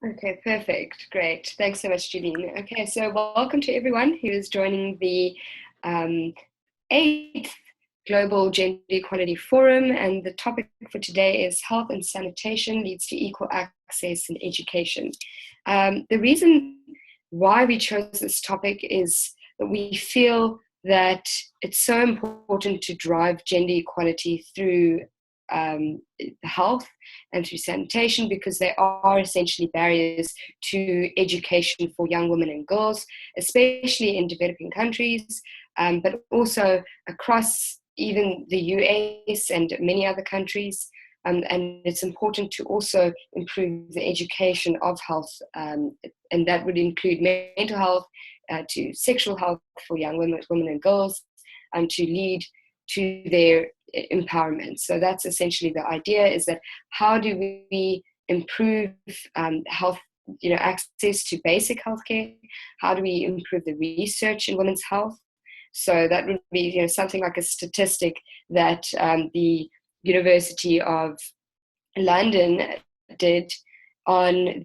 Okay, perfect. Great. Thanks so much, Julene. Okay, so welcome to everyone who is joining the 8th Global Gender Equality Forum. And the topic for today is Health and Sanitation Leads to Equal Access in Education. The reason why we chose this topic is that we feel that it's so important to drive gender equality through health and through sanitation, because they are essentially barriers to education for young women and girls, especially in developing countries, but also across even the US and many other countries. And it's important to also improve the education of health, and that would include mental health, to sexual health for young women and girls, and to lead to their empowerment. So that's essentially the idea, is that how do we improve health, access to basic healthcare? How do we improve the research in women's health? So that would be, something like a statistic that the University of London did on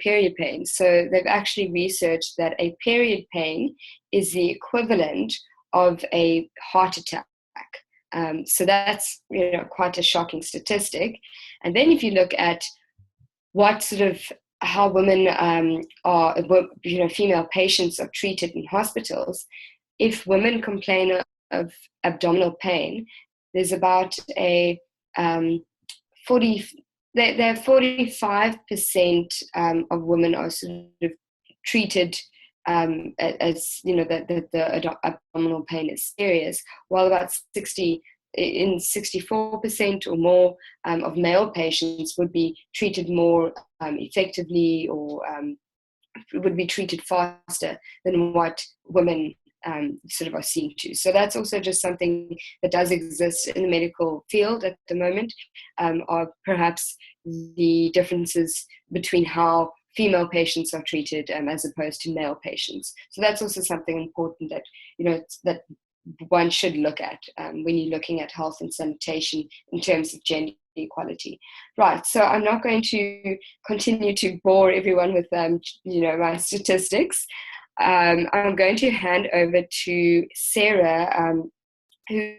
period pain. So they've actually researched that a period pain is the equivalent of a heart attack. So that's quite a shocking statistic. And then if you look at what sort of how women are, female patients are treated in hospitals, if women complain of abdominal pain, there's about a 45% of women are sort of treated as that the abdominal pain is serious, while about 64% or more of male patients would be treated more effectively, or would be treated faster than what women sort of are seen to. So that's also just something that does exist in the medical field at the moment, are perhaps the differences between how female patients are treated as opposed to male patients. So that's also something important that that one should look at when you're looking at health and sanitation in terms of gender equality. Right, so I'm not going to continue to bore everyone with my statistics. I'm going to hand over to Sarah, who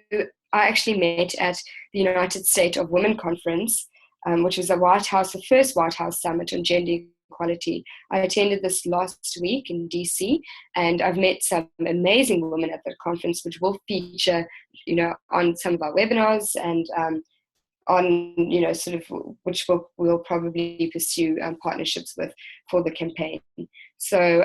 I actually met at the United States of Women Conference, which was the first White House Summit on Gender Equality. I attended this last week in DC, and I've met some amazing women at that conference, which will feature, on some of our webinars, and on, sort of, which we'll probably pursue partnerships with for the campaign. So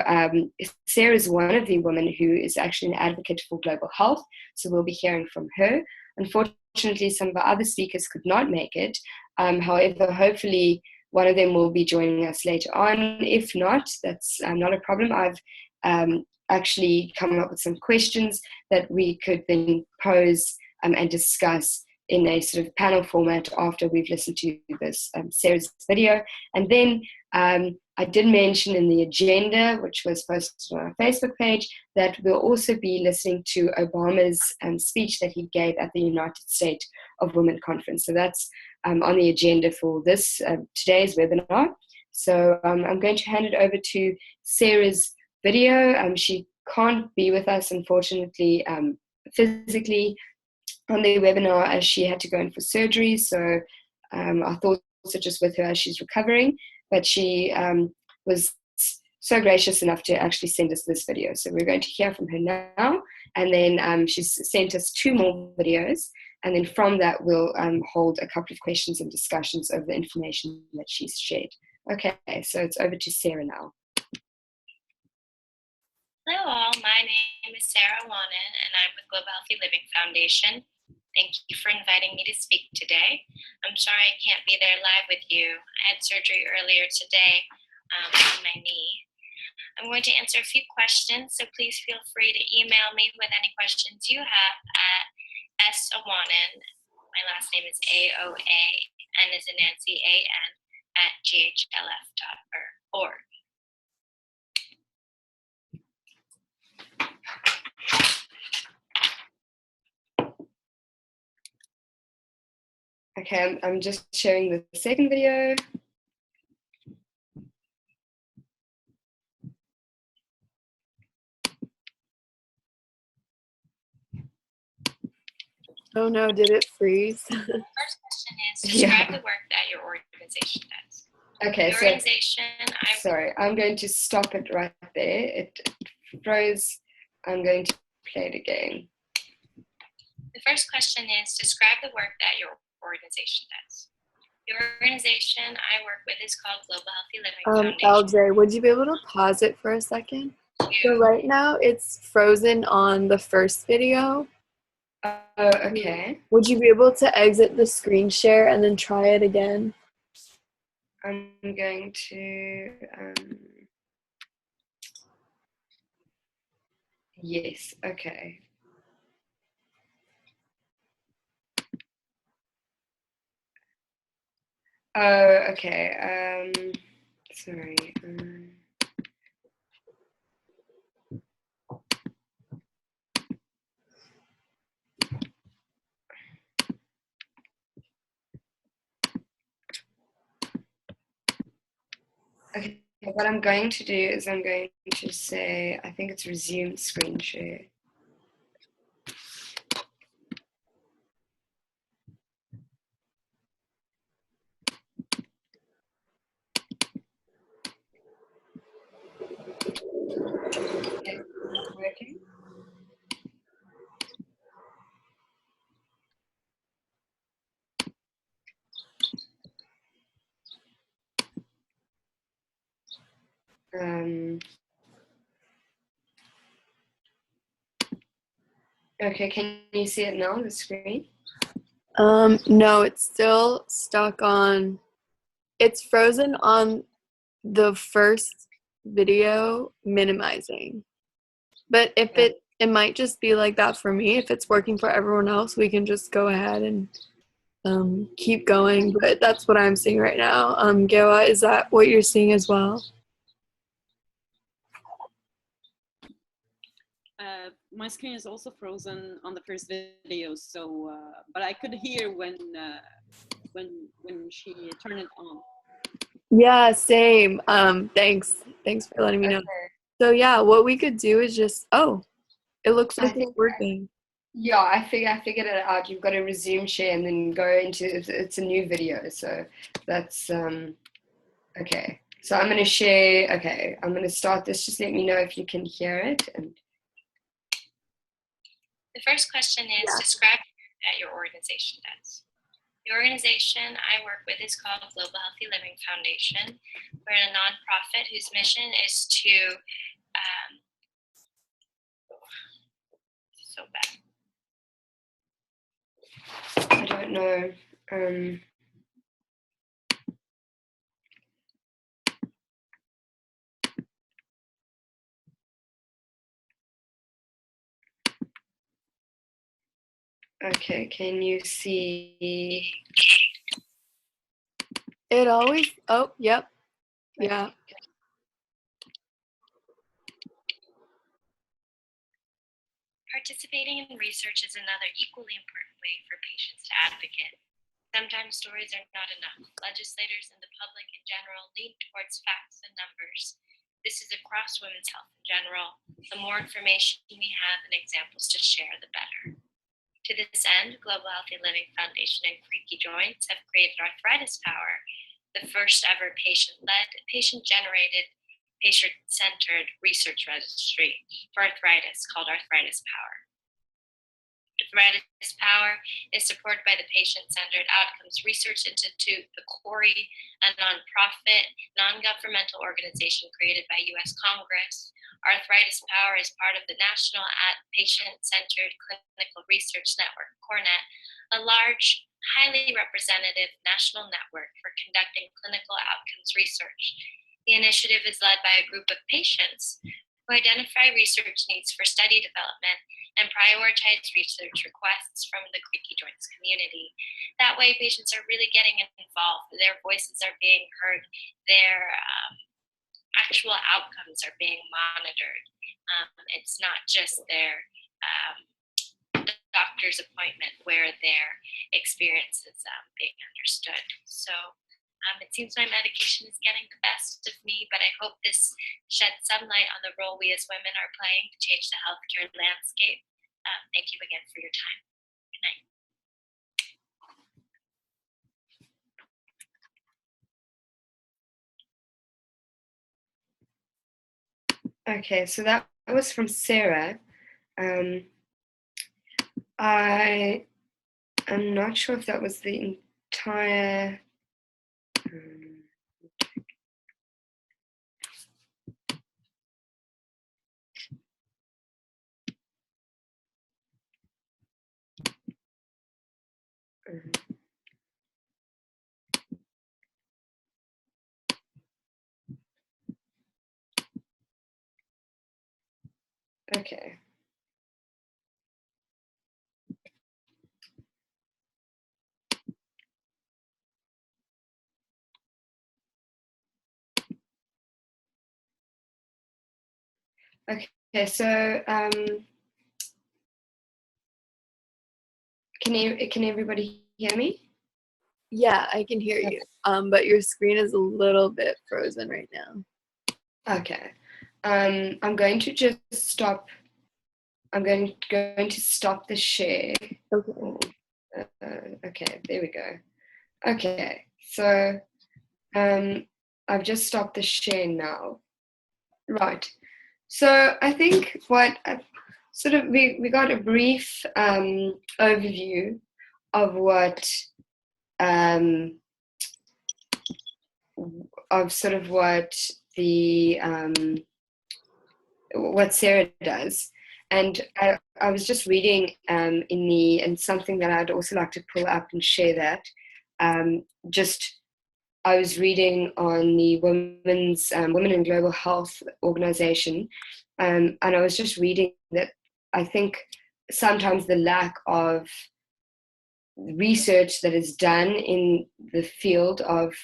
Sarah is one of the women who is actually an advocate for global health, so we'll be hearing from her. Unfortunately, some of our other speakers could not make it. However, hopefully one of them will be joining us later on. If not, that's not a problem. I've actually come up with some questions that we could then pose and discuss in a sort of panel format after we've listened to this Sarah's video. And then I did mention in the agenda, which was posted on our Facebook page, that we'll also be listening to Obama's speech that he gave at the United States of Women Conference. So that's on the agenda for this today's webinar. So I'm going to hand it over to Sarah's video. She can't be with us, unfortunately, physically on the webinar, as she had to go in for surgery. So our thoughts are just with her as she's recovering, but she was so gracious enough to actually send us this video. So we're going to hear from her now, and then she's sent us 2 more videos, and then from that we'll hold a couple of questions and discussions of the information that she's shared. Okay, so it's over to Sarah now. Hello all, my name is Sarah Wannen, and I'm with Global Healthy Living Foundation. Thank you for inviting me to speak today. I'm sorry I can't be there live with you. I had surgery earlier today on my knee. I'm going to answer a few questions, so please feel free to email me with any questions you have at sawanen, my last name is A-O-A, N as in Nancy, A-N, at ghlf.org. Okay, I'm just sharing the second video. Oh no, did it freeze? First question is, describe the work that your organization does. Okay, Your organization, sorry, I'm going to stop it right there. It froze. I'm going to play it again. The first question is, describe the work that your organization does. The organization I work with is called Global Healthy Living Foundation. LJ, would you be able to pause it for a second? So right now it's frozen on the first video. Oh, okay. Would you be able to exit the screen share and then try it again? I'm going to, yes, okay. Oh, okay. Sorry. Okay, what I'm going to do is I'm going to say, I think it's resume screen share. Okay, not working. Okay, can you see it now on the screen? No, it's still stuck on, it's frozen on the first video minimizing. But if it might just be like that for me. If it's working for everyone else, we can just go ahead and keep going. But that's what I'm seeing right now. Gawa, is that what you're seeing as well? My screen is also frozen on the first video, so but I could hear when she turned it on. Yeah, same. Thanks for letting me know. So yeah, what we could do is just it looks like it's working. Yeah, I figured it out. You've got to resume share and then go into it's a new video. So that's okay. So I'm gonna share. Okay, I'm gonna start this. Just let me know if you can hear it. And the first question is, describe what your organization does. The organization I work with is called Global Healthy Living Foundation. We're a nonprofit whose mission is to so bad. I don't know. Okay, can you see? It always, yep. Yeah. Participating in research is another equally important way for patients to advocate. Sometimes stories are not enough. Legislators and the public in general lean towards facts and numbers. This is across women's health in general. The more information we have and examples to share, the better. To this end, Global Healthy Living Foundation and Creaky Joints have created Arthritis Power, the first ever patient-led, patient-generated, patient-centered research registry for arthritis called Arthritis Power. Arthritis Power is supported by the Patient-Centered Outcomes Research Institute, the CORI, a nonprofit, non-governmental organization created by U.S. Congress. Arthritis Power is part of the National Patient-Centered Clinical Research Network, CORNET, a large, highly representative national network for conducting clinical outcomes research. The initiative is led by a group of patients who identify research needs for study development and prioritize research requests from the Creaky Joints community. That way, patients are really getting involved. Their voices are being heard. Their actual outcomes are being monitored. It's not just their doctor's appointment where their experience is being understood. So it seems my medication is getting the best of me, but I hope this sheds some light on the role we as women are playing to change the healthcare landscape. Thank you again for your time. Good night. Okay, so that was from Sarah. I am not sure if that was the entire. Okay. Okay, so can everybody hear me? Yeah, I can hear you. But your screen is a little bit frozen right now. Okay. I'm going to just stop. I'm going to stop the share. Okay. Okay, there we go. Okay, so I've just stopped the share now. Right. So I think what we got a brief overview of what the what Sarah does. And I was just reading and something that I'd also like to pull up and share that. I was reading on the Women in Global Health organization, and I was just reading that I think sometimes the lack of research that is done in the field of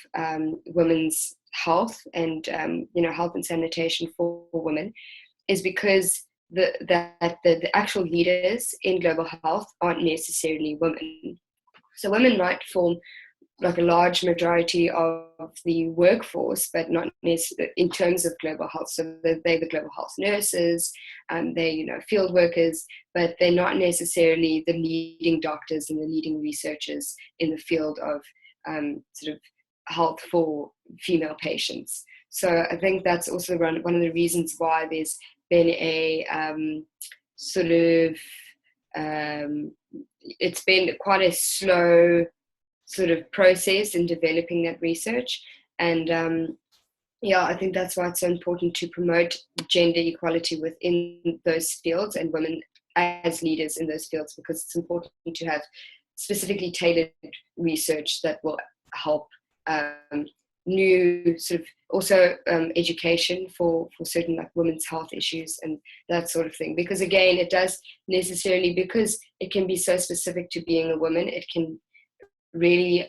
women's health and health and sanitation for women is because the actual leaders in global health aren't necessarily women. So women might form like a large majority of the workforce, but not necessarily in terms of global health. So they're the global health nurses, they're field workers, but they're not necessarily the leading doctors and the leading researchers in the field of sort of health for female patients. So I think that's also one of the reasons why there's been a it's been quite a slow sort of process in developing that research. And I think that's why it's so important to promote gender equality within those fields and women as leaders in those fields, because it's important to have specifically tailored research that will help new sort of also education for certain like women's health issues and that sort of thing. Because again, it does necessarily, because it can be so specific to being a woman, it can really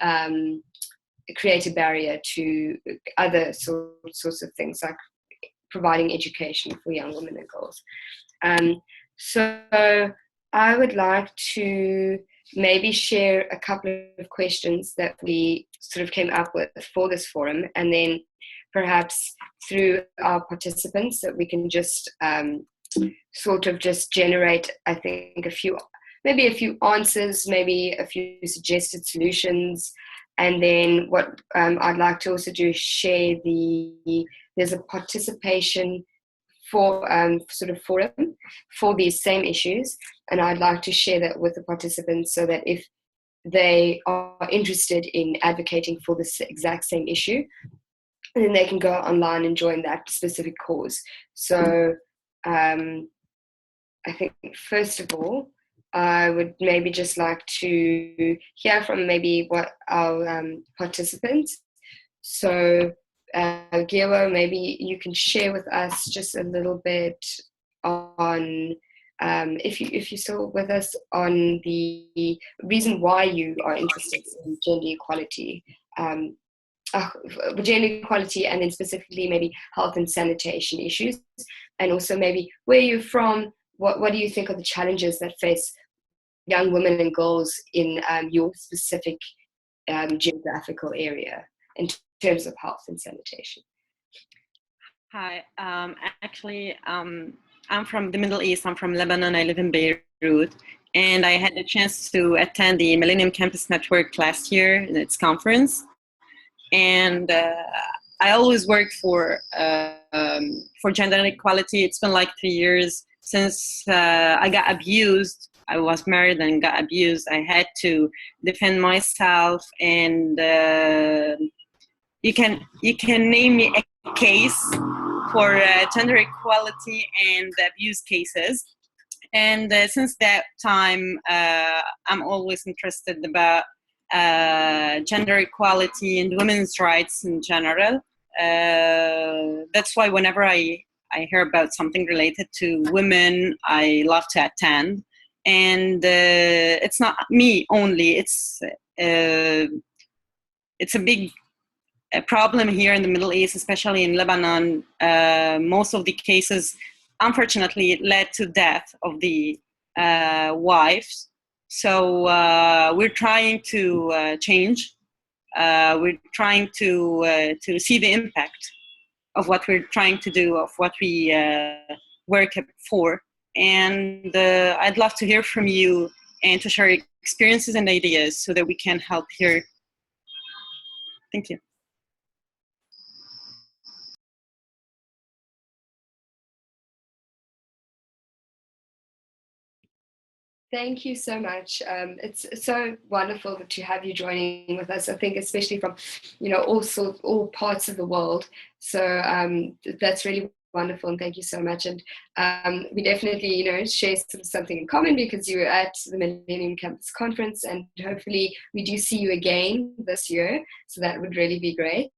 create a barrier to other sorts of things like providing education for young women and girls. So I would like to maybe share a couple of questions that we sort of came up with for this forum, and then perhaps through our participants that we can just sort of just generate, I think, a few answers, maybe a few suggested solutions. And then what I'd like to also do is share there's a participation for sort of forum for these same issues, and I'd like to share that with the participants so that if they are interested in advocating for this exact same issue, then they can go online and join that specific cause. So I think first of all, I would maybe just like to hear from maybe what our participants. So Gero, maybe you can share with us just a little bit on, if you're still with us, on the reason why you are interested in gender equality. Gender equality, and then specifically maybe health and sanitation issues, and also maybe where you're from. What do you think are the challenges that face young women and girls in your specific geographical area in terms of health and sanitation? Hi, actually, I'm from the Middle East. I'm from Lebanon. I live in Beirut. And I had the chance to attend the Millennium Campus Network last year in its conference. And I always worked for for gender equality. It's been like 3 years since I got abused. I was married and got abused. I had to defend myself, and you can name me a case for gender equality and abuse cases. And since that time, I'm always interested about gender equality and women's rights in general. That's why whenever I hear about something related to women, I love to attend. And it's not me only. It's a big problem here in the Middle East, especially in Lebanon. Most of the cases, unfortunately, led to death of the wives. So we're trying to change. We're trying to see the impact of what we're trying to do, of what we work for. And I'd love to hear from you and to share experiences and ideas so that we can help here. Thank you. Thank you so much. It's so wonderful to have you joining with us. I think especially from, all parts of the world. So that's really wonderful, and thank you so much. And we definitely, share something in common because you were at the Millennium Campus Conference, and hopefully we do see you again this year. So that would really be great.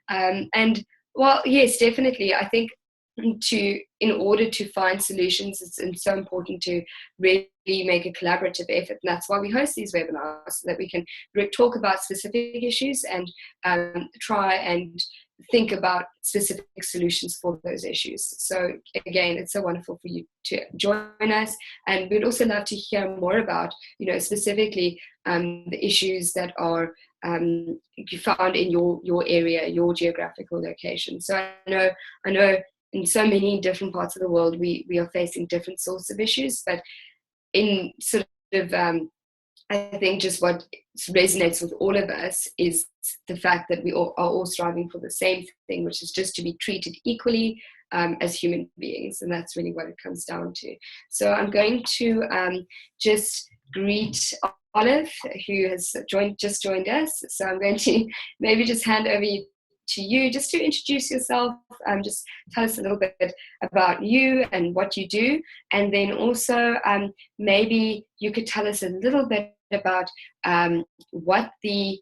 And well, yes, definitely. I think in order to find solutions, it's so important to really make a collaborative effort, and that's why we host these webinars, so that we can talk about specific issues and try and think about specific solutions for those issues. So again, it's so wonderful for you to join us, and we'd also love to hear more about, specifically the issues that are you found in your area, your geographical location. So I know in so many different parts of the world, we are facing different sorts of issues, but in sort of, I think just what resonates with all of us is the fact that we are all striving for the same thing, which is just to be treated equally as human beings. And that's really what it comes down to. So I'm going to just greet Olive, who has just joined us. So I'm going to maybe just hand over to you just to introduce yourself, just tell us a little bit about you and what you do, and then also maybe you could tell us a little bit about what is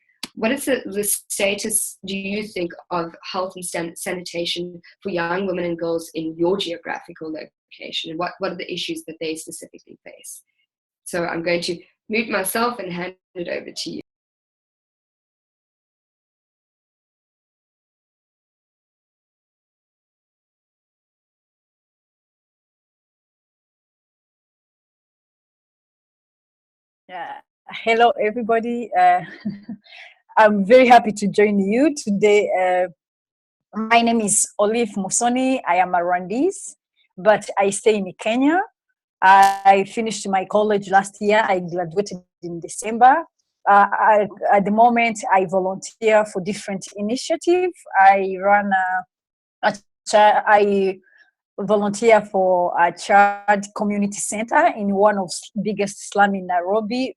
the status, do you think, of health and sanitation for young women and girls in your geographical location, and what are the issues that they specifically face. So I'm going to mute myself and hand it over to you. Hello, everybody. I'm very happy to join you today. My name is Olive Musoni. I am a Rwandese, but I stay in Kenya. I finished my college last year. I graduated in December. At the moment, I volunteer for different initiatives. I volunteer for a child community center in one of the biggest slums in Nairobi,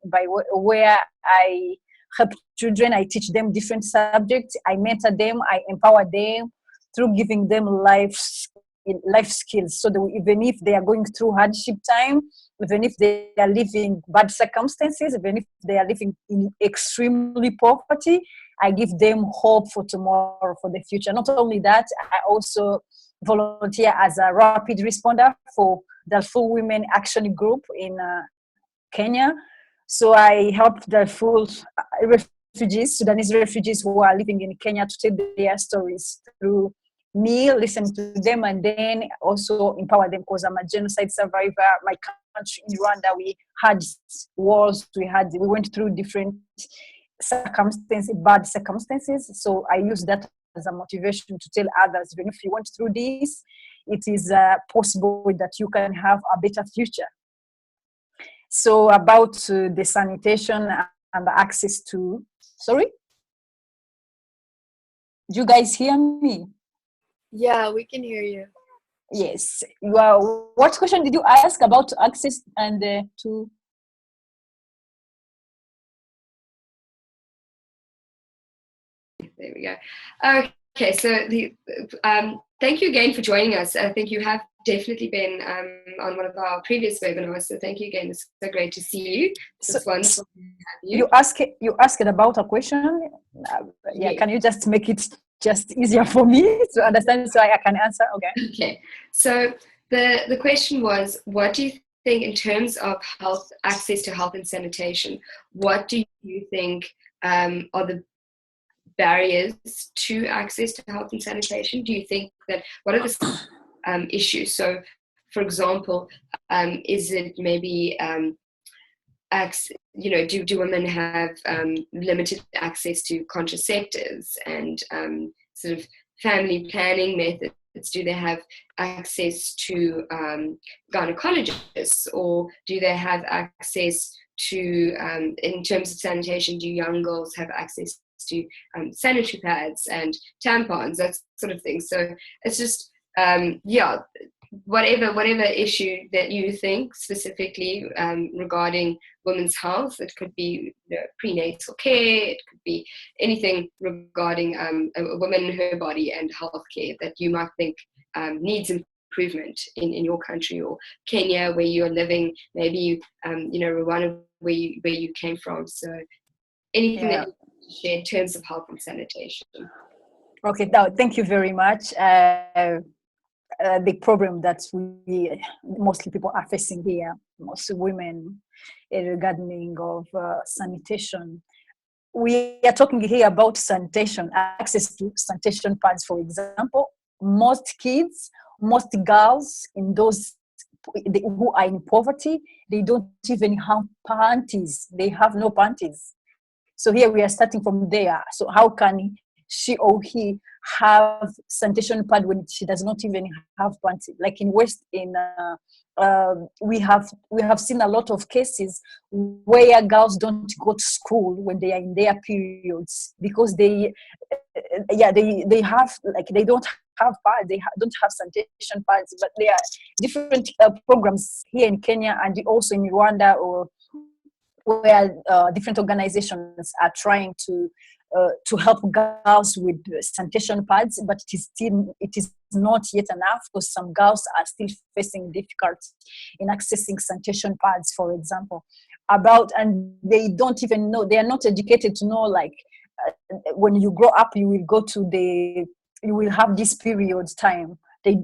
where I help children. I teach them different subjects. I mentor them. I empower them through giving them life skills, so that even if they are going through hardship time, even if they are living bad circumstances, even if they are living in extremely poverty, I give them hope for tomorrow, for the future. Not only that, I also volunteer as a rapid responder for Darfur Women Action Group in Kenya. So I help Darfur refugees, Sudanese refugees who are living in Kenya, to tell their stories through me, listen to them, and then also empower them, because I'm a genocide survivor. My country in Rwanda, we had wars, we went through different circumstances, bad circumstances. So I use that as a motivation to tell others, even if you went through this, it is possible that you can have a better future. So about the sanitation and the access to, sorry? Do you guys hear me? Yeah, we can hear you. Yes. What question did you ask about access and to? There we go. Okay, so thank you again for joining us. I think you have definitely been on one of our previous webinars, so thank you again. It's so great to see you. It's wonderful to have you. You asked about a question. Yes. Can you just make it just easier for me to understand so I can answer? Okay. So the question was, what do you think in terms of health, access to health and sanitation? What do you think are the barriers to access to health and sanitation? Do you think that, what are the issues? So, for example, is it maybe do women have limited access to contraceptives and sort of family planning methods? Do they have access to gynecologists, or do they have access to, in terms of sanitation, do young girls have access to sanitary pads and tampons, that sort of thing? So it's just, whatever issue that you think specifically regarding women's health. It could be prenatal care, it could be anything regarding a woman and her body and healthcare that you might think needs improvement in your country, or Kenya where you're living, maybe Rwanda where you came from. So anything that you can share in terms of health and sanitation. Okay, now thank you very much. The problem that mostly people are facing here, most women, regarding of sanitation. We are talking here about sanitation, access to sanitation pads, for example. Most kids, most girls in those who are in poverty, they don't even have panties. They have no panties. So here we are starting from there. So how can she or he have sanitation pad when she does not even have panties? Like in we have seen a lot of cases where girls don't go to school when they are in their periods because they have, like, they don't have pads, don't have sanitation pads. But there are different programs here in Kenya and also in Rwanda, or where different organizations are trying to help girls with sanitation pads, but it is not yet enough, because some girls are still facing difficulty in accessing sanitation pads, for example. And they don't even know, they are not educated to know, like, when you grow up, you will have this period time.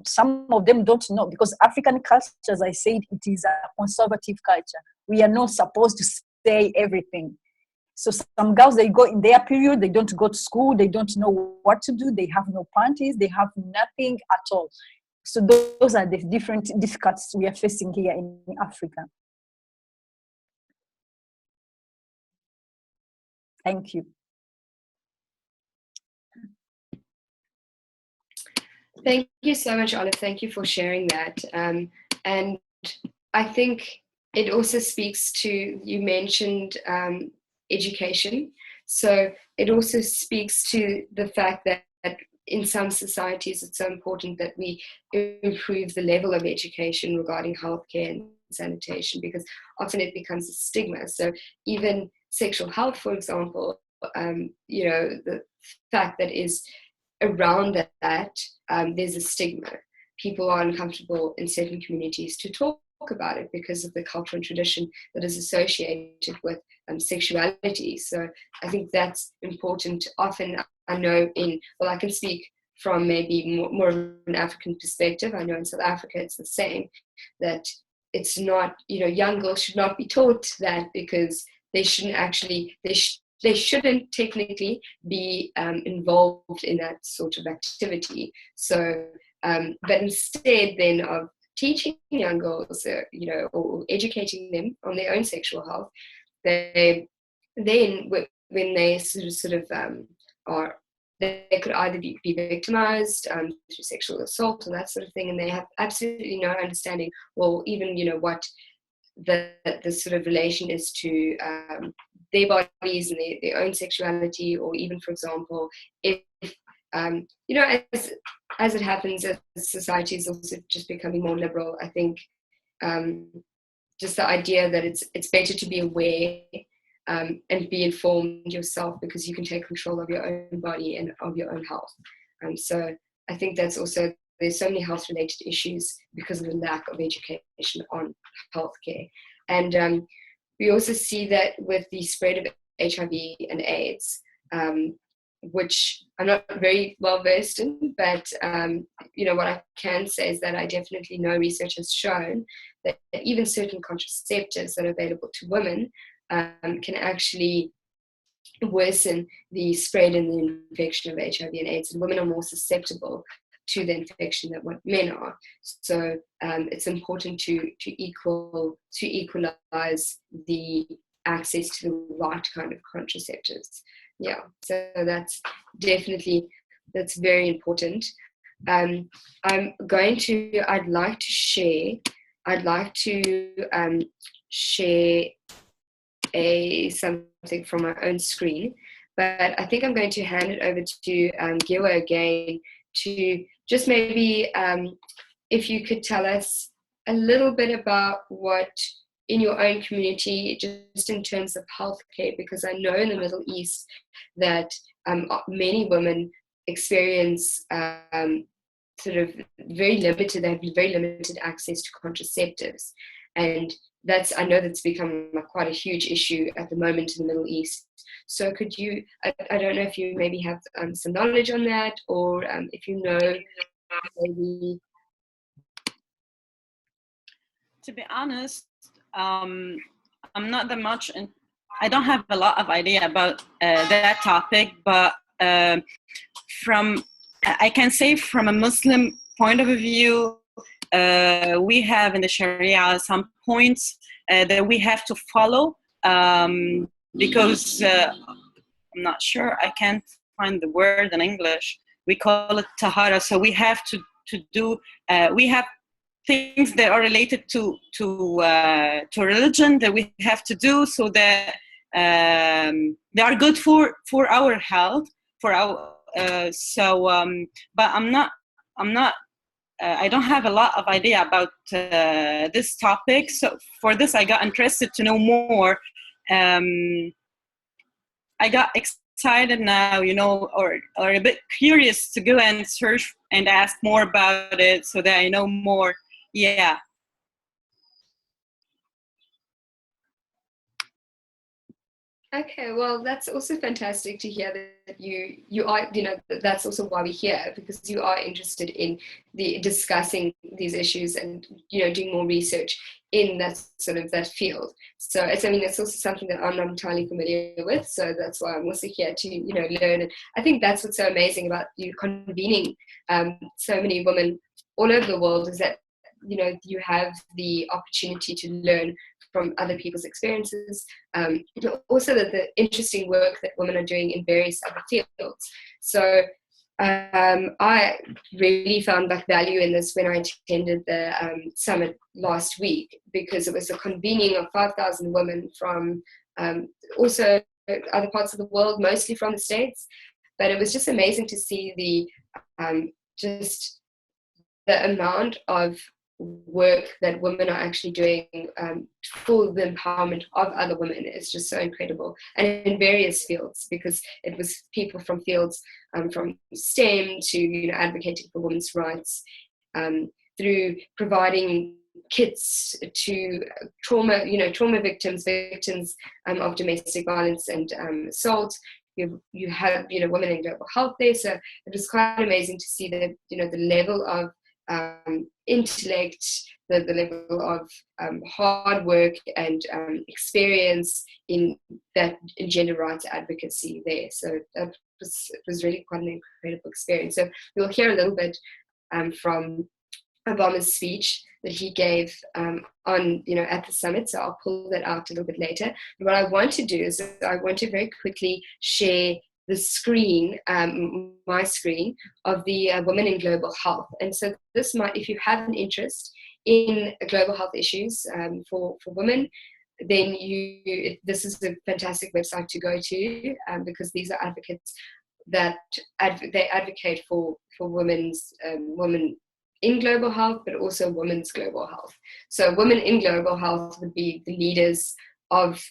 Some of them don't know, because African culture, as I said, it is a conservative culture. We are not supposed to say everything. So some girls, they go in their period, they don't go to school, they don't know what to do, they have no panties, they have nothing at all. So those are the different difficulties we are facing here in Africa. Thank you. Thank you so much, Olive. Thank you for sharing that. And I think it also speaks to, you mentioned education. So it also speaks to the fact that in some societies it's so important that we improve the level of education regarding healthcare and sanitation, because often it becomes a stigma. So even sexual health, for example, the fact that is around that, there's a stigma. People are uncomfortable in certain communities to talk about it because of the culture and tradition that is associated with sexuality. So I think that's important. Often I know I can speak from maybe more of an African perspective. I know in South Africa it's the same, that it's not, young girls should not be taught that, because they shouldn't actually, they shouldn't technically be involved in that sort of activity. So, but instead then of teaching young girls, or educating them on their own sexual health, they then, when they sort of are, they could either be victimized through sexual assault and that sort of thing, and they have absolutely no understanding, or even what the sort of relation is to their bodies and their own sexuality, or even, for example, if as as it happens, as society is also just becoming more liberal, I think just the idea that it's better to be aware and be informed yourself, because you can take control of your own body and of your own health. So I think that's also, there's so many health-related issues because of the lack of education on healthcare. And we also see that with the spread of HIV and AIDS, which I'm not very well versed in, but what I can say is that I definitely know research has shown that even certain contraceptives that are available to women can actually worsen the spread and the infection of HIV and AIDS, and women are more susceptible to the infection than what men are. So it's important to equalize the access to the right kind of contraceptives. Yeah, so that's very important. I'd like to share something from my own screen, but I think I'm going to hand it over to Giwa again to just maybe if you could tell us a little bit about what in your own community, just in terms of healthcare, because I know in the Middle East that many women experience sort of they have very limited access to contraceptives. And I know that's become quite a huge issue at the moment in the Middle East. So could you, I don't know if you maybe have some knowledge on that, or if you know maybe. To be honest, I'm not that much, and I don't have a lot of idea about that topic, but I can say from a Muslim point of view, we have in the Sharia some points that we have to follow, because I'm not sure, I can't find the word in English. We call it tahara, so we have to do, we have things that are related to religion that we have to do, so that they are good for our health, for our but I'm not I don't have a lot of idea about this topic. So for this, I got interested to know more. I got excited now, or a bit curious to go and search and ask more about it, so that I know more. Yeah. Okay, well, that's also fantastic to hear that you are, that's also why we're here, because you are interested in discussing these issues and, doing more research in that sort of that field. So it's also something that I'm not entirely familiar with. So that's why I'm also here to, learn. And I think that's what's so amazing about you convening so many women all over the world, is that, you have the opportunity to learn from other people's experiences. Also the interesting work that women are doing in various other fields. So I really found value in this when I attended the summit last week, because it was a convening of 5,000 women from also other parts of the world, mostly from the States. But it was just amazing to see just the amount of work that women are actually doing for the empowerment of other women is just so incredible, and in various fields, because it was people from fields from STEM to advocating for women's rights, through providing kits to trauma victims of domestic violence and assault. You have women in global health there, so it was quite amazing to see that the level of intellect, the level of hard work and experience in gender rights advocacy there. So it was really quite an incredible experience. So we'll hear a little bit from Obama's speech that he gave on at the summit. So I'll pull that out a little bit later. But what I want to do is I want to very quickly share the screen, my screen, of the Women in Global Health. And so this might, if you have an interest in global health issues for women, then this is a fantastic website to go to, because these are advocates that they advocate for women's women in global health, but also women's global health. So women in global health would be the leaders of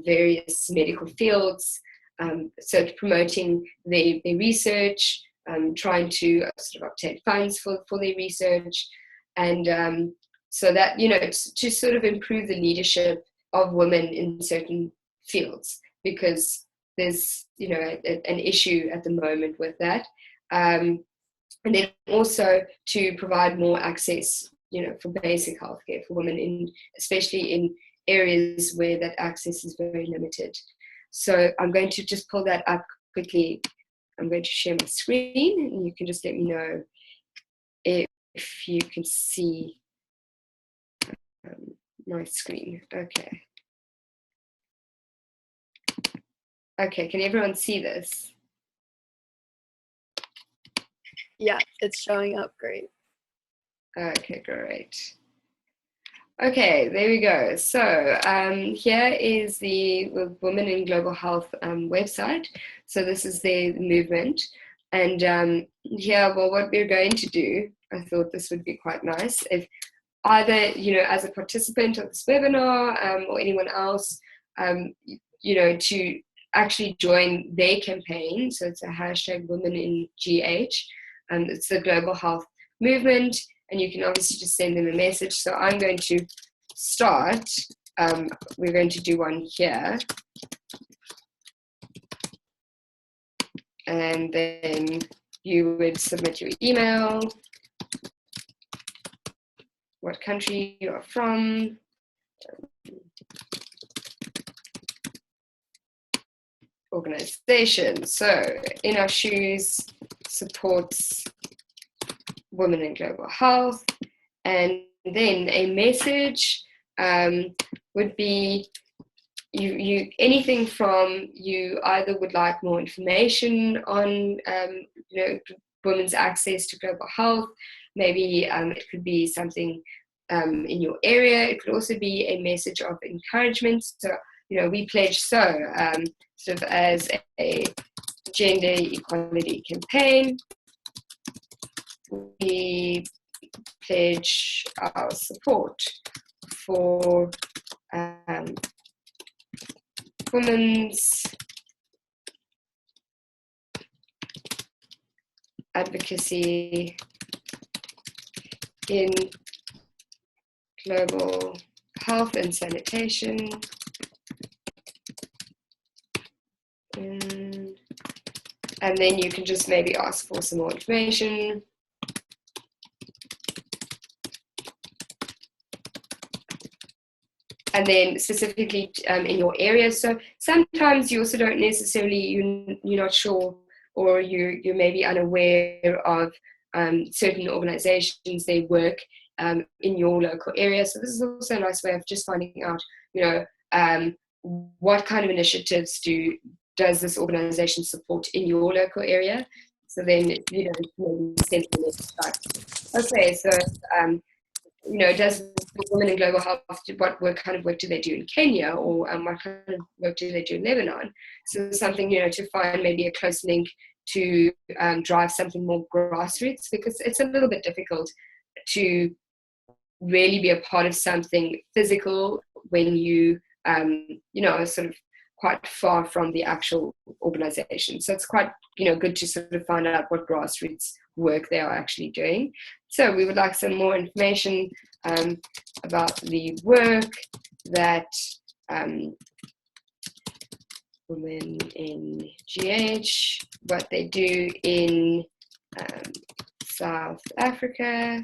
various medical fields, so promoting their research, trying to sort of obtain funds for their research, and so that, to sort of improve the leadership of women in certain fields, because there's, an issue at the moment with that. And then also to provide more access, for basic healthcare for women, especially in areas where that access is very limited. So I'm going to just pull that up quickly. I'm going to share my screen, and you can just let me know if you can see my screen. Okay, can everyone see this? Yeah, it's showing up great. Okay, great. Okay, there we go. So here is the Women in Global Health website. So this is their movement. And here, well, what we're going to do, I thought this would be quite nice, if either, as a participant of this webinar or anyone else, to actually join their campaign. So it's a hashtag Women in GH. It's the Global Health Movement. And you can obviously just send them a message. So I'm going to start. We're going to do one here. And then you would submit your email, what country you are from, organization. So In Our Shoes supports women in global health. And then a message would be you anything from you either would like more information on women's access to global health. Maybe it could be something in your area. It could also be a message of encouragement. So we pledge sort of as a gender equality campaign. We pledge our support for women's advocacy in global health and sanitation. And then you can just maybe ask for some more information. And then specifically in your area. So sometimes you also don't necessarily, you're not sure, or you're maybe unaware of certain organizations, they work in your local area. So this is also a nice way of just finding out, what kind of initiatives does this organization support in your local area. So then, maybe send them a message like, okay, so does Women in Global Health, what kind of work do they do in Kenya, or what kind of work do they do in Lebanon? So something, to find maybe a close link to drive something more grassroots, because it's a little bit difficult to really be a part of something physical when you, are sort of quite far from the actual organization. So it's quite, good to sort of find out what grassroots work they are actually doing. So we would like some more information about the work that Women in GH, what they do in South Africa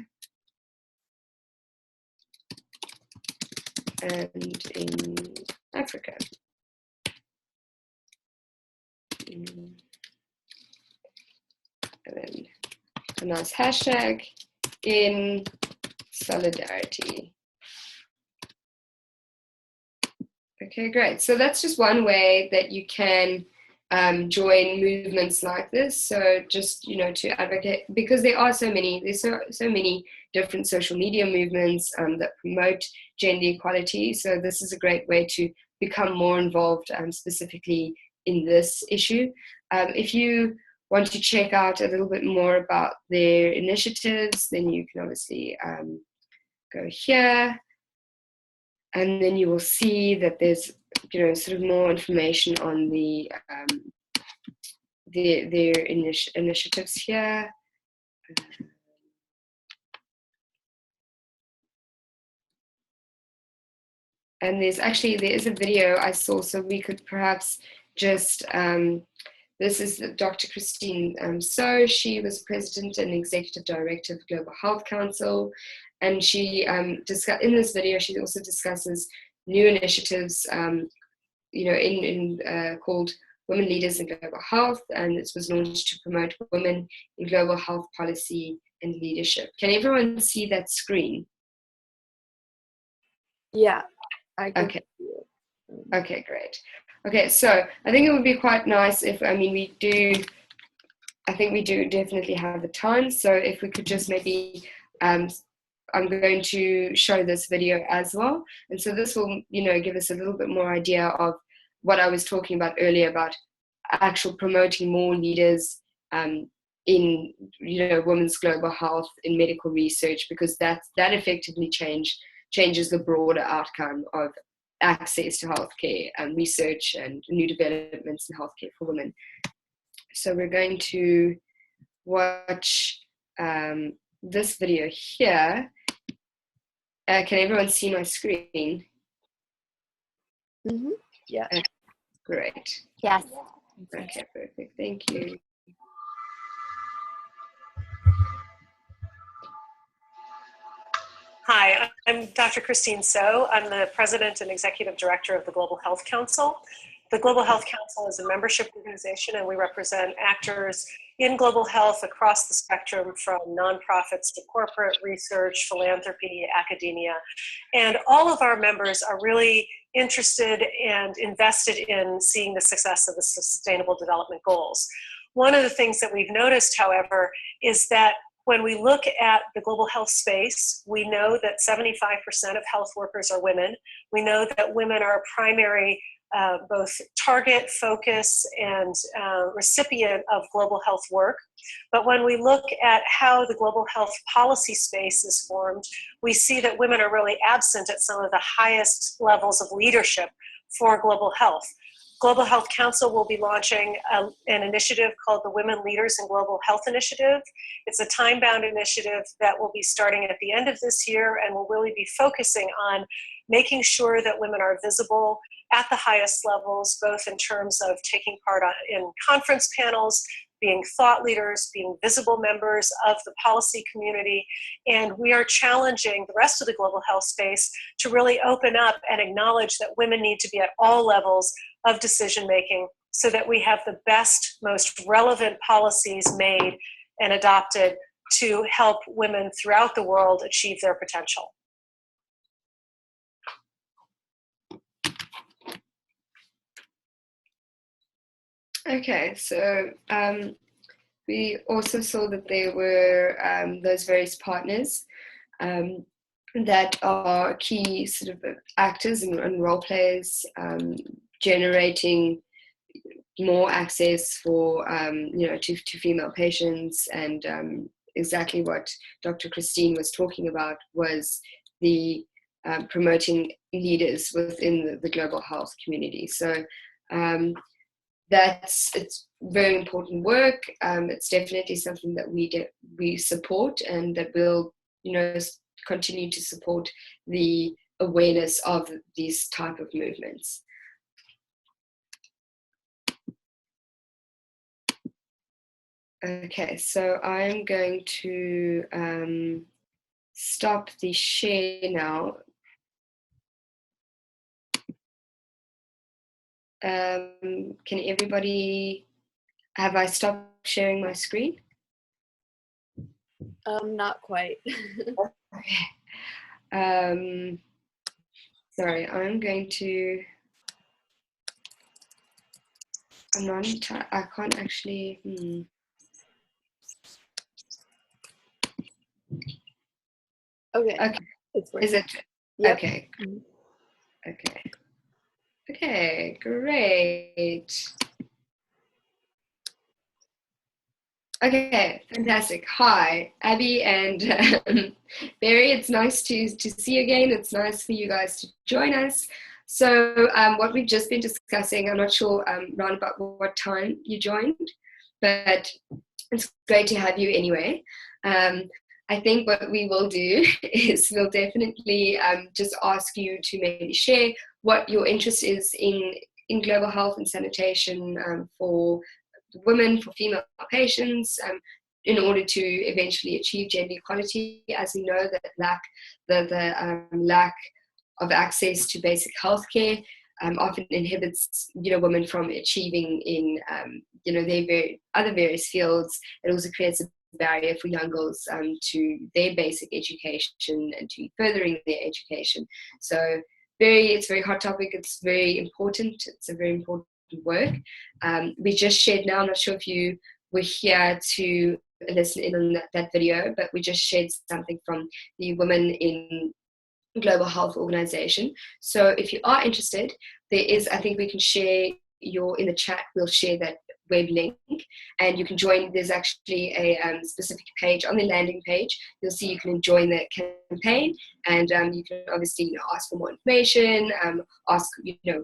and in Africa. And then a nice hashtag, in solidarity. Okay, great. So that's just one way that you can join movements like this. So just, to advocate, because there's so many different social media movements that promote gender equality. So this is a great way to become more involved specifically in this issue. If you want to check out a little bit more about their initiatives, then you can obviously go here, and then you will see that there's sort of more information on their initiatives here. And there is a video I saw, so we could perhaps just, this is Dr. Christine So. She was president and executive director of the Global Health Council. And she, in this video, she also discusses new initiatives, called Women Leaders in Global Health. And this was launched to promote women in global health policy and leadership. Can everyone see that screen? Yeah. Okay. Okay, great. Okay, so I think it would be quite nice if, we do definitely have the time. So if we could just maybe, I'm going to show this video as well. And so this will, give us a little bit more idea of what I was talking about earlier about actual promoting more leaders in, women's global health in medical research, because that effectively changes the broader outcome of access to healthcare and research and new developments in healthcare for women. So we're going to watch this video here. Can everyone see my screen? Mm-hmm. Yeah. Great. Yes. Okay, perfect. Thank you. Hi, I'm Dr. Christine So. I'm the President and Executive Director of the Global Health Council. The Global Health Council is a membership organization, and we represent actors in global health across the spectrum, from nonprofits to corporate research, philanthropy, academia. And all of our members are really interested and invested in seeing the success of the Sustainable Development Goals. One of the things that we've noticed, however, is that when we look at the global health space, we know that 75% of health workers are women. We know that women are a primary both target, focus, and recipient of global health work. But when we look at how the global health policy space is formed, we see that women are really absent at some of the highest levels of leadership for global health. Global Health Council will be launching an initiative called the Women Leaders in Global Health Initiative. It's a time-bound initiative that will be starting at the end of this year and will really be focusing on making sure that women are visible at the highest levels, both in terms of taking part in conference panels, being thought leaders, being visible members of the policy community. And we are challenging the rest of the global health space to really open up and acknowledge that women need to be at all levels of decision making, so that we have the best, most relevant policies made and adopted to help women throughout the world achieve their potential. Okay, so we also saw that there were those various partners that are key sort of actors and role players, generating more access for to female patients. And exactly what Dr. Christine was talking about was the promoting leaders within the global health community. So it's very important work. It's definitely something that we support, and that will continue to support the awareness of these type of movements. Okay, so I'm going to stop the share now. Can everybody, have I stopped sharing my screen? Not quite. Okay. Sorry, I'm going to, I can't actually, Okay. It's working. Is it? Yep. Okay. Okay. Okay, great. Okay, fantastic. Hi, Abby and Barry. It's nice to see you again. It's nice for you guys to join us. So, what we've just been discussing, I'm not sure round about what time you joined, but it's great to have you anyway. I think what we will do is we'll definitely just ask you to maybe share what your interest is in global health and sanitation for women, for female patients, in order to eventually achieve gender equality. As we know, that the lack of access to basic healthcare often inhibits women from achieving in their other various fields. It also creates a barrier for young girls to their basic education and to furthering their education. So it's a very hot topic. It's very important. It's a very important work. We just shared now, I'm not sure if you were here to listen in on that video, but we just shared something from the Women in Global Health organization. So if you are interested, I think we can share in the chat, we'll share that web link and you can join. There's actually a specific page on the landing page. You'll see you can join the campaign, and you can obviously ask for more information, ask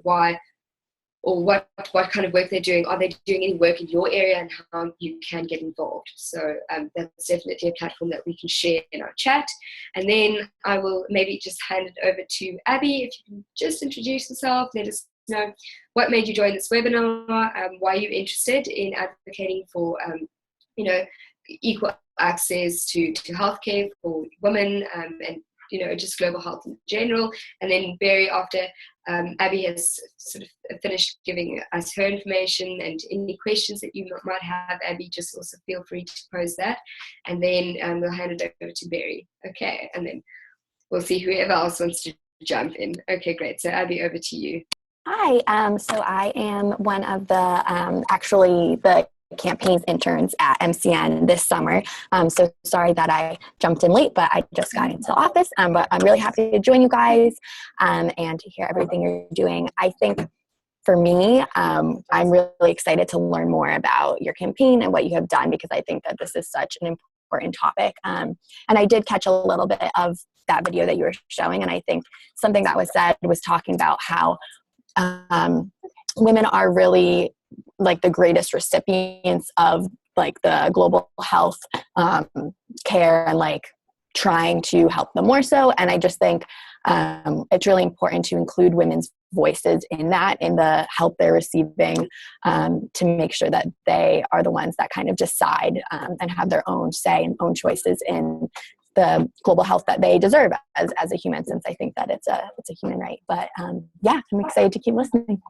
why or what kind of work they're doing. Are they doing any work in your area, and how you can get involved. So that's definitely a platform that we can share in our chat. And then I will maybe just hand it over to Abby. If you can just introduce yourself, let us know what made you join this webinar, why you're interested in advocating for equal access to healthcare for women, and just global health in general. And then Barry, after Abby has sort of finished giving us her information and any questions that you might have, Abby, just also feel free to pose that. And then we'll hand it over to Barry. Okay, and then we'll see whoever else wants to jump in. Okay, great. So Abby, over to you. Hi, so I am one of the campaign's interns at MCN this summer. So sorry that I jumped in late, but I just got into office. But I'm really happy to join you guys and to hear everything you're doing. I think for me, I'm really excited to learn more about your campaign and what you have done, because I think that this is such an important topic. And I did catch a little bit of that video that you were showing, and I think something that was said was talking about how women are really like the greatest recipients of like the global health care, and like trying to help them more so. And I just think it's really important to include women's voices in the help they're receiving, to make sure that they are the ones that kind of decide and have their own say and own choices in the global health that they deserve as a human, since I think that it's a human right. But yeah, I'm excited to keep listening.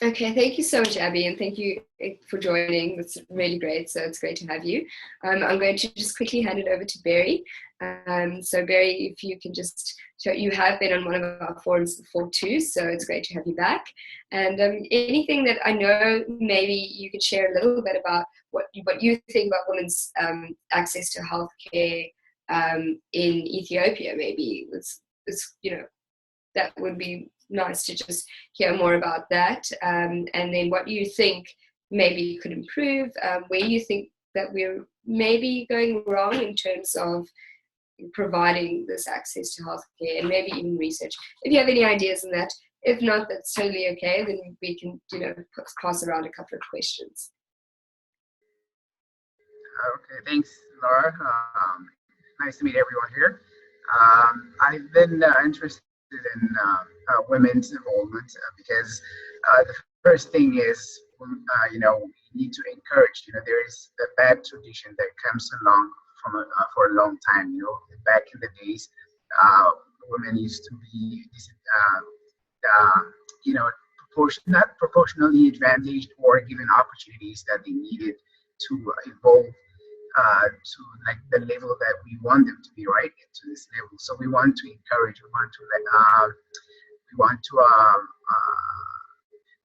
Okay, thank you so much, Abby, and thank you for joining. It's really great, so it's great to have you. I'm going to just quickly hand it over to Barry. So Barry, if you can just show, you have been on one of our forums before too, so it's great to have you back. And anything that I know, maybe you could share a little bit about what you think about women's access to healthcare in Ethiopia, maybe. That would be nice to just hear more about that, and then what you think maybe could improve, where you think that we're maybe going wrong in terms of providing this access to healthcare, and maybe even research. If you have any ideas on that, if not, that's totally okay. Then we can, pass around a couple of questions. Okay, thanks, Laura. Nice to meet everyone here. I've been interested in women's involvement because the first thing is, we need to encourage. There is a bad tradition that comes along for a long time. Back in the days, women used to be, not proportionally advantaged or given opportunities that they needed to evolve to like the level that we want them to be, right, to this level. So we want to encourage, we want to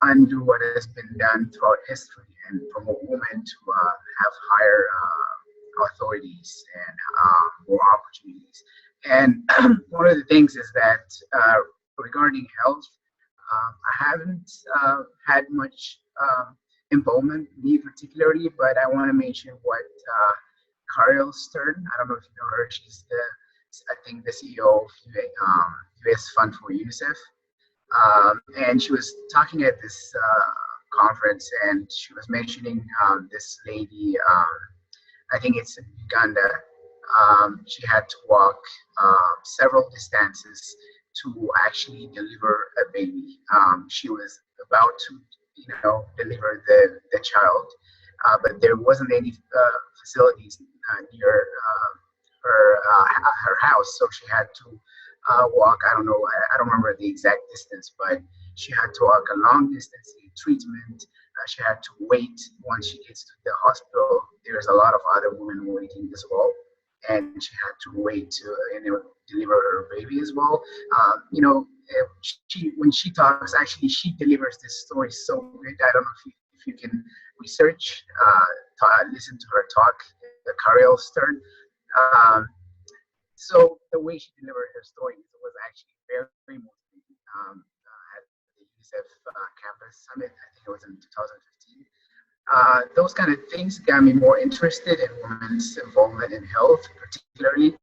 undo what has been done throughout history and promote women to have higher authorities and more opportunities. And one of the things is that regarding health, I haven't had much involvement, me particularly, but I want to mention what Carol Stern, I don't know if you know her, she's I think the CEO of US Fund for UNICEF. And she was talking at this conference, and she was mentioning this lady, I think it's in Uganda. She had to walk several distances to actually deliver a baby. She was about to, deliver the child, but there wasn't any facilities near her house, so she had to walk. I don't know. I don't remember the exact distance, but she had to walk a long distance to get treatment. She had to wait once she gets to the hospital. There's a lot of other women waiting as well, and she had to wait to deliver her baby as well. When she talks, actually, she delivers this story so good. I don't know if you can research, listen to her talk, the Cariel Stern. So the way she delivered her story was actually very, very motivating. At the UNICEF Campus Summit, I think it was in 2015. Those kind of things got me more interested in women's involvement in health, particularly.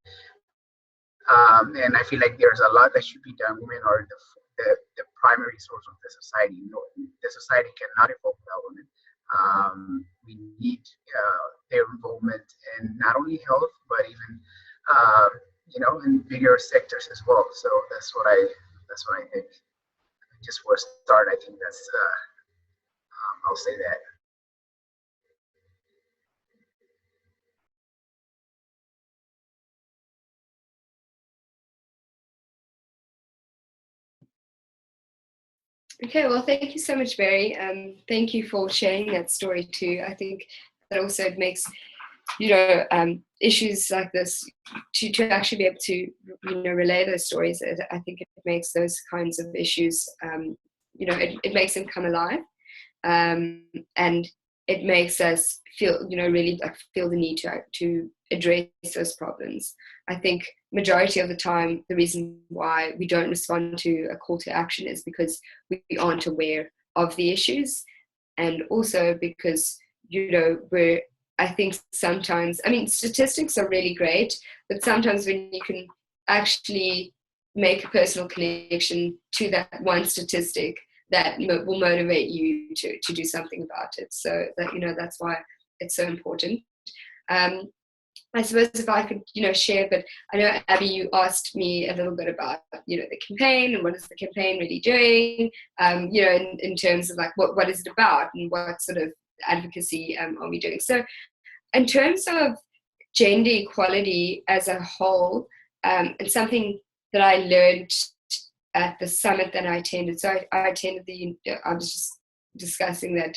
And I feel like there's a lot that should be done. Women are the primary source of the society. The society cannot evolve without women. We need their involvement in not only health, but even in bigger sectors as well. So that's what I think. Just for a start, I think that's I'll say that. Okay, well, thank you so much, Barry. Thank you for sharing that story too. I think that also it makes issues like this to actually be able to relay those stories. I think it makes those kinds of issues it makes them come alive, and it makes us feel really feel the need to address those problems. I think majority of the time the reason why we don't respond to a call to action is because we aren't aware of the issues, and also because we're I think sometimes, statistics are really great, but sometimes when you can actually make a personal connection to that one statistic, that will motivate you to do something about it. So that, that's why it's so important. I suppose if I could, share, but I know, Abby, you asked me a little bit about, the campaign and what is the campaign really doing, in terms of what is it about and what sort of advocacy are we doing. So in terms of gender equality as a whole, it's something that I learned at the summit that I attended. So I attended I was just discussing that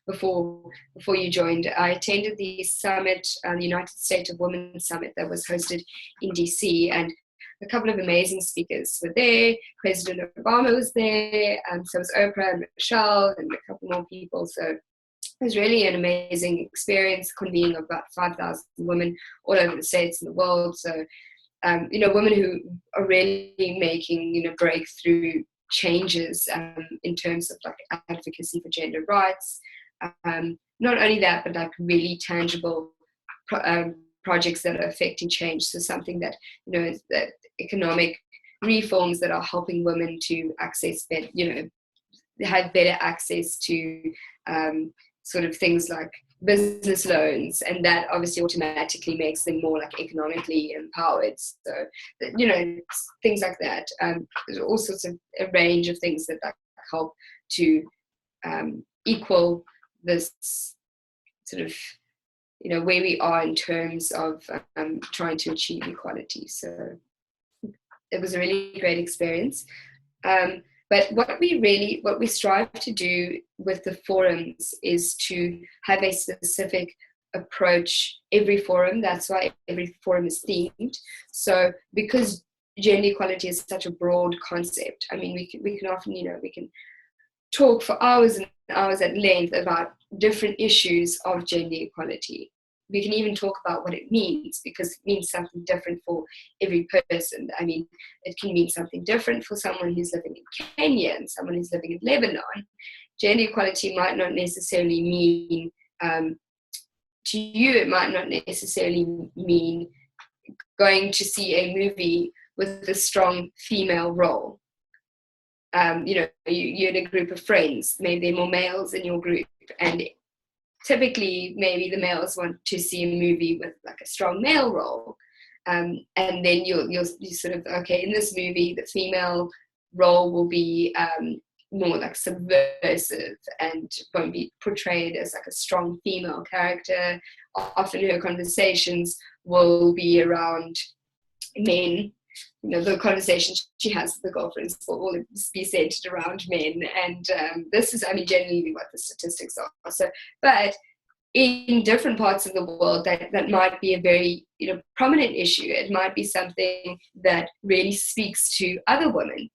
before you joined. I attended the summit, the United States of Women Summit that was hosted in DC, and a couple of amazing speakers were there. President Obama was there, so was Oprah and Michelle and a couple more people. So it was really an amazing experience, convening of about 5,000 women all over the states and the world. So, women who are really making, breakthrough changes in terms of advocacy for gender rights. Not only that, but really tangible projects that are affecting change. So something that, is that economic reforms that are helping women to access better, have better access to sort of things like business loans, and that obviously automatically makes them more economically empowered. So, things like that. There's all sorts of a range of things that help to equal this sort of, where we are in terms of trying to achieve equality. So it was a really great experience. But what we strive to do with the forums is to have a specific approach every forum. That's why every forum is themed. So because gender equality is such a broad concept, we can often, we can talk for hours and hours at length about different issues of gender equality, we can even talk about what it means, because it means something different for every person. I mean, it can mean something different for someone who's living in Kenya and someone who's living in Lebanon. Gender equality might not necessarily mean, to you, it might not necessarily mean going to see a movie with a strong female role. You're in a group of friends, maybe there are more males in your group, and typically maybe the males want to see a movie with like a strong male role, and then you sort of, okay, in this movie the female role will be more like subversive and won't be portrayed as like a strong female character. Often her conversations will be around men. The conversation she has with the girlfriends will all be centered around men, and this is, generally what the statistics are. So, but in different parts of the world, that might be a very prominent issue. It might be something that really speaks to other women.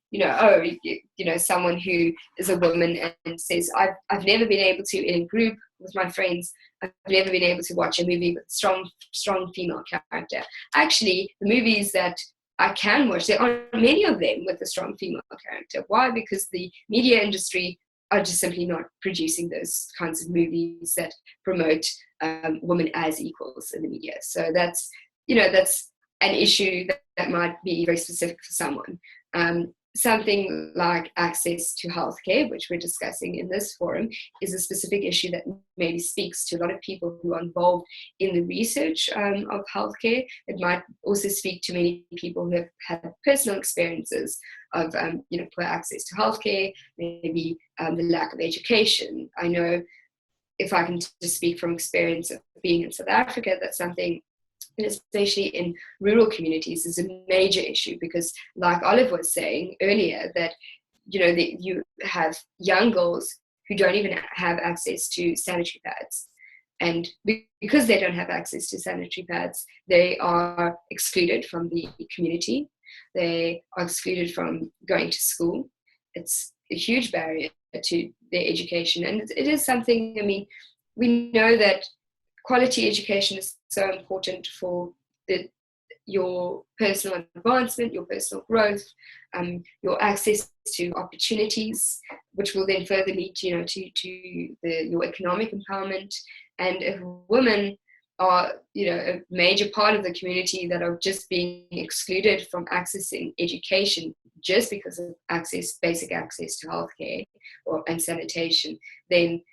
Someone who is a woman and says, I've never been able to, in a group with my friends, I've never been able to watch a movie with a strong female character. Actually, the movies that I can watch, there aren't many of them with a strong female character. Why? Because the media industry are just simply not producing those kinds of movies that promote women as equals in the media. So that's an issue that might be very specific for someone. Something like access to healthcare, which we're discussing in this forum, is a specific issue that maybe speaks to a lot of people who are involved in the research of healthcare. It might also speak to many people who have had personal experiences of poor access to healthcare, maybe the lack of education. I know, if I can just speak from experience of being in South Africa, that's something, especially in rural communities, is a major issue, because like Olive was saying earlier, that you have young girls who don't even have access to sanitary pads, and because they don't have access to sanitary pads, they are excluded from the community, they are excluded from going to school. It's a huge barrier to their education, and it is something, we know that quality education is so important for your personal advancement, your personal growth, your access to opportunities, which will then further lead to your economic empowerment. And if women are a major part of the community that are just being excluded from accessing education just because of basic access to healthcare and sanitation, then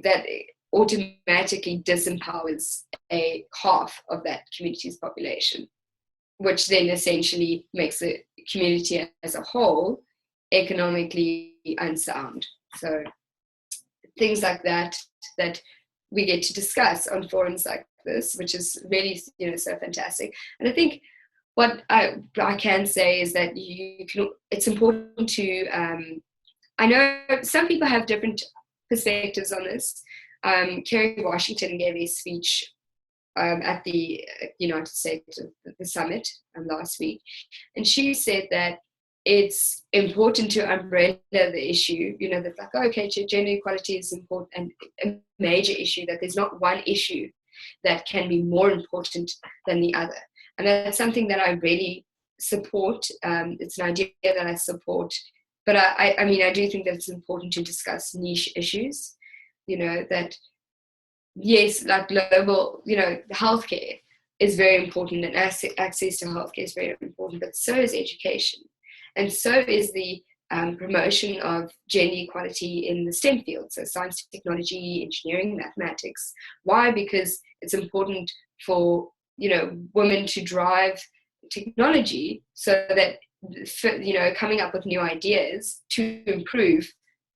that automatically disempowers a half of that community's population, which then essentially makes the community as a whole economically unsound. So things like that we get to discuss on forums like this, which is really so fantastic. And I think what I can say is that it's important to I know some people have different perspectives on this. Kerry Washington gave a speech at the United States, the summit last week, and she said that it's important to umbrella the issue, that like, okay, gender equality is important and a major issue, that there's not one issue that can be more important than the other. And that's something that I really support. It's an idea that I support, but I do think that it's important to discuss niche issues, that yes, like global, healthcare is very important, and access to healthcare is very important, but so is education. And so is the promotion of gender equality in the STEM fields, so science, technology, engineering, mathematics. Why? Because it's important for, women to drive technology so that, coming up with new ideas to improve,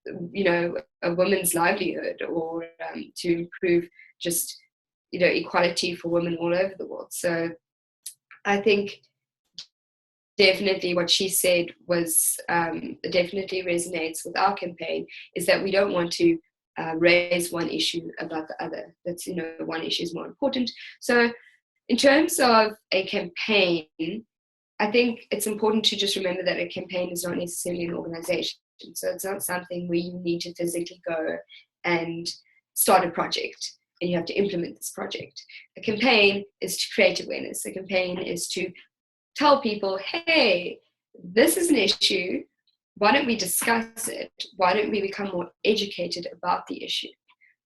a woman's livelihood, or to improve just, equality for women all over the world. So I think definitely what she said was definitely resonates with our campaign, is that we don't want to raise one issue about the other. That's, one issue is more important. So in terms of a campaign, I think it's important to just remember that a campaign is not necessarily an organization. So it's not something where you need to physically go and start a project. and you have to implement this project. A campaign is to create awareness. A campaign is to tell people, hey, this is an issue. Why don't we discuss it? Why don't we become more educated about the issue?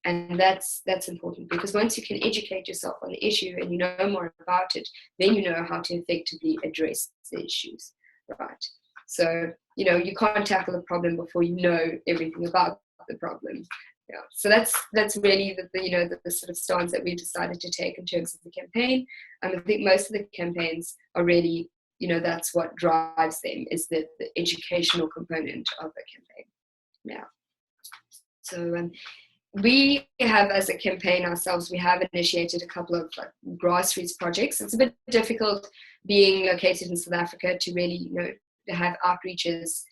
And that's important, because once you can educate yourself on the issue and you know more about it, then you know how to effectively address the issues, right? So, you know, you can't tackle a problem before you know everything about the problem. Yeah. So that's really the sort of stance that we decided to take in terms of the campaign. I think most of the campaigns are really, that's what drives them, is the educational component of the campaign. Yeah. So we have, as a campaign ourselves, we have initiated a couple of grassroots projects. It's a bit difficult being located in South Africa to really, to have outreaches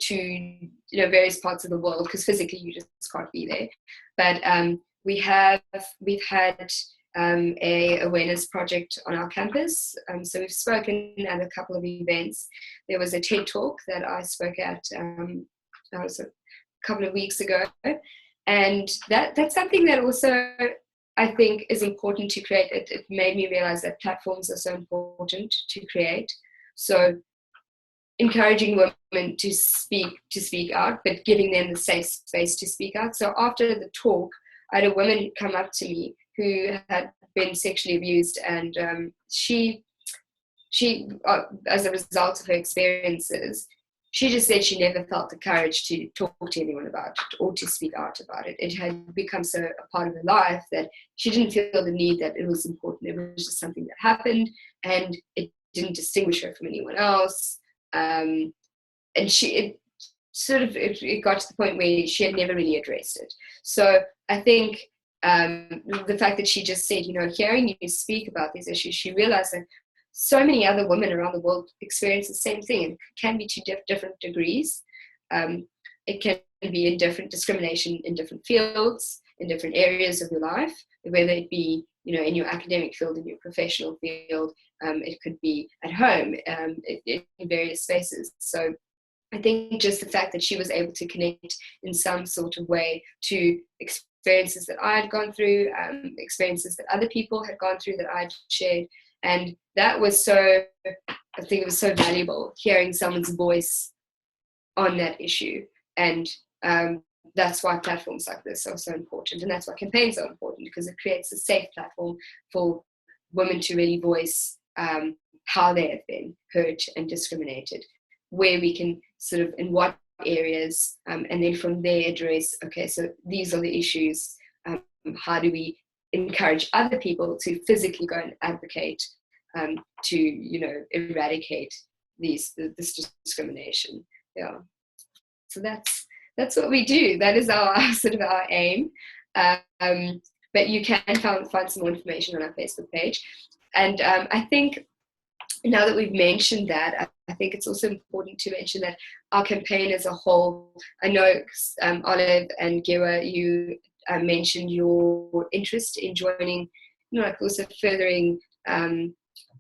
to various parts of the world, because physically you just can't be there. But we've had a awareness project on our campus. So we've spoken at a couple of events. There was a TED Talk that I spoke at a couple of weeks ago, and that's something that also I think is important to create. It made me realize that platforms are so important to create. So encouraging women to speak out, but giving them the safe space to speak out. So after the talk, I had a woman come up to me who had been sexually abused, and she as a result of her experiences, she just said she never felt the courage to talk to anyone about it or to speak out about it. It had become so a part of her life that she didn't feel the need that it was important. It was just something that happened, and it didn't distinguish her from anyone else. And it got to the point where she had never really addressed it. So I think the fact that she just said, hearing you speak about these issues, she realized that so many other women around the world experience the same thing, and it can be to different degrees. It can be in different discrimination in different fields, in different areas of your life, whether it be, in your academic field, in your professional field, it could be at home, in various spaces. So I think just the fact that she was able to connect in some sort of way to experiences that I had gone through, experiences that other people had gone through that I'd shared, and that was I think it was so valuable, hearing someone's voice on that issue. And that's why platforms like this are so important, and that's why campaigns are important, because it creates a safe platform for women to really voice how they have been hurt and discriminated, where we can sort of, in what areas, and then from there address, okay, so these are the issues, how do we encourage other people to physically go and advocate to eradicate this discrimination. Yeah, so that's what we do. That is our sort of our aim. But you can find some more information on our Facebook page. And I think now that we've mentioned that, I think it's also important to mention that our campaign as a whole, I know Olive and Gira, you mentioned your interest in joining, also furthering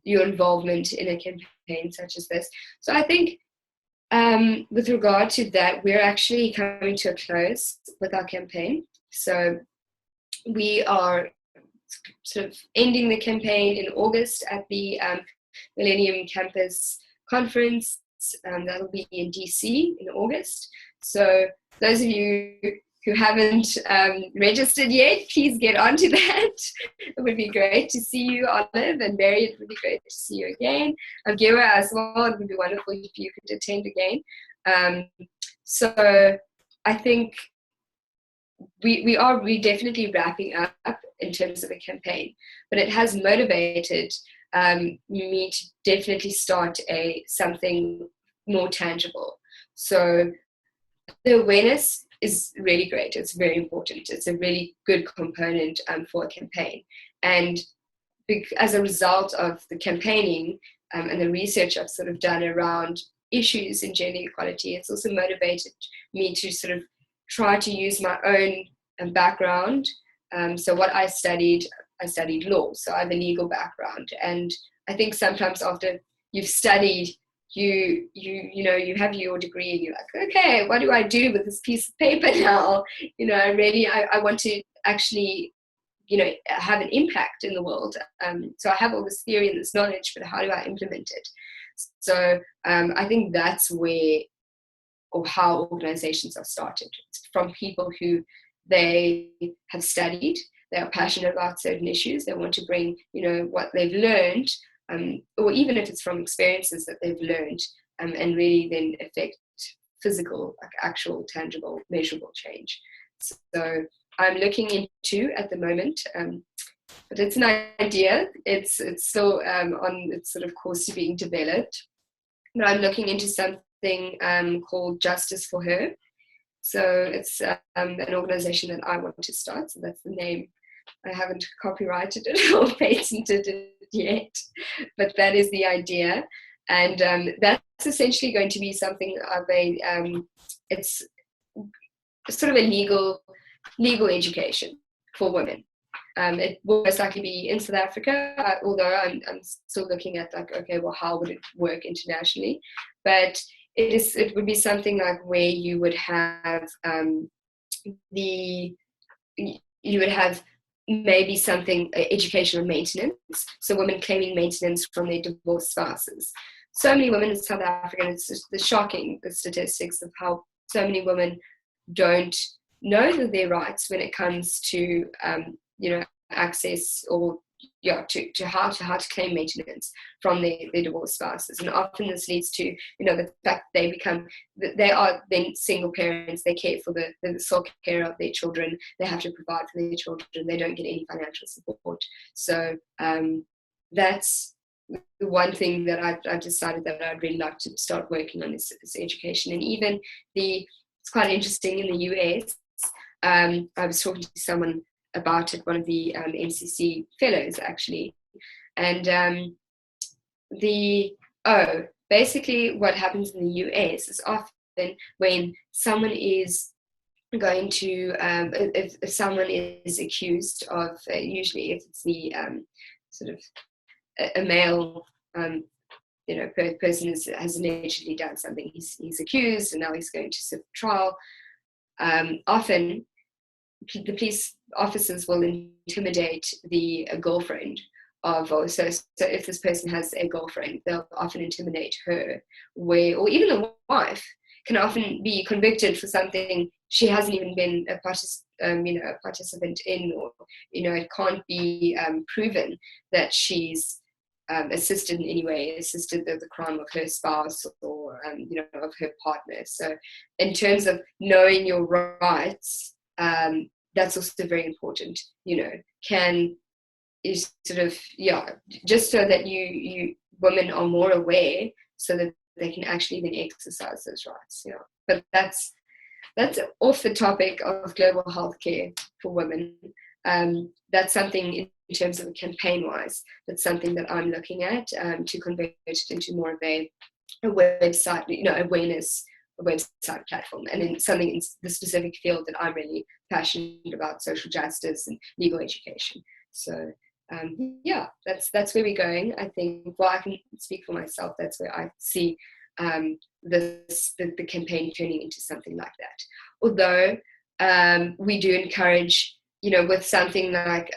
your involvement in a campaign such as this. So I think with regard to that, we're actually coming to a close with our campaign. So we are sort of ending the campaign in August at the Millennium Campus Conference. That'll be in DC in August. So those of you who haven't registered yet, please get onto that. It would be great to see you, Olive, and Mary. It would be great to see you again. Gira as well. It would be wonderful if you could attend again. So I think we're definitely wrapping up in terms of a campaign, but it has motivated me to definitely start something more tangible. So the awareness is really great. It's very important. It's a really good component for a campaign. And as a result of the campaigning and the research I've sort of done around issues in gender equality, it's also motivated me to sort of try to use my own background. So what I studied law, so I have a legal background. And I think sometimes after you've studied you have your degree and you're like, okay, what do I do with this piece of paper now? I want to actually, have an impact in the world. So I have all this theory and this knowledge, but how do I implement it? So I think that's where, or how organizations are started. It's from people who they have studied, they are passionate about certain issues, they want to bring, what they've learned, or even if it's from experiences that they've learned, and really then affect physical, like actual, tangible, measurable change. So I'm looking into at the moment, but it's an idea. It's still on its sort of course to being developed. But I'm looking into something called Justice for Her. So it's an organization that I want to start. So that's the name. I haven't copyrighted it or patented it yet, but that is the idea. And that's essentially going to be something of it's sort of a legal education for women. It will most likely be in South Africa, although I'm still looking at like, okay, well, how would it work internationally? But it would be something like where you would have maybe something educational maintenance. So women claiming maintenance from their divorced spouses. So many women in South Africa, and it's just shocking, the statistics of how so many women don't know their rights when it comes to access or to how to claim maintenance from their divorced spouses. And often this leads to the fact they are then single parents, they care for the sole care of their children, they have to provide for their children, they don't get any financial support. So that's the one thing that I've decided that I'd really like to start working on is education. And even it's quite interesting in the US. I was talking to someone about it, one of the NCC fellows actually, and basically what happens in the US is often when someone is going to if someone is accused of usually if it's the sort of a male person has allegedly done something, he's accused and now he's going to sit trial. Often the police officers will intimidate the girlfriend so if this person has a girlfriend, they'll often intimidate her, or even the wife can often be convicted for something she hasn't even been a participant in, or it can't be proven that she's assisted in any way, assisted the crime of her spouse or of her partner. So in terms of knowing your rights, that's also very important. Is sort of just so that you women are more aware, so that they can actually then exercise those rights. But that's off the topic of global healthcare for women. That's something in terms of a campaign-wise. That's something that I'm looking at to convert it into more of a website, awareness, a website platform, and then something in the specific field that I'm really passionate about, social justice and legal education. So that's where we're going. I think, well, I can speak for myself. That's where I see the campaign turning into something like that. Although we do encourage, with something like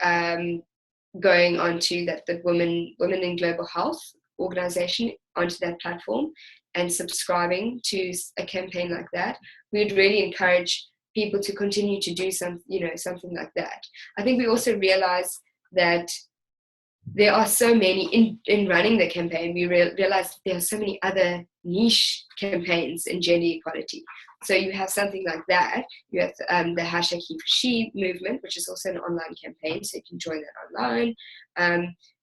going onto the Women in Global Health organization onto that platform and subscribing to a campaign like that, we would really encourage people to continue to do something like that. I think we also realize that there are so many in running the campaign. We realize there are so many other niche campaigns in gender equality. So you have something like that. You have the #HeForShe movement, which is also an online campaign, so you can join that online.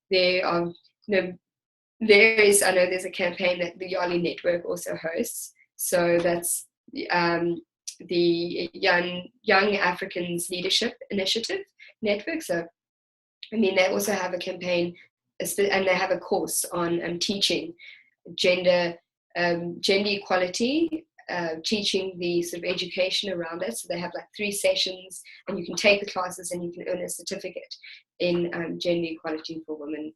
There are, there's a campaign that the Yali Network also hosts. So that's the Young Africans Leadership Initiative Network. So they also have a campaign, and they have a course on teaching gender equality, teaching the sort of education around it. So they have like 3 sessions, and you can take the classes and you can earn a certificate in gender equality for women.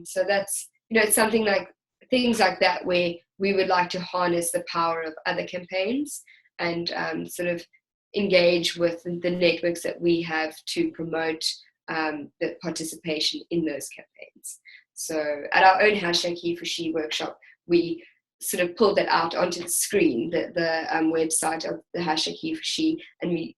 So that's, it's something like things like that, where we would like to harness the power of other campaigns and sort of engage with the networks that we have to promote the participation in those campaigns. So at our own hashtag He for She workshop, we sort of pulled that out onto the screen, the website of the hashtag He for She, and we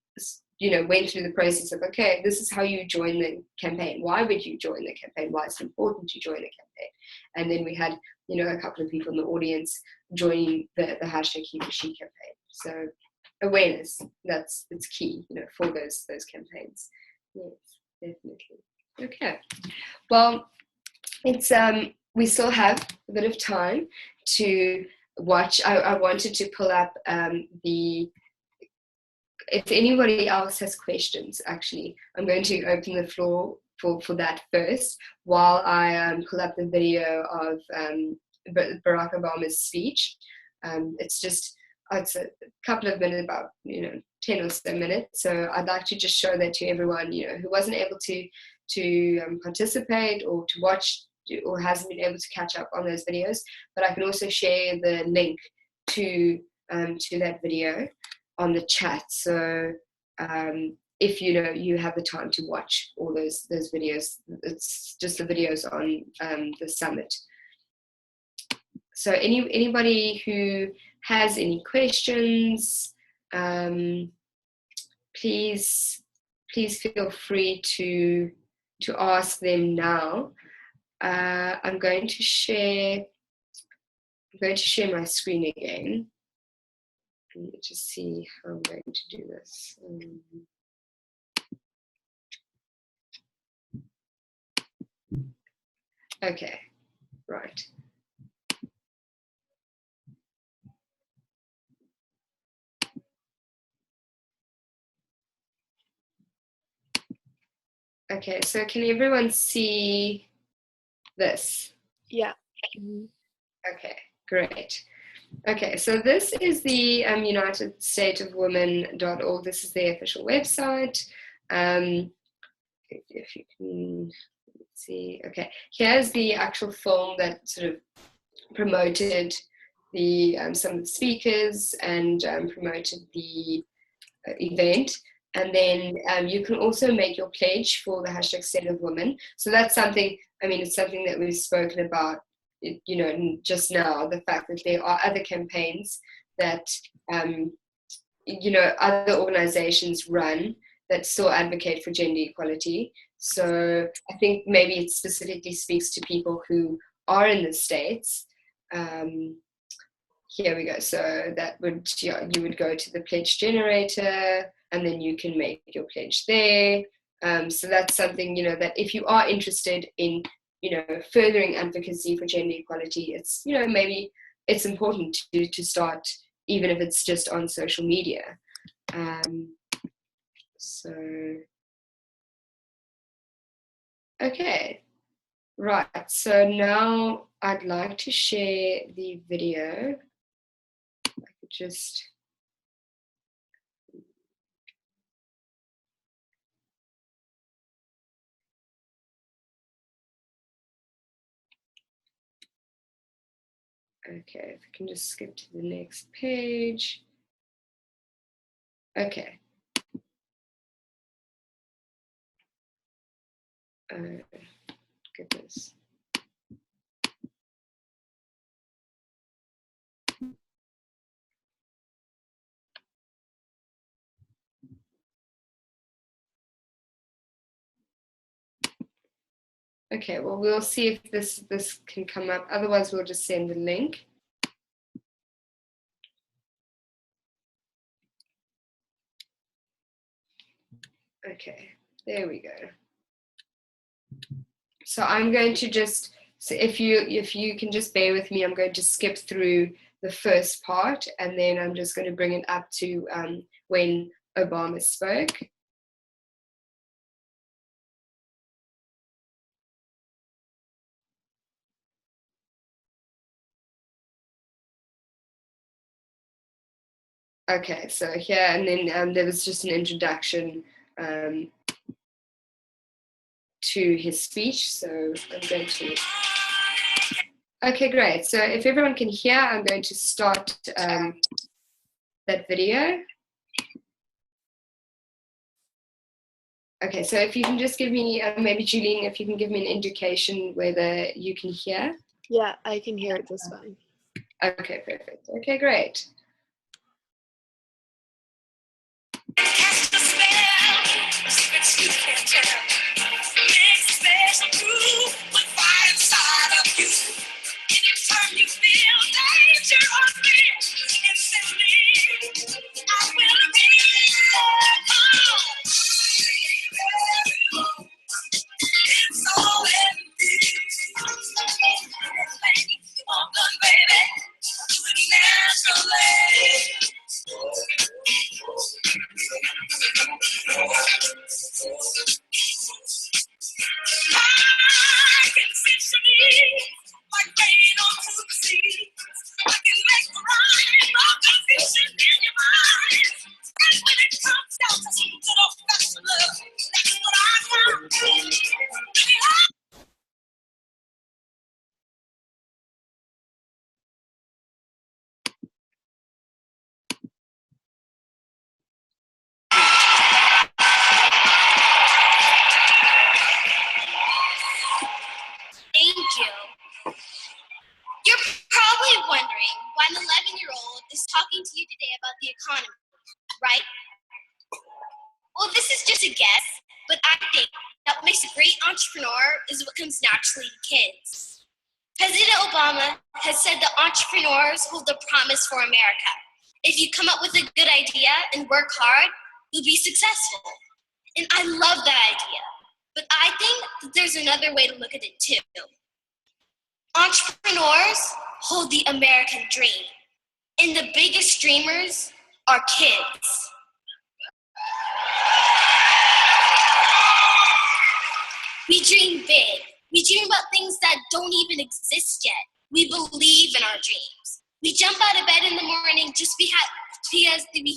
went through the process of, okay, this is how you join the campaign. Why would you join the campaign? Why is it important to join a campaign? And then we had, a couple of people in the audience joining the hashtag He for She campaign. So awareness, it's key, for those campaigns. Yes, definitely. Okay. Well, it's we still have a bit of time to watch. I wanted to pull up if anybody else has questions, actually, I'm going to open the floor for that first, while I pull up the video of Barack Obama's speech. It's a couple of minutes, about 10 or so minutes. So I'd like to just show that to everyone, who wasn't able to participate or to watch or hasn't been able to catch up on those videos. But I can also share the link to that video on the chat. So if you have the time to watch all those videos, it's just the videos on the summit. So anybody who has any questions, please feel free to ask them now. I'm going to share my screen again. Let me just see how I'm going to do this. Okay, right. Okay, so can everyone see this? Yeah. Okay, great. Okay, so this is the United States of Women.org. This is their official website. If you can see, okay, here's the actual film that sort of promoted the some of the speakers and promoted the event. And then you can also make your pledge for the hashtag State of Women. So that's something, it's something that we've spoken about, just now, the fact that there are other campaigns that, other organizations run that still advocate for gender equality. So I think maybe it specifically speaks to people who are in the States. Here we go. So that would, you would go to the pledge generator, and then you can make your pledge there. So that's something, that if you are interested in, furthering advocacy for gender equality, it's, maybe it's important to start, even if it's just on social media. So, okay, right. So now I'd like to share the video. I could just... Okay, if we can just skip to the next page. Okay. Goodness. Okay, well, we'll see if this can come up. Otherwise, we'll just send the link. Okay, there we go. So I'm going to just, so if you can just bear with me, I'm going to skip through the first part, and then I'm just going to bring it up to when Obama spoke. Okay, so here, and then there was just an introduction to his speech. So I'm going to, Okay, great. So if everyone can hear, I'm going to start that video. Okay, so if you can just give me, maybe Julian, if you can give me an indication whether you can hear. Yeah, I can hear it just fine. Okay, perfect. Okay, great. Anytime you feel danger or fear, instantly I will appear. It's all in me. Anything you want done, baby, do it naturally. I can sense your need, like rain onto the sea. I can make the rhyme, all confusion in your mind. And when it comes down to some good old-fashioned love, that's what I found. Thank you. You're probably wondering why an 11-year-old is talking to you today about the economy, right? Well, this is just a guess, but I think that what makes a great entrepreneur is what comes naturally to kids. President Obama has said that entrepreneurs hold the promise for America. If you come up with a good idea and work hard, you'll be successful. And I love that idea. But I think that there's another way to look at it too. Entrepreneurs hold the American dream, and the biggest dreamers are kids. We dream big. We dream about things that don't even exist yet. We believe in our dreams. We jump out of bed in the morning just because we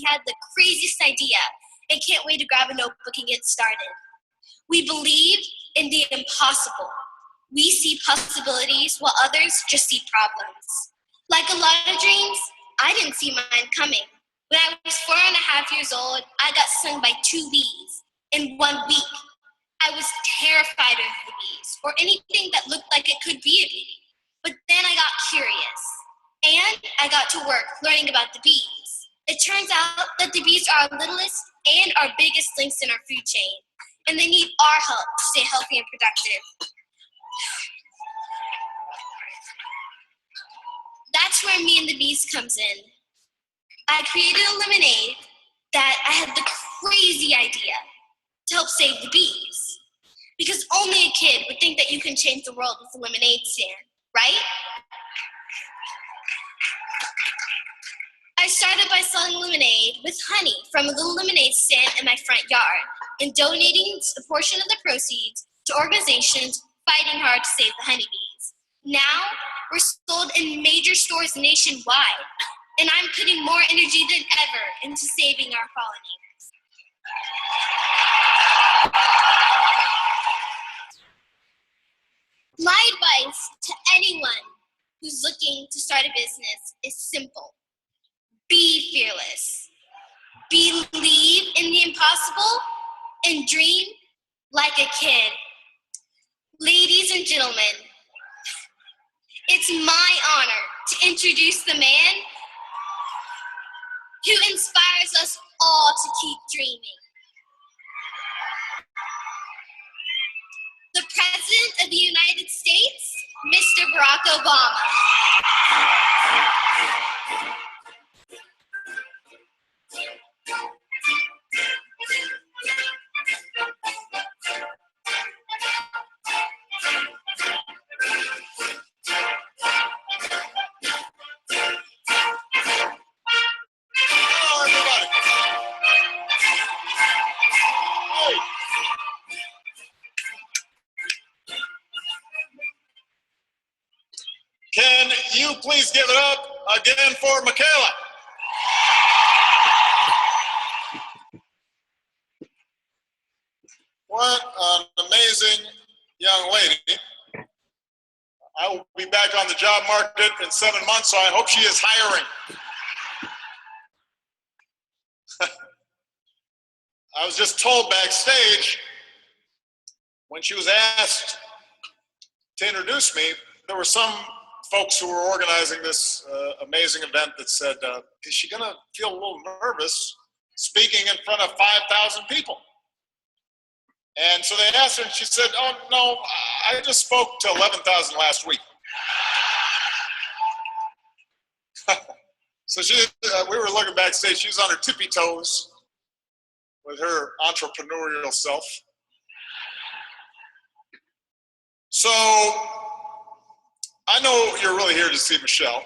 had the craziest idea and can't wait to grab a notebook and get started. We believe in the impossible. We see possibilities while others just see problems. Like a lot of dreams, I didn't see mine coming. When I was 4.5 years old, I got stung by 2 bees in 1 week. I was terrified of the bees or anything that looked like it could be a bee. But then I got curious and I got to work learning about the bees. It turns out that the bees are our littlest and our biggest links in our food chain, and they need our help to stay healthy and productive. That's where me and the bees comes in. I created a lemonade that I had the crazy idea to help save the bees. Because only a kid would think that you can change the world with a lemonade stand, right? I started by selling lemonade with honey from a little lemonade stand in my front yard and donating a portion of the proceeds to organizations fighting hard to save the honeybees. Now, we're sold in major stores nationwide, and I'm putting more energy than ever into saving our pollinators. My advice to anyone who's looking to start a business is simple. Be fearless. Believe in the impossible and dream like a kid. Ladies and gentlemen, it's my honor to introduce the man who inspires us all to keep dreaming. The President of the United States, Mr. Barack Obama. Can you please give it up again for Michaela? What an amazing young lady. I will be back on the job market in 7 months, so I hope she is hiring. I was just told backstage when she was asked to introduce me, there were some folks who were organizing this amazing event that said, is she gonna feel a little nervous speaking in front of 5,000 people? And so they asked her and she said, oh no, I just spoke to 11,000 last week. So we were looking backstage, she was on her tippy toes with her entrepreneurial self. So I know you're really here to see Michelle.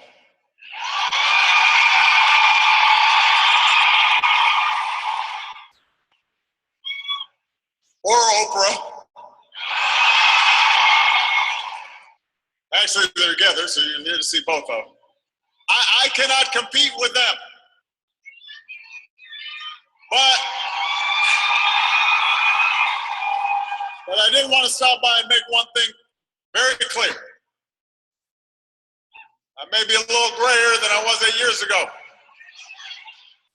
Or Oprah. Actually, they're together, so you're here to see both of them. I cannot compete with them. But I did want to stop by and make one thing very clear. I may be a little grayer than I was 8 years ago,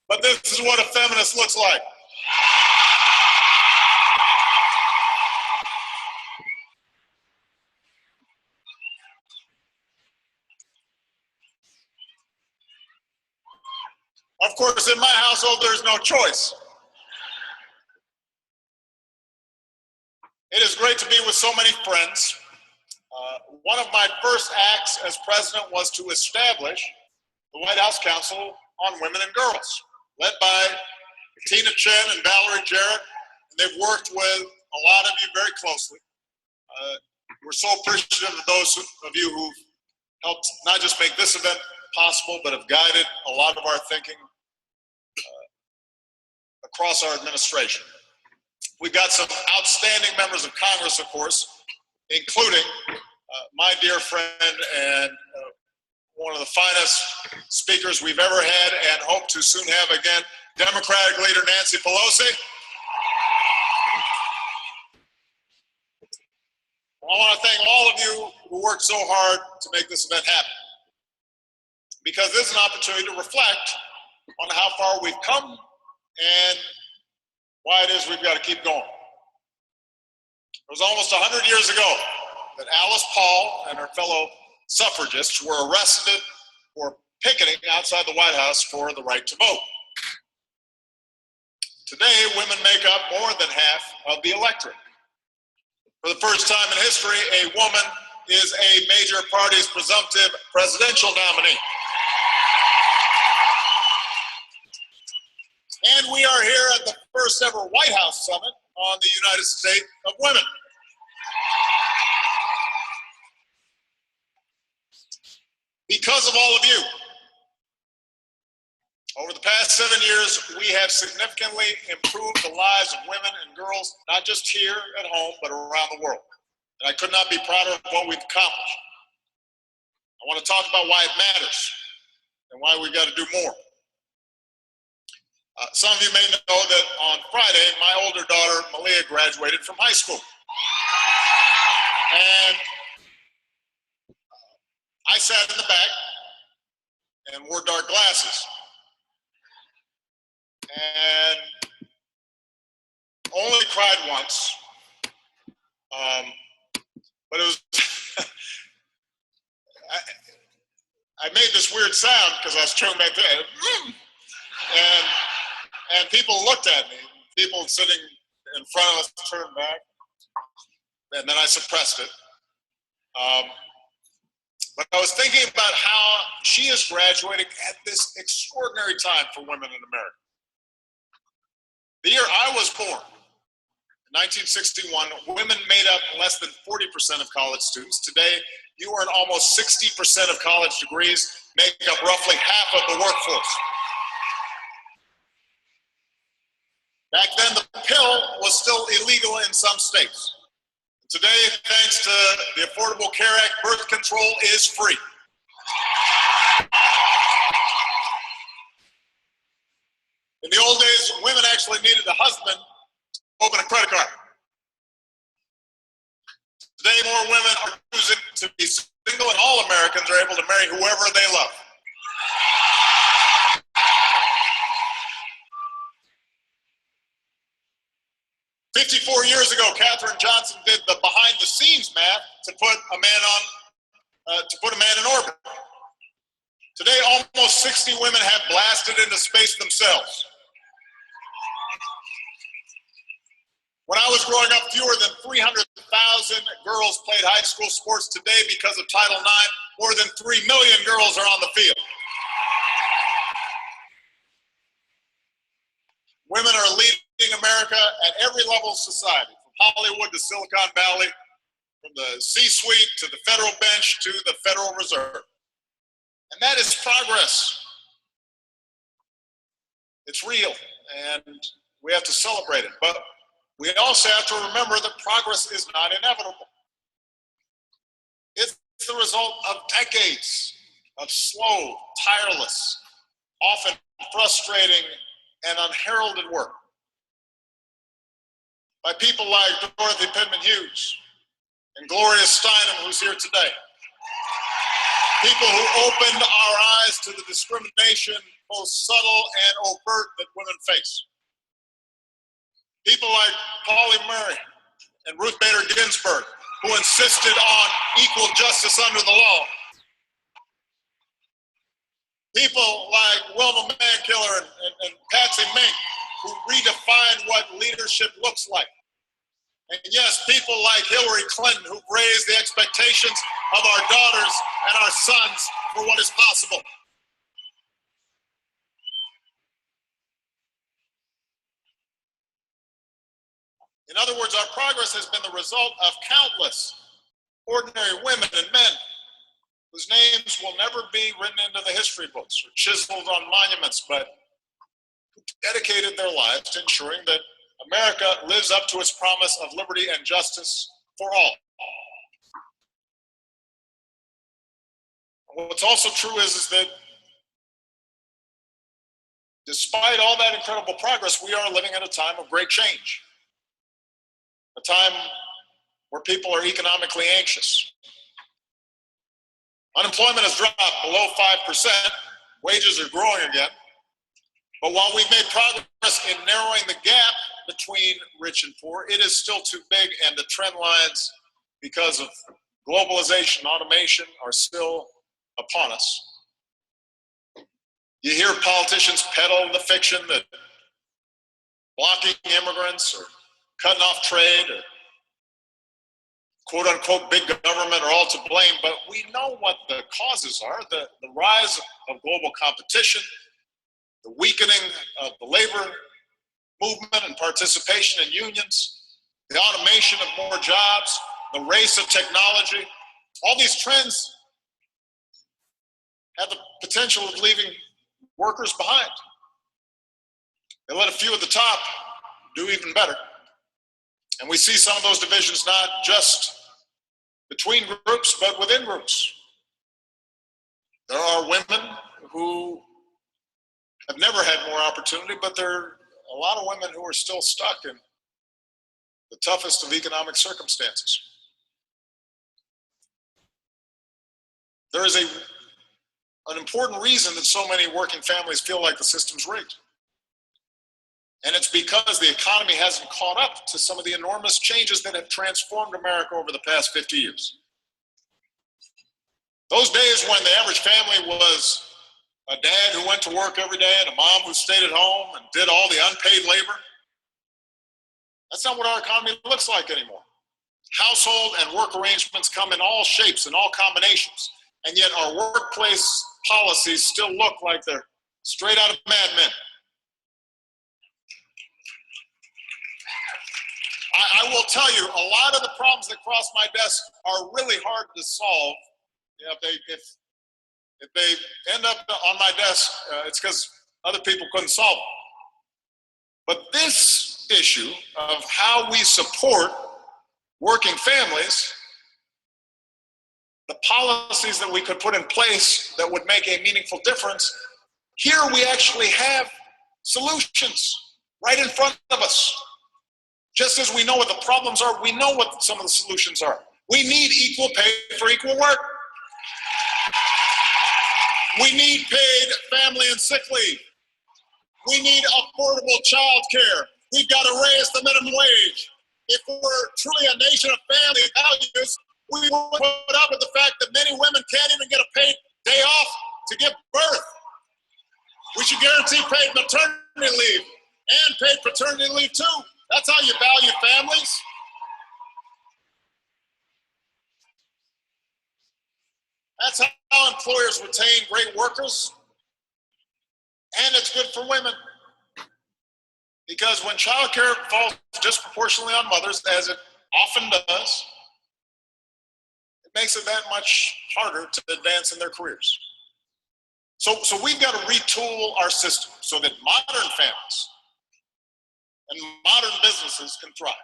but this is what a feminist looks like. Of course, in my household, there's no choice. It is great to be with so many friends. One of my first acts as president was to establish the White House Council on Women and Girls, led by Tina Chen and Valerie Jarrett. They've worked with a lot of you very closely. We're so appreciative of those of you who've helped not just make this event possible, but have guided a lot of our thinking across our administration. We've got some outstanding members of Congress, of course, including my dear friend and one of the finest speakers we've ever had and hope to soon have again, Democratic leader Nancy Pelosi. I want to thank all of you who worked so hard to make this event happen, because this is an opportunity to reflect on how far we've come and why it is we've got to keep going. It was almost 100 years ago that Alice Paul and her fellow suffragists were arrested for picketing outside the White House for the right to vote. Today, women make up more than half of the electorate. For the first time in history, a woman is a major party's presumptive presidential nominee. And we are here at the first ever White House Summit on the United States of Women. Because of all of you, over the past 7 years, we have significantly improved the lives of women and girls, not just here at home, but around the world. And I could not be prouder of what we've accomplished. I want to talk about why it matters and why we've got to do more. Some of you may know that on Friday, my older daughter, Malia, graduated from high school. And I sat in the back and wore dark glasses. And only cried once. But it was, I made this weird sound because I was turning back there. And people looked at me. People sitting in front of us turned back. And then I suppressed it. But I was thinking about how she is graduating at this extraordinary time for women in America. The year I was born, in 1961, women made up less than 40% of college students. Today, you earn almost 60% of college degrees, make up roughly half of the workforce. Back then, the pill was still illegal in some states. Today, thanks to the Affordable Care Act, birth control is free. In the old days, women actually needed a husband to open a credit card. Today, more women are choosing to be single and all Americans are able to marry whoever they love. "54 years ago, Katherine Johnson did the behind-the-scenes math to put a man in orbit. Today, almost 60 women have blasted into space themselves. When I was growing up, fewer than 300,000 girls played high school sports. Today, because of Title IX, more than 3 million girls are on the field. Women are leading America at every level of society, from Hollywood to Silicon Valley, from the C-suite to the federal bench to the Federal Reserve. And that is progress. It's real, and we have to celebrate it. But we also have to remember that progress is not inevitable. It's the result of decades of slow, tireless, often frustrating, and unheralded work by people like Dorothy Pitman Hughes and Gloria Steinem, who's here today. People who opened our eyes to the discrimination, both subtle and overt, that women face. People like Pauli Murray and Ruth Bader Ginsburg, who insisted on equal justice under the law. People like Wilma Mankiller and Patsy Mink, who redefined what leadership looks like. And yes, people like Hillary Clinton, who raised the expectations of our daughters and our sons for what is possible. In other words, our progress has been the result of countless ordinary women and men whose names will never be written into the history books or chiseled on monuments, but who dedicated their lives to ensuring that America lives up to its promise of liberty and justice for all. What's also true is that despite all that incredible progress, we are living at a time of great change. A time where people are economically anxious. Unemployment has dropped below 5%. Wages are growing again. But while we've made progress in narrowing the gap between rich and poor, it is still too big, and the trend lines, because of globalization, automation, are still upon us. You hear politicians peddle the fiction that blocking immigrants or cutting off trade or quote-unquote big government are all to blame, but we know what the causes are. The rise of global competition, the weakening of the labor movement and participation in unions, the automation of more jobs, the race of technology. All these trends have the potential of leaving workers behind. They let a few at the top do even better. And we see some of those divisions not just between groups, but within groups. There are women who have never had more opportunity, but there are a lot of women who are still stuck in the toughest of economic circumstances. There is an important reason that so many working families feel like the system's rigged. And it's because the economy hasn't caught up to some of the enormous changes that have transformed America over the past 50 years. Those days when the average family was a dad who went to work every day and a mom who stayed at home and did all the unpaid labor, that's not what our economy looks like anymore. Household and work arrangements come in all shapes and all combinations, and yet our workplace policies still look like they're straight out of Mad Men. I will tell you, a lot of the problems that cross my desk are really hard to solve. If they end up on my desk, it's because other people couldn't solve them. But this issue of how we support working families, the policies that we could put in place that would make a meaningful difference, here we actually have solutions right in front of us. Just as we know what the problems are, we know what some of the solutions are. We need equal pay for equal work. We need paid family and sick leave. We need affordable child care. We've got to raise the minimum wage. If we're truly a nation of family values, we will put up with the fact that many women can't even get a paid day off to give birth. We should guarantee paid maternity leave and paid paternity leave too. That's how you value families. That's how employers retain great workers. And it's good for women. Because when childcare falls disproportionately on mothers, as it often does, it makes it that much harder to advance in their careers. So we've got to retool our system so that modern families and modern businesses can thrive.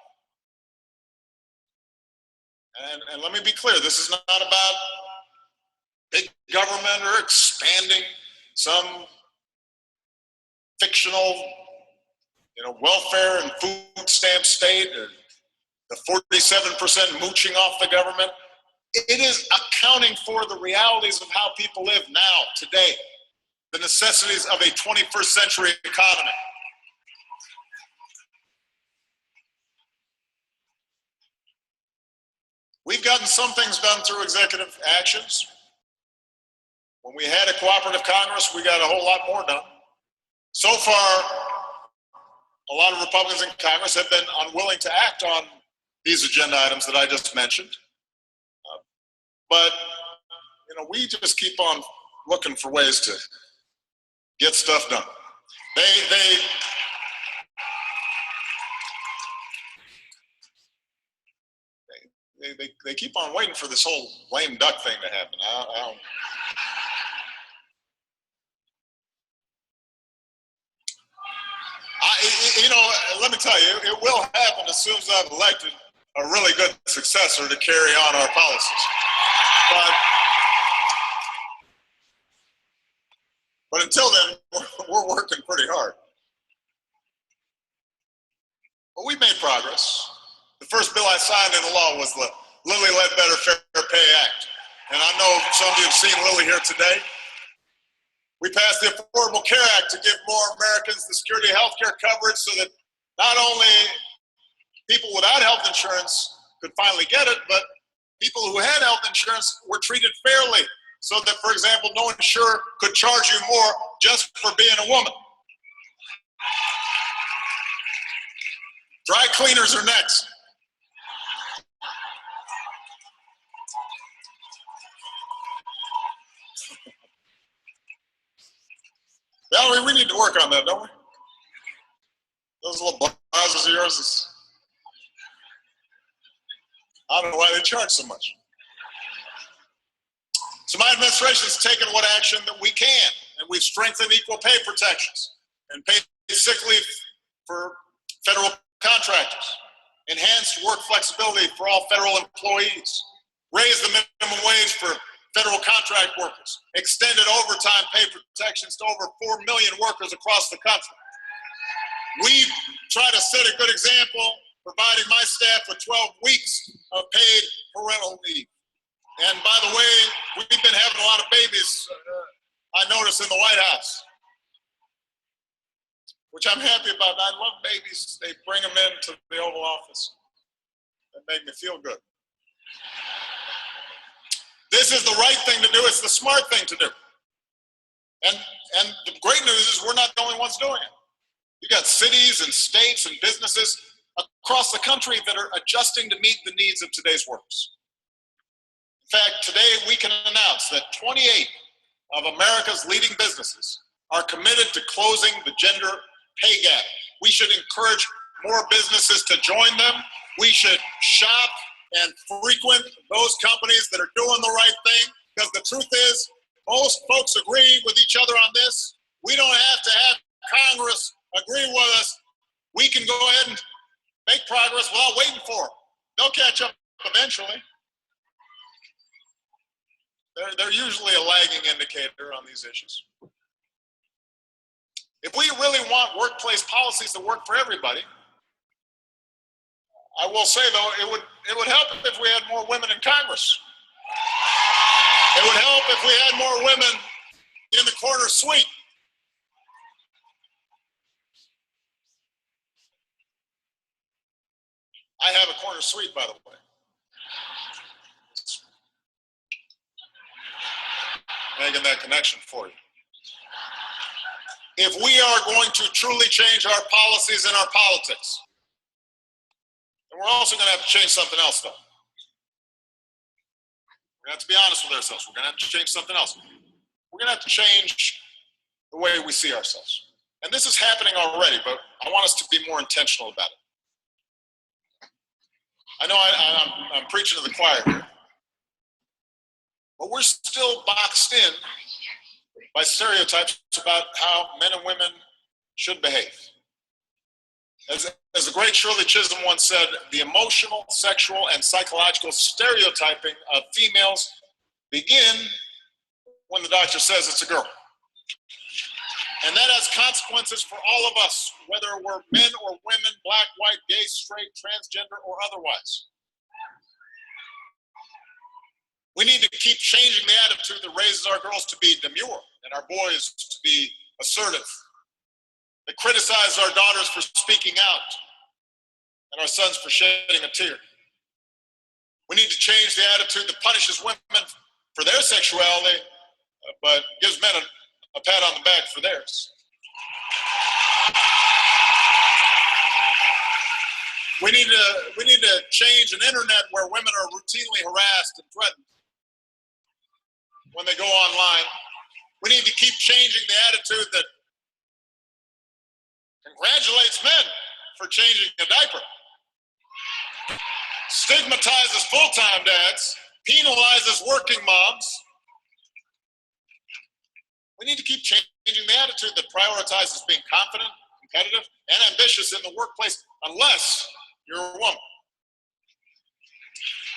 And let me be clear, this is not about big government or expanding some fictional, welfare and food stamp state, or the 47% mooching off the government. It is accounting for the realities of how people live now, today, the necessities of a 21st century economy. We've gotten some things done through executive actions. When we had a cooperative Congress, we got a whole lot more done. So far, a lot of Republicans in Congress have been unwilling to act on these agenda items that I just mentioned. But we just keep on looking for ways to get stuff done. They keep on waiting for this whole lame duck thing to happen. Let me tell you, it will happen as soon as I've elected a really good successor to carry on our policies. But until then, we're working pretty hard. But we've made progress. The first bill I signed into law was the Lilly Ledbetter Fair Pay Act. And I know some of you have seen Lilly here today. We passed the Affordable Care Act to give more Americans the security of health care coverage so that not only people without health insurance could finally get it, but people who had health insurance were treated fairly. So that, for example, no insurer could charge you more just for being a woman. Dry cleaners are next. Valerie, we need to work on that, don't we? Those little blouses of yours, I don't know why they charge so much. So my administration has taken what action that we can, and we've strengthened equal pay protections and paid sick leave for federal contractors, enhanced work flexibility for all federal employees, raised the minimum wage for federal contract workers, extended overtime pay protections to over 4 million workers across the country. We've tried to set a good example, providing my staff with 12 weeks of paid parental leave. And by the way, we've been having a lot of babies, I noticed, in the White House, which I'm happy about. I love babies. They bring them into the Oval Office. That make me feel good. This is the right thing to do. It's the smart thing to do. And the great news is we're not the only ones doing it. You got cities and states and businesses across the country that are adjusting to meet the needs of today's workers. In fact, today we can announce that 28 of America's leading businesses are committed to closing the gender pay gap. We should encourage more businesses to join them. We should shop and frequent those companies that are doing the right thing, because the truth is, most folks agree with each other on this. We don't have to have Congress agree with us. We can go ahead and make progress without waiting for them. They'll catch up eventually. They're usually a lagging indicator on these issues. If we really want workplace policies to work for everybody, I will say though, it would help if we had more women in Congress. It would help if we had more women sweet. I have a corner suite, by the way. Making that connection for you. If we are going to truly change our policies and our politics, then we're also going to have to change something else, though. We're going to have to be honest with ourselves. We're going to have to change something else. We're going to have to change the way we see ourselves. And this is happening already, but I want us to be more intentional about it. I know I'm preaching to the choir here, but we're still boxed in by stereotypes about how men and women should behave. As the great Shirley Chisholm once said, the emotional, sexual, and psychological stereotyping of females begin when the doctor says it's a girl. And that has consequences for all of us, whether we're men or women, black, white, gay, straight, transgender, or otherwise. We need to keep changing the attitude that raises our girls to be demure and our boys to be assertive, that criticizes our daughters for speaking out and our sons for shedding a tear. We need to change the attitude that punishes women for their sexuality, but gives men a pat on the back for theirs. We need to change an internet where women are routinely harassed and threatened when they go online. We need to keep changing the attitude that congratulates men for changing a diaper, stigmatizes full-time dads, penalizes working moms. We need to keep changing the attitude that prioritizes being confident, competitive, and ambitious in the workplace unless you're a woman.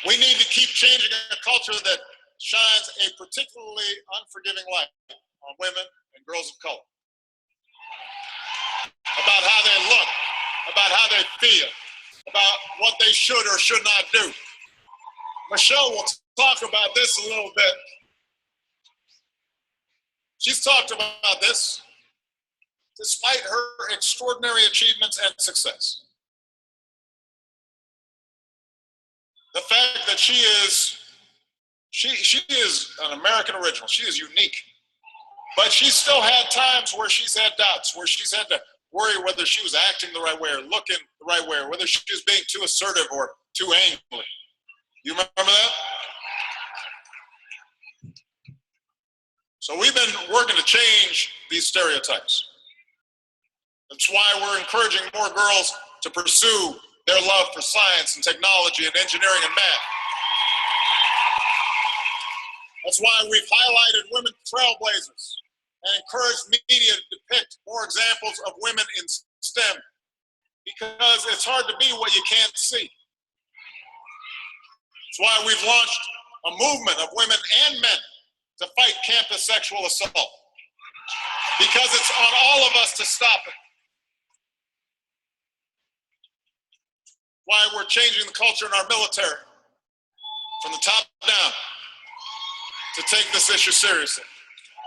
We need to keep changing a culture that shines a particularly unforgiving light on women and girls of color. About how they look, about how they feel, about what they should or should not do. Michelle will talk about this a little bit. She's talked about this despite her extraordinary achievements and success. The fact that she is an American original. She is unique. But she still had times where she's had doubts, where she's had to worry whether she was acting the right way or looking the right way, or whether she was being too assertive or too angry. You remember that? So we've been working to change these stereotypes. That's why we're encouraging more girls to pursue their love for science and technology and engineering and math. That's why we've highlighted women trailblazers and encouraged media to depict more examples of women in STEM, because it's hard to be what you can't see. That's why we've launched a movement of women and men to fight campus sexual assault, because it's on all of us to stop it. Why we're changing the culture in our military from the top down to take this issue seriously.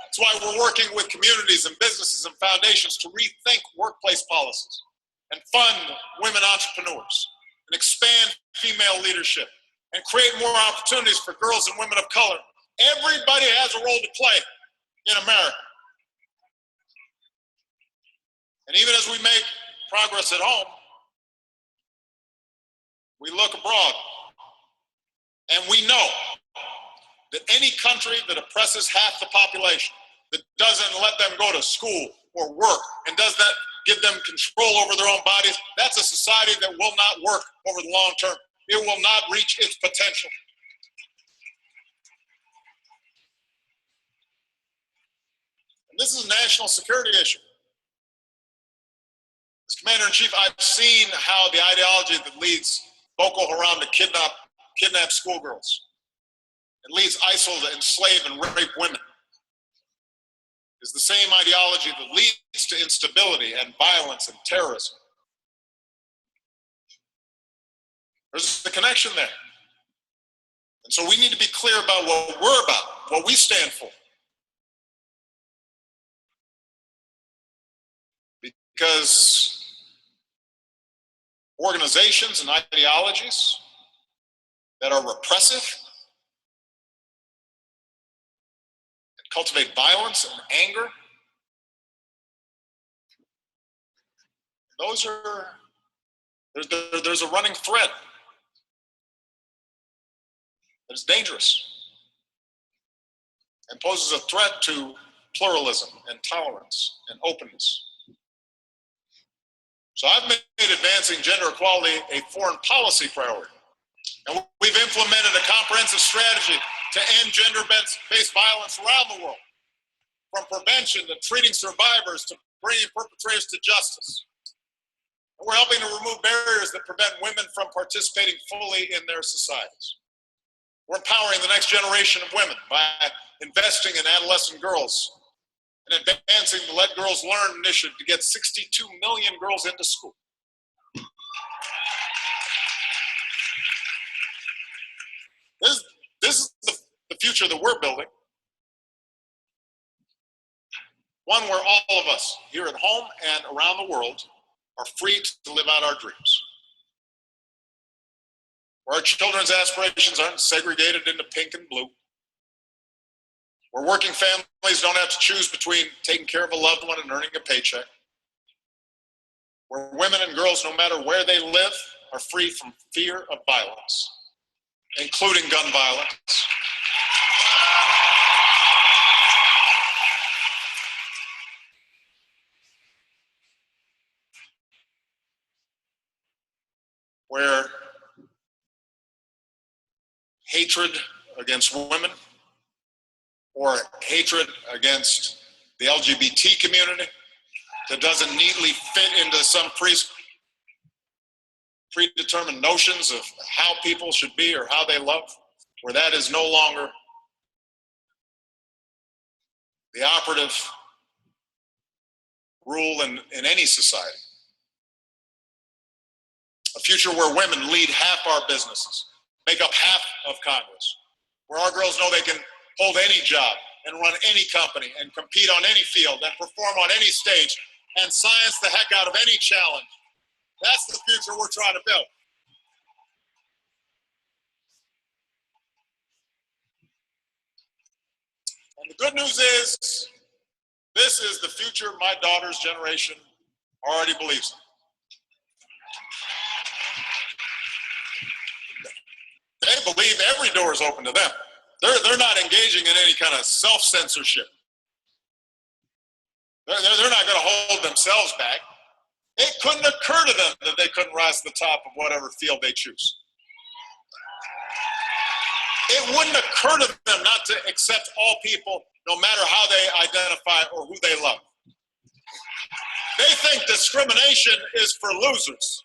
That's why we're working with communities and businesses and foundations to rethink workplace policies and fund women entrepreneurs and expand female leadership and create more opportunities for girls and women of color. Everybody has a role to play in America. And even as we make progress at home, we look abroad and we know that any country that oppresses half the population, that doesn't let them go to school or work and does not give them control over their own bodies, that's a society that will not work over the long term. It will not reach its potential. And this is a national security issue. As Commander-in-Chief, I've seen how the ideology that leads Boko Haram to kidnap schoolgirls and leads ISIL to enslave and rape women is the same ideology that leads to instability and violence and terrorism. There's a connection there. And so we need to be clear about what we're about, what we stand for. because organizations and ideologies that are repressive and cultivate violence and anger, there's a running thread that is dangerous and poses a threat to pluralism and tolerance and openness. So I've made advancing gender equality a foreign policy priority. And we've implemented a comprehensive strategy to end gender-based violence around the world, from prevention to treating survivors to bringing perpetrators to justice. And we're helping to remove barriers that prevent women from participating fully in their societies. We're empowering the next generation of women by investing in adolescent girls and advancing the Let Girls Learn initiative to get 62 million girls into school. This is the future that we're building. One where all of us here at home and around the world are free to live out our dreams. Where our children's aspirations aren't segregated into pink and blue. Where working families don't have to choose between taking care of a loved one and earning a paycheck. Where women and girls, no matter where they live, are free from fear of violence, including gun violence. Where hatred against women or hatred against the LGBT community that doesn't neatly fit into some predetermined notions of how people should be or how they love, where that is no longer the operative rule in any society. A future where women lead half our businesses, make up half of Congress, where our girls know they can hold any job and run any company and compete on any field and perform on any stage and science the heck out of any challenge. That's the future we're trying to build. And the good news is, this is the future my daughter's generation already believes in. They believe every door is open to them. They're not engaging in any kind of self-censorship. They're not going to hold themselves back. It couldn't occur to them that they couldn't rise to the top of whatever field they choose. It wouldn't occur to them not to accept all people, no matter how they identify or who they love. They think discrimination is for losers.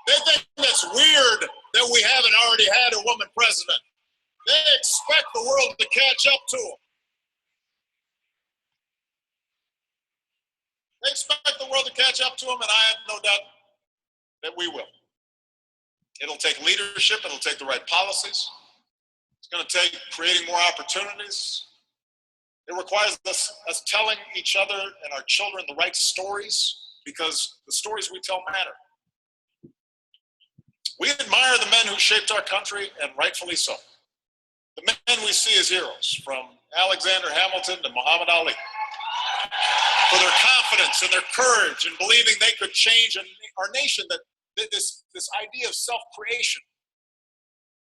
They think it's weird that we haven't already had a woman president. They expect the world to catch up to them. They expect the world to catch up to them, and I have no doubt that we will. It'll take leadership. It'll take the right policies. It's going to take creating more opportunities. It requires us telling each other and our children the right stories, because the stories we tell matter. We admire the men who shaped our country, and rightfully so. The men we see as heroes, from Alexander Hamilton to Muhammad Ali, for their confidence and their courage and believing they could change our nation, that this idea of self-creation,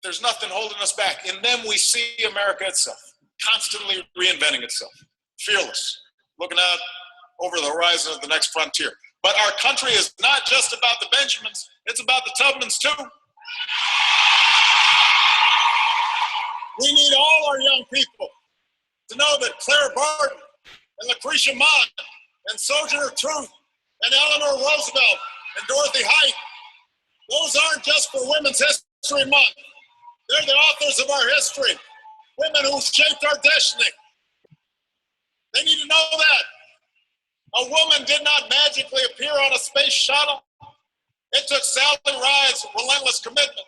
there's nothing holding us back. In them we see America itself, constantly reinventing itself, fearless, looking out over the horizon of the next frontier. But our country is not just about the Benjamins, it's about the Tubmans too. We need all our young people to know that Clara Barton and Lucretia Mott and Sojourner Truth and Eleanor Roosevelt and Dorothy Height, those aren't just for Women's History Month. They're the authors of our history, women who shaped our destiny. They need to know that. A woman did not magically appear on a space shuttle. It took Sally Ride's relentless commitment,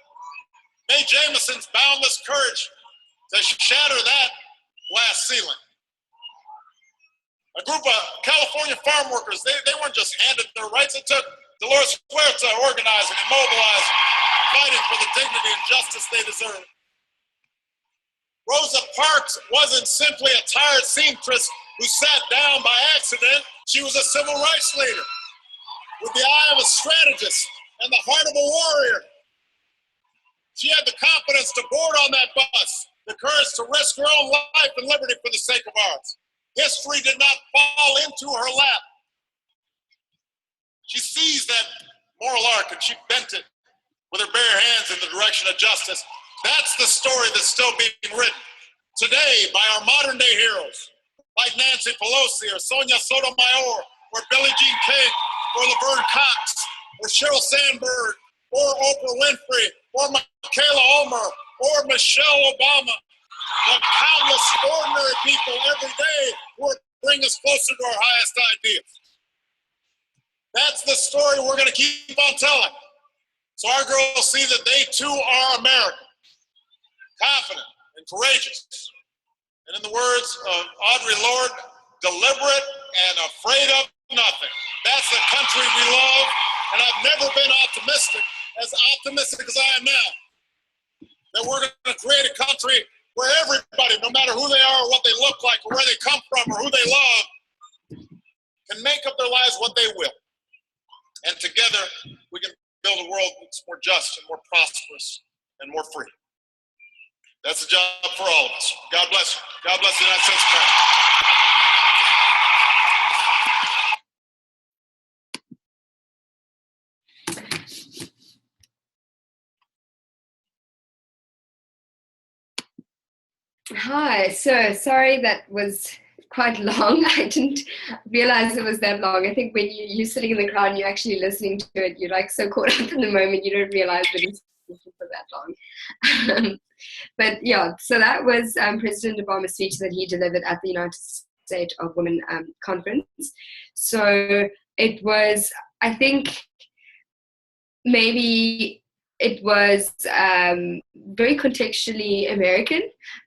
Mae Jamison's boundless courage to shatter that glass ceiling. A group of California farm workers, they weren't just handed their rights. It took Dolores Huerta organizing and mobilizing, fighting for the dignity and justice they deserve. Rosa Parks wasn't simply a tired seamstress who sat down by accident. She was a civil rights leader with the eye of a strategist and the heart of a warrior. She had the confidence to board on that bus, the courage to risk her own life and liberty for the sake of ours. History did not fall into her lap. She seized that moral arc and she bent it with her bare hands in the direction of justice. That's the story that's still being written today by our modern day heroes, like Nancy Pelosi or Sonia Sotomayor or Billie Jean King or Laverne Cox or Sheryl Sandberg or Oprah Winfrey or Michaela Omer or Michelle Obama. The countless ordinary people every day who bring us closer to our highest ideals. That's the story we're going to keep on telling. So our girls see that they too are American, confident and courageous. And in the words of Audre Lorde, deliberate and afraid of nothing. That's the country we love, and I've never been as optimistic as I am now, that we're going to create a country where everybody, no matter who they are or what they look like or where they come from or who they love, can make of their lives what they will. And together, we can build a world that's more just and more prosperous and more free. That's a job for all of us. God bless you. God bless the United States of America. Hi, so sorry that was quite long. I didn't realize it was that long. I think when you're sitting in the crowd and you're actually listening to it, you're like so caught up in the moment, you don't realize that it's for that long. But yeah, so that was President Obama's speech that he delivered at the United States of Women conference. So it was, I think, maybe it was very contextually American,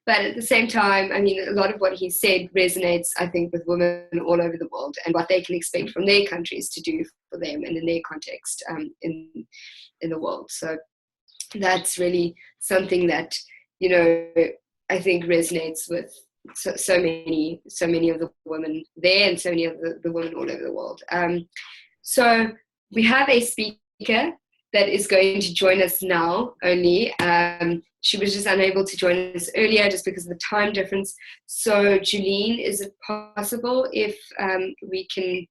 but at the same time, I mean, a lot of what he said resonates, I think, with women all over the world and what they can expect from their countries to do for them and in their context in the world. So that's really something that, you know, I think resonates with so many of the women there and so many of the women all over the world. So we have a speaker that is going to join us now only. She was just unable to join us earlier just because of the time difference. So Julene, is it possible if we can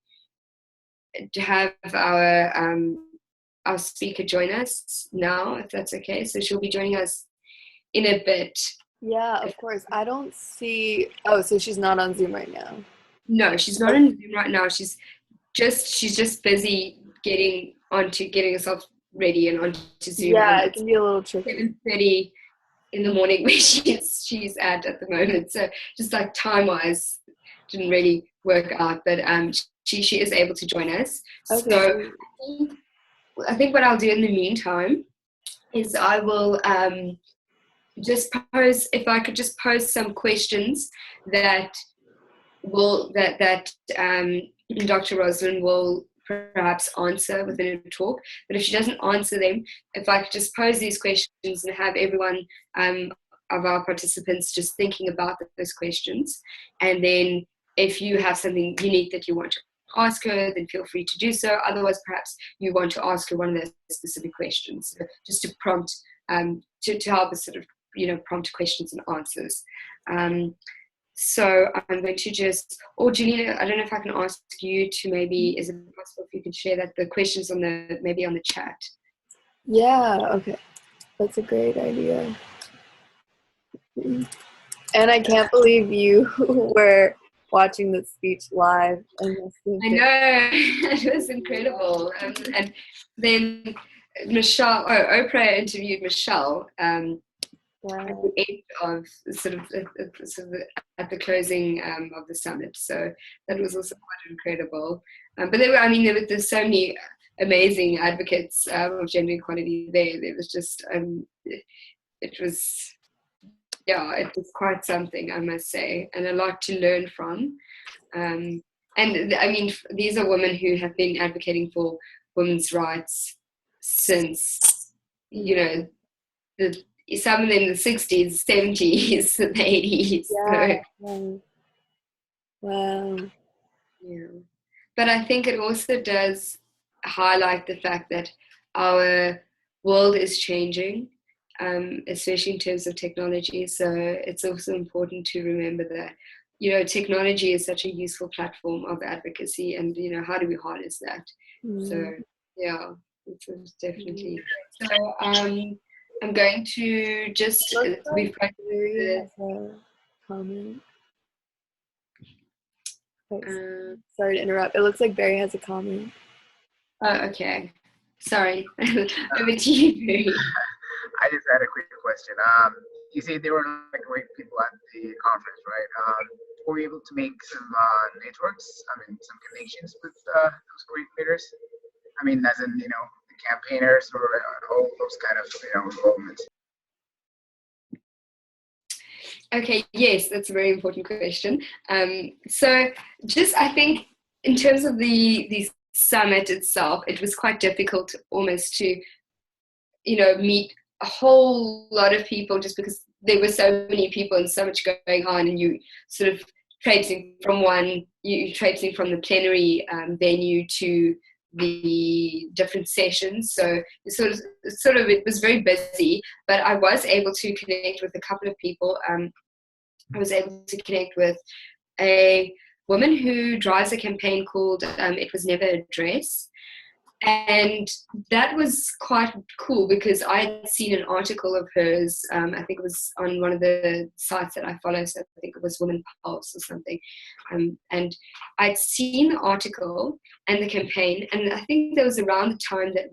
have our speaker join us now, if that's okay? So she'll be joining us in a bit. Yeah, of course. I don't see. Oh, so she's not on Zoom right now. No, she's not on Zoom right now. She's just busy getting herself ready and onto Zoom. Yeah, it can be a little tricky. 7:30 in the morning where she's at the moment. So just like time-wise, didn't really work out. But she is able to join us. Okay. So I think what I'll do in the meantime is I will just pose, if I could just pose some questions that Dr. Roslyn will perhaps answer within a talk. But if she doesn't answer them, if I could just pose these questions and have everyone of our participants just thinking about those questions. And then if you have something unique that you want to ask her, then feel free to do so. Otherwise, perhaps you want to ask her one of those specific questions, so just to prompt, to help us sort of, prompt questions and answers. So I'm going to just, or Julina, I don't know if I can ask you to maybe, is it possible if you could share the questions maybe on the chat? Yeah, okay. That's a great idea. And I can't believe you were watching the speech live. And I know, it was incredible. And then Oprah interviewed Michelle at the end of sort of at the closing of the summit. So that was also quite incredible. But there's so many amazing advocates of gender equality there. There was just, it was quite something, I must say, and a lot to learn from. and I mean, these are women who have been advocating for women's rights since, you know, some of them in the 60s, 70s, the 80s. Yeah. So, Wow. yeah. But I think it also does highlight the fact that our world is changing, especially in terms of technology. So it's also important to remember that, you know, technology is such a useful platform of advocacy, and, you know, how do we harness that? So, yeah, it's definitely. So I'm going to just, we've got Barry has a comment. Sorry to interrupt. It looks like Barry has a comment. oh, okay. Sorry. Over to you, Barry. I just had a quick question. You say there were like great people at the conference, right? Were we able to make some networks? I mean, some connections with those great leaders? I mean, as in, you know, the campaigners or all those kind of, you know, involvement. Okay, yes, that's a very important question. So just, I think in terms of the summit itself, it was quite difficult almost to, you know, meet a whole lot of people, just because there were so many people and so much going on, and you sort of traipsing from you traipsing from the plenary venue to the different sessions. So it was very busy, but I was able to connect with a couple of people. I was able to connect with a woman who drives a campaign called It Was Never a Dress. And that was quite cool, because I had seen an article of hers, I think it was on one of the sites that I follow, so I think it was Women Pulse or something, and I'd seen the article and the campaign, and I think that was around the time that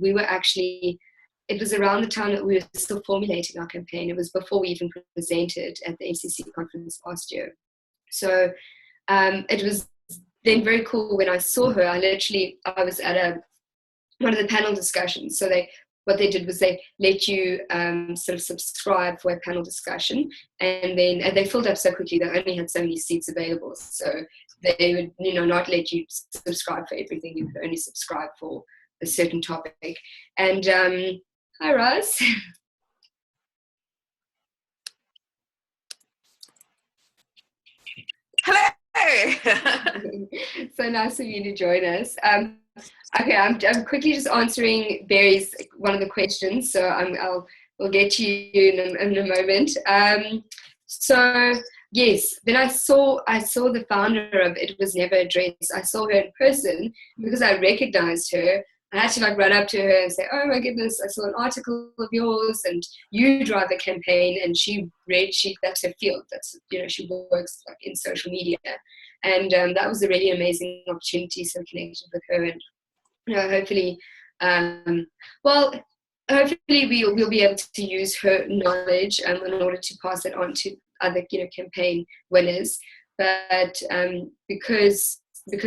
it was around the time that we were still formulating our campaign. It was before we even presented at the MCC conference last year. So it was then very cool when I saw her. I was at one of the panel discussions. So what they did was they let you sort of subscribe for a panel discussion, and they filled up so quickly. They only had so many seats available, so they would, you know, not let you subscribe for everything. You could only subscribe for a certain topic. And hi, Roz. Hello. So nice of you to join us. Okay, I'm quickly just answering Barry's one of the questions, so we'll get to you in a moment. So yes, then I saw the founder of It Was Never a Dress. I saw her in person because I recognized her. I had to like run up to her and say, "Oh my goodness, I saw an article of yours, and you drive a campaign." And that's her field. That's, you know, she works like in social media, and that was a really amazing opportunity. So I connected with her, and, you know, hopefully we'll be able to use her knowledge in order to pass it on to other, you know, campaign winners. But because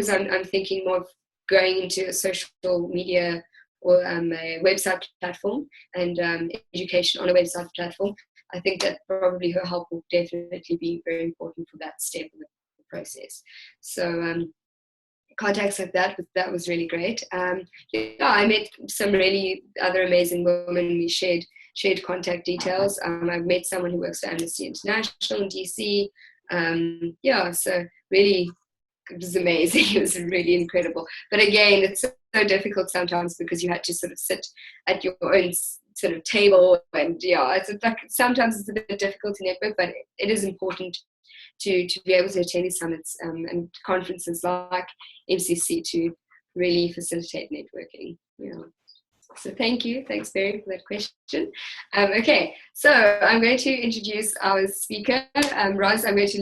I'm thinking more of going into a social media or a website platform and education on a website platform, I think that probably her help will definitely be very important for that step of the process. So contacts like that was really great. Yeah, I met some really other amazing women. We shared contact details. I've met someone who works for Amnesty International in DC. Yeah, so really, it was amazing. It was really incredible. But again, it's so difficult sometimes because you had to sort of sit at your own sort of table, and yeah, sometimes it's a bit difficult to network, but it is important to be able to attend these summits and conferences like MCC to really facilitate networking. Yeah. So thanks Barry for that question. Okay, so I'm going to introduce our speaker. Roz, I'm going to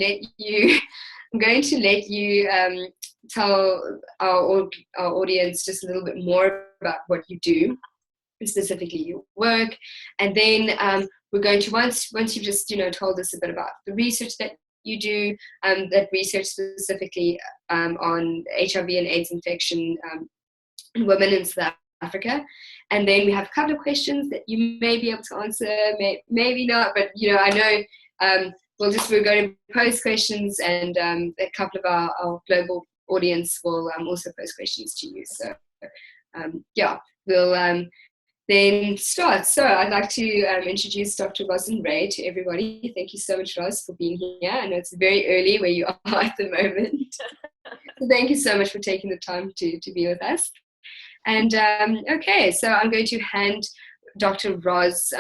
let you tell our audience just a little bit more about what you do, specifically your work, and then we're going to, once you've just, you know, told us a bit about the research that you do, that research specifically on HIV and AIDS infection in women in South Africa, and then we have a couple of questions that you may be able to answer, maybe not, but, you know, I know we're going to pose questions, and a couple of our global audience will also post questions to you. So yeah, we'll then start. So I'd like to introduce Dr. Rosin Ray to everybody. Thank you so much, Ros, for being here. I know it's very early where you are at the moment. So thank you so much for taking the time to be with us. And okay, so I'm going to hand Dr. Ros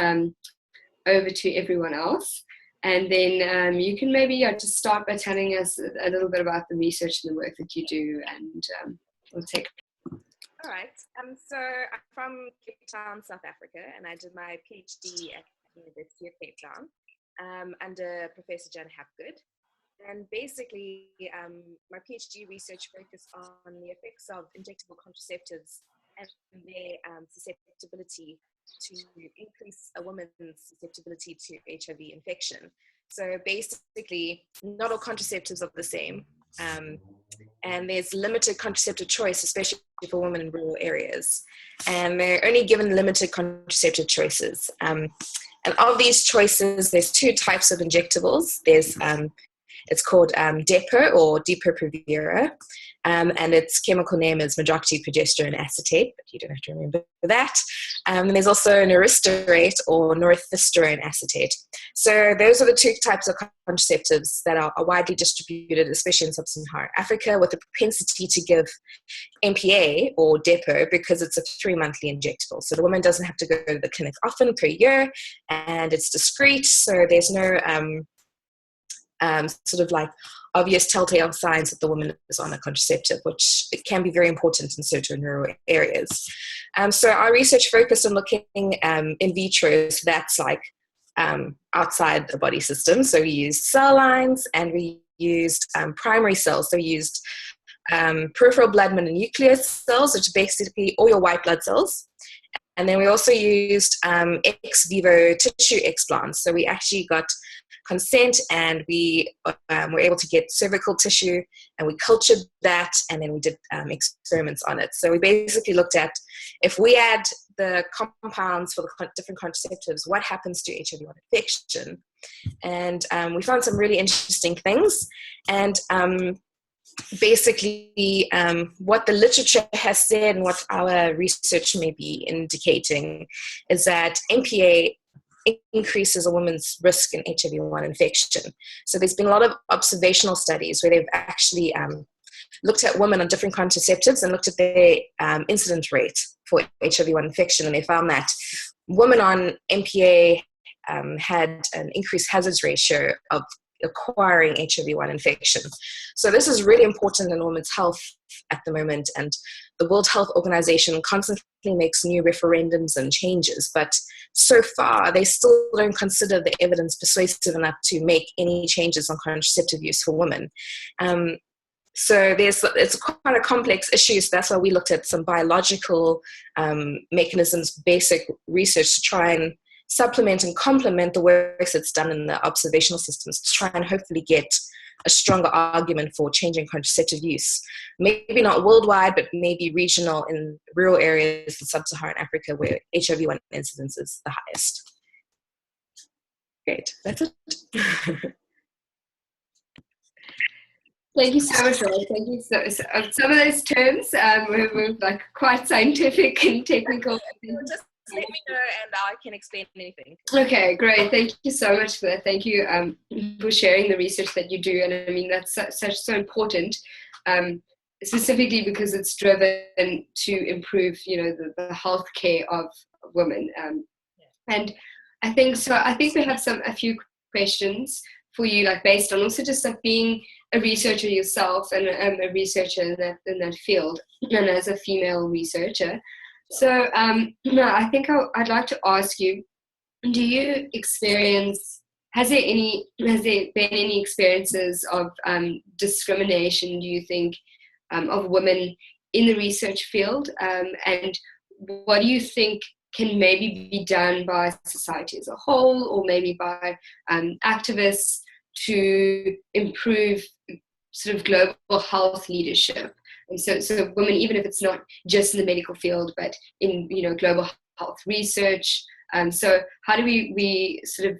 over to everyone else. And then you can maybe just start by telling us a little bit about the research and the work that you do, and we'll take. All right. So I'm from Cape Town, South Africa, and I did my PhD at the University of Cape Town under Professor Jan Hapgood. And basically, my PhD research focused on the effects of injectable contraceptives and their susceptibility to increase a woman's susceptibility to HIV infection. So basically, not all contraceptives are the same. And there's limited contraceptive choice, especially for women in rural areas. And they're only given limited contraceptive choices. And of these choices, there's two types of injectables. There's it's called Depo or Depo-Provera, and its chemical name is medroxyprogesterone acetate, but you don't have to remember that. And there's also Noristorate or northisterone acetate. So those are the two types of contraceptives that are widely distributed, especially in sub-Saharan Africa, with a propensity to give MPA or Depo because it's a 3-monthly injectable. So the woman doesn't have to go to the clinic often per year, and it's discreet, so there's no sort of like obvious telltale signs that the woman is on a contraceptive, which it can be very important in certain rural areas. So our research focused on looking in vitro, so that's like outside the body system. So we used cell lines and we used primary cells. So we used peripheral blood mononuclear cells, which are basically all your white blood cells. And then we also used ex vivo tissue explants. So we actually got consent, and we were able to get cervical tissue, and we cultured that, and then we did experiments on it. So we basically looked at, if we add the compounds for the different contraceptives, what happens to HIV-1 infection? And we found some really interesting things. And basically what the literature has said and what our research may be indicating is that MPA increases a woman's risk in HIV-1 infection. So there's been a lot of observational studies where they've actually looked at women on different contraceptives and looked at their incidence rate for HIV-1 infection, and they found that women on MPA had an increased hazards ratio of acquiring HIV-1 infection. So this is really important in women's health at the moment, and the World Health Organization constantly makes new referendums and changes, but so far they still don't consider the evidence persuasive enough to make any changes on contraceptive use for women. So it's quite a complex issue, so that's why we looked at some biological mechanisms, basic research to try and supplement and complement the work that's done in the observational systems to try and hopefully get a stronger argument for changing contraceptive use. Maybe not worldwide, but maybe regional in rural areas in sub-Saharan Africa where HIV-1 incidence is the highest. Great, that's it. Thank you so much, Roy. Thank you. So some of those terms were like quite scientific and technical. Just let me know and I can explain anything. Okay, great. Thank you so much for that. Thank you for sharing the research that you do. And I mean, that's so important, specifically because it's driven to improve, the health care of women. And I think we have a few questions for you, like based on also just like being a researcher yourself and a researcher in that field, and as a female researcher. So I think I'd like to ask you, do you experience, has there been any experiences of discrimination, do you think, of women in the research field? And what do you think can maybe be done by society as a whole, or maybe by activists to improve sort of global health leadership? And so women, even if it's not just in the medical field, but in global health research. So how do we sort of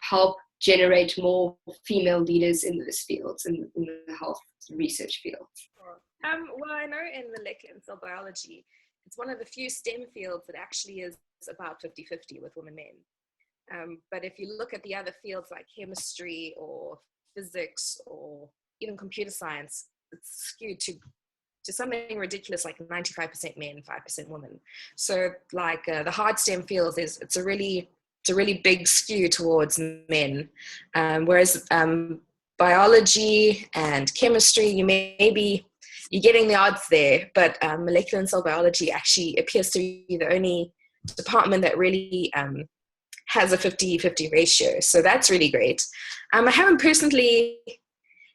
help generate more female leaders in those fields, in the health research fields? Well, I know in molecular and cell biology, it's one of the few STEM fields that actually is about 50-50 with women and men. But if you look at the other fields like chemistry or physics or even computer science, it's skewed to something ridiculous like 95% men, 5% women. So like the hard STEM fields, it's a really big skew towards men, whereas biology and chemistry, you're getting the odds there, but molecular and cell biology actually appears to be the only department that really has a 50-50 ratio. So that's really great. I haven't personally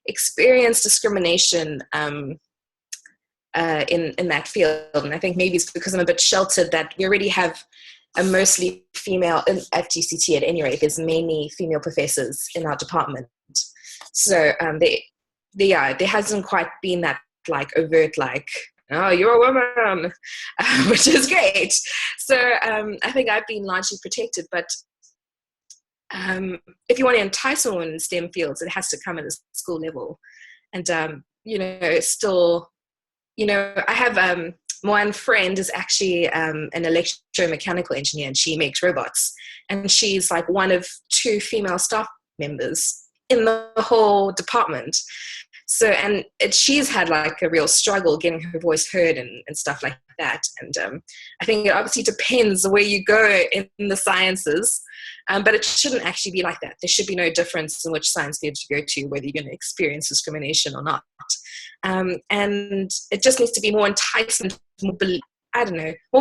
experienced discrimination in that field, and I think maybe it's because I'm a bit sheltered that we already have a mostly female, at GCT at any rate, there's mainly female professors in our department. So there hasn't quite been that like overt like, oh, you're a woman, which is great. So I think I've been largely protected, but if you want to entice a woman in STEM fields, it has to come at a school level. And, still, I have one friend is actually an electromechanical engineer, and she makes robots. And she's like one of 2 female staff members in the whole department. So, and she's had like a real struggle getting her voice heard and stuff like that. And I think it obviously depends where you go in the sciences, but it shouldn't actually be like that. There should be no difference in which science field you go to, whether you're going to experience discrimination or not. And it just needs to be more enticement, more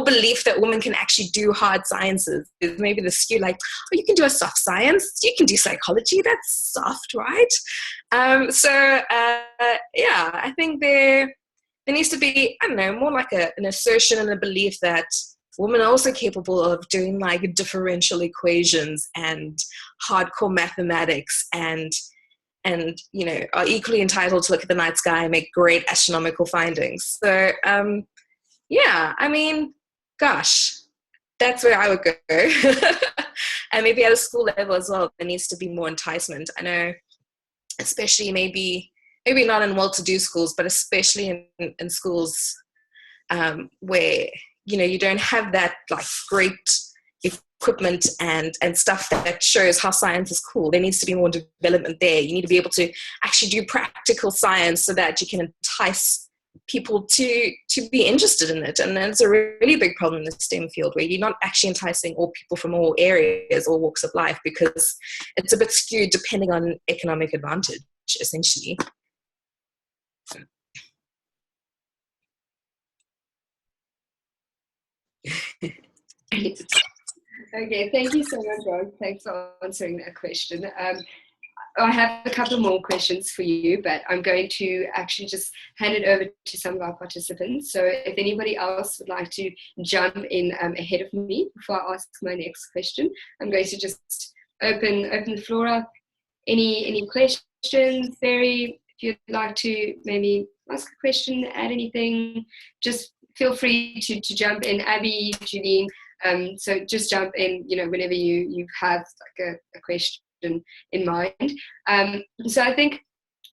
belief that women can actually do hard sciences. There's maybe the skew like, oh, you can do a soft science, you can do psychology, that's soft, right? I think there needs to be, more like an assertion and a belief that women are also capable of doing like differential equations and hardcore mathematics and are equally entitled to look at the night sky and make great astronomical findings. So gosh, that's where I would go. And maybe at a school level as well, there needs to be more enticement. I know, especially maybe not in well-to-do schools, but especially in schools where, you don't have that like great equipment and stuff that shows how science is cool. There needs to be more development there. You need to be able to actually do practical science so that you can entice people to be interested in it. And it's a really big problem in the STEM field where you're not actually enticing all people from all areas, all walks of life, because it's a bit skewed depending on economic advantage, essentially. Okay, thank you so much, Ron. Thanks for answering that question. I have a couple more questions for you, but I'm going to actually just hand it over to some of our participants. So if anybody else would like to jump in ahead of me before I ask my next question, I'm going to just open the floor up. Any questions, Barry? If you'd like to maybe ask a question, add anything, just feel free to jump in. Abby, Julie, so just jump in, whenever you have like a question in mind. So I think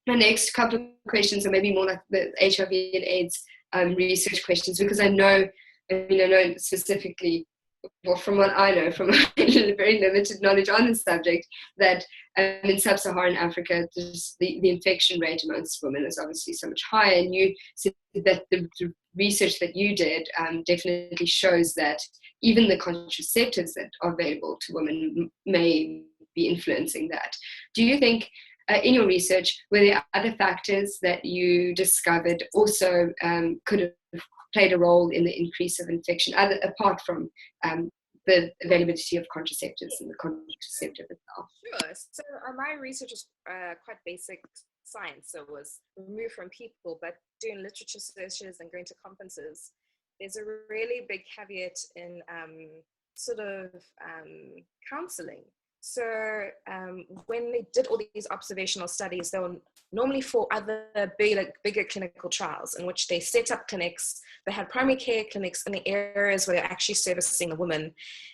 my next couple of questions are maybe more like the HIV and AIDS research questions, because I know specifically, well, from what I know, from very limited knowledge on this subject, that in sub-Saharan Africa, the infection rate amongst women is obviously so much higher. And you said that the research that you did definitely shows that even the contraceptives that are available to women may be influencing that. Do you think in your research, were there other factors that you discovered also could have played a role in the increase of infection, apart from the availability of contraceptives and the contraceptive itself? Sure. So my research is quite basic science, so it was removed from people, but doing literature searches and going to conferences, there's a really big caveat in counseling. So when they did all these observational studies, they were normally for other bigger clinical trials in which they set up clinics. They had primary care clinics in the areas where they're actually servicing the women.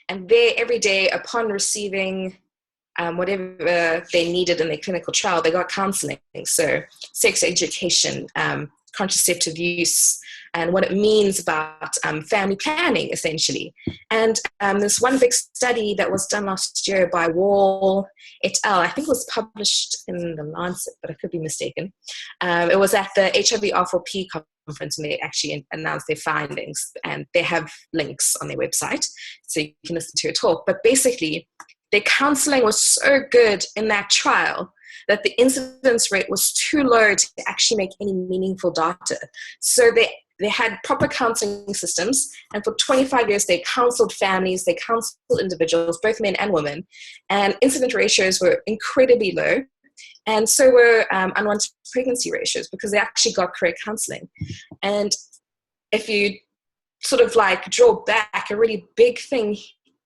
And there every day, upon receiving whatever they needed in their clinical trial, they got counseling. So sex education, contraceptive use and what it means about family planning, essentially. And this one big study that was done last year by Wall et al., I think it was published in The Lancet, but I could be mistaken. It was at the HIV R4P conference, and they actually announced their findings, and they have links on their website, so you can listen to a talk. But basically, their counseling was so good in that trial that the incidence rate was too low to actually make any meaningful data. So they had proper counseling systems, and for 25 years they counseled families, they counseled individuals, both men and women, and incident ratios were incredibly low, and so were unwanted pregnancy ratios, because they actually got correct counseling. And if you sort of like draw back, a really big thing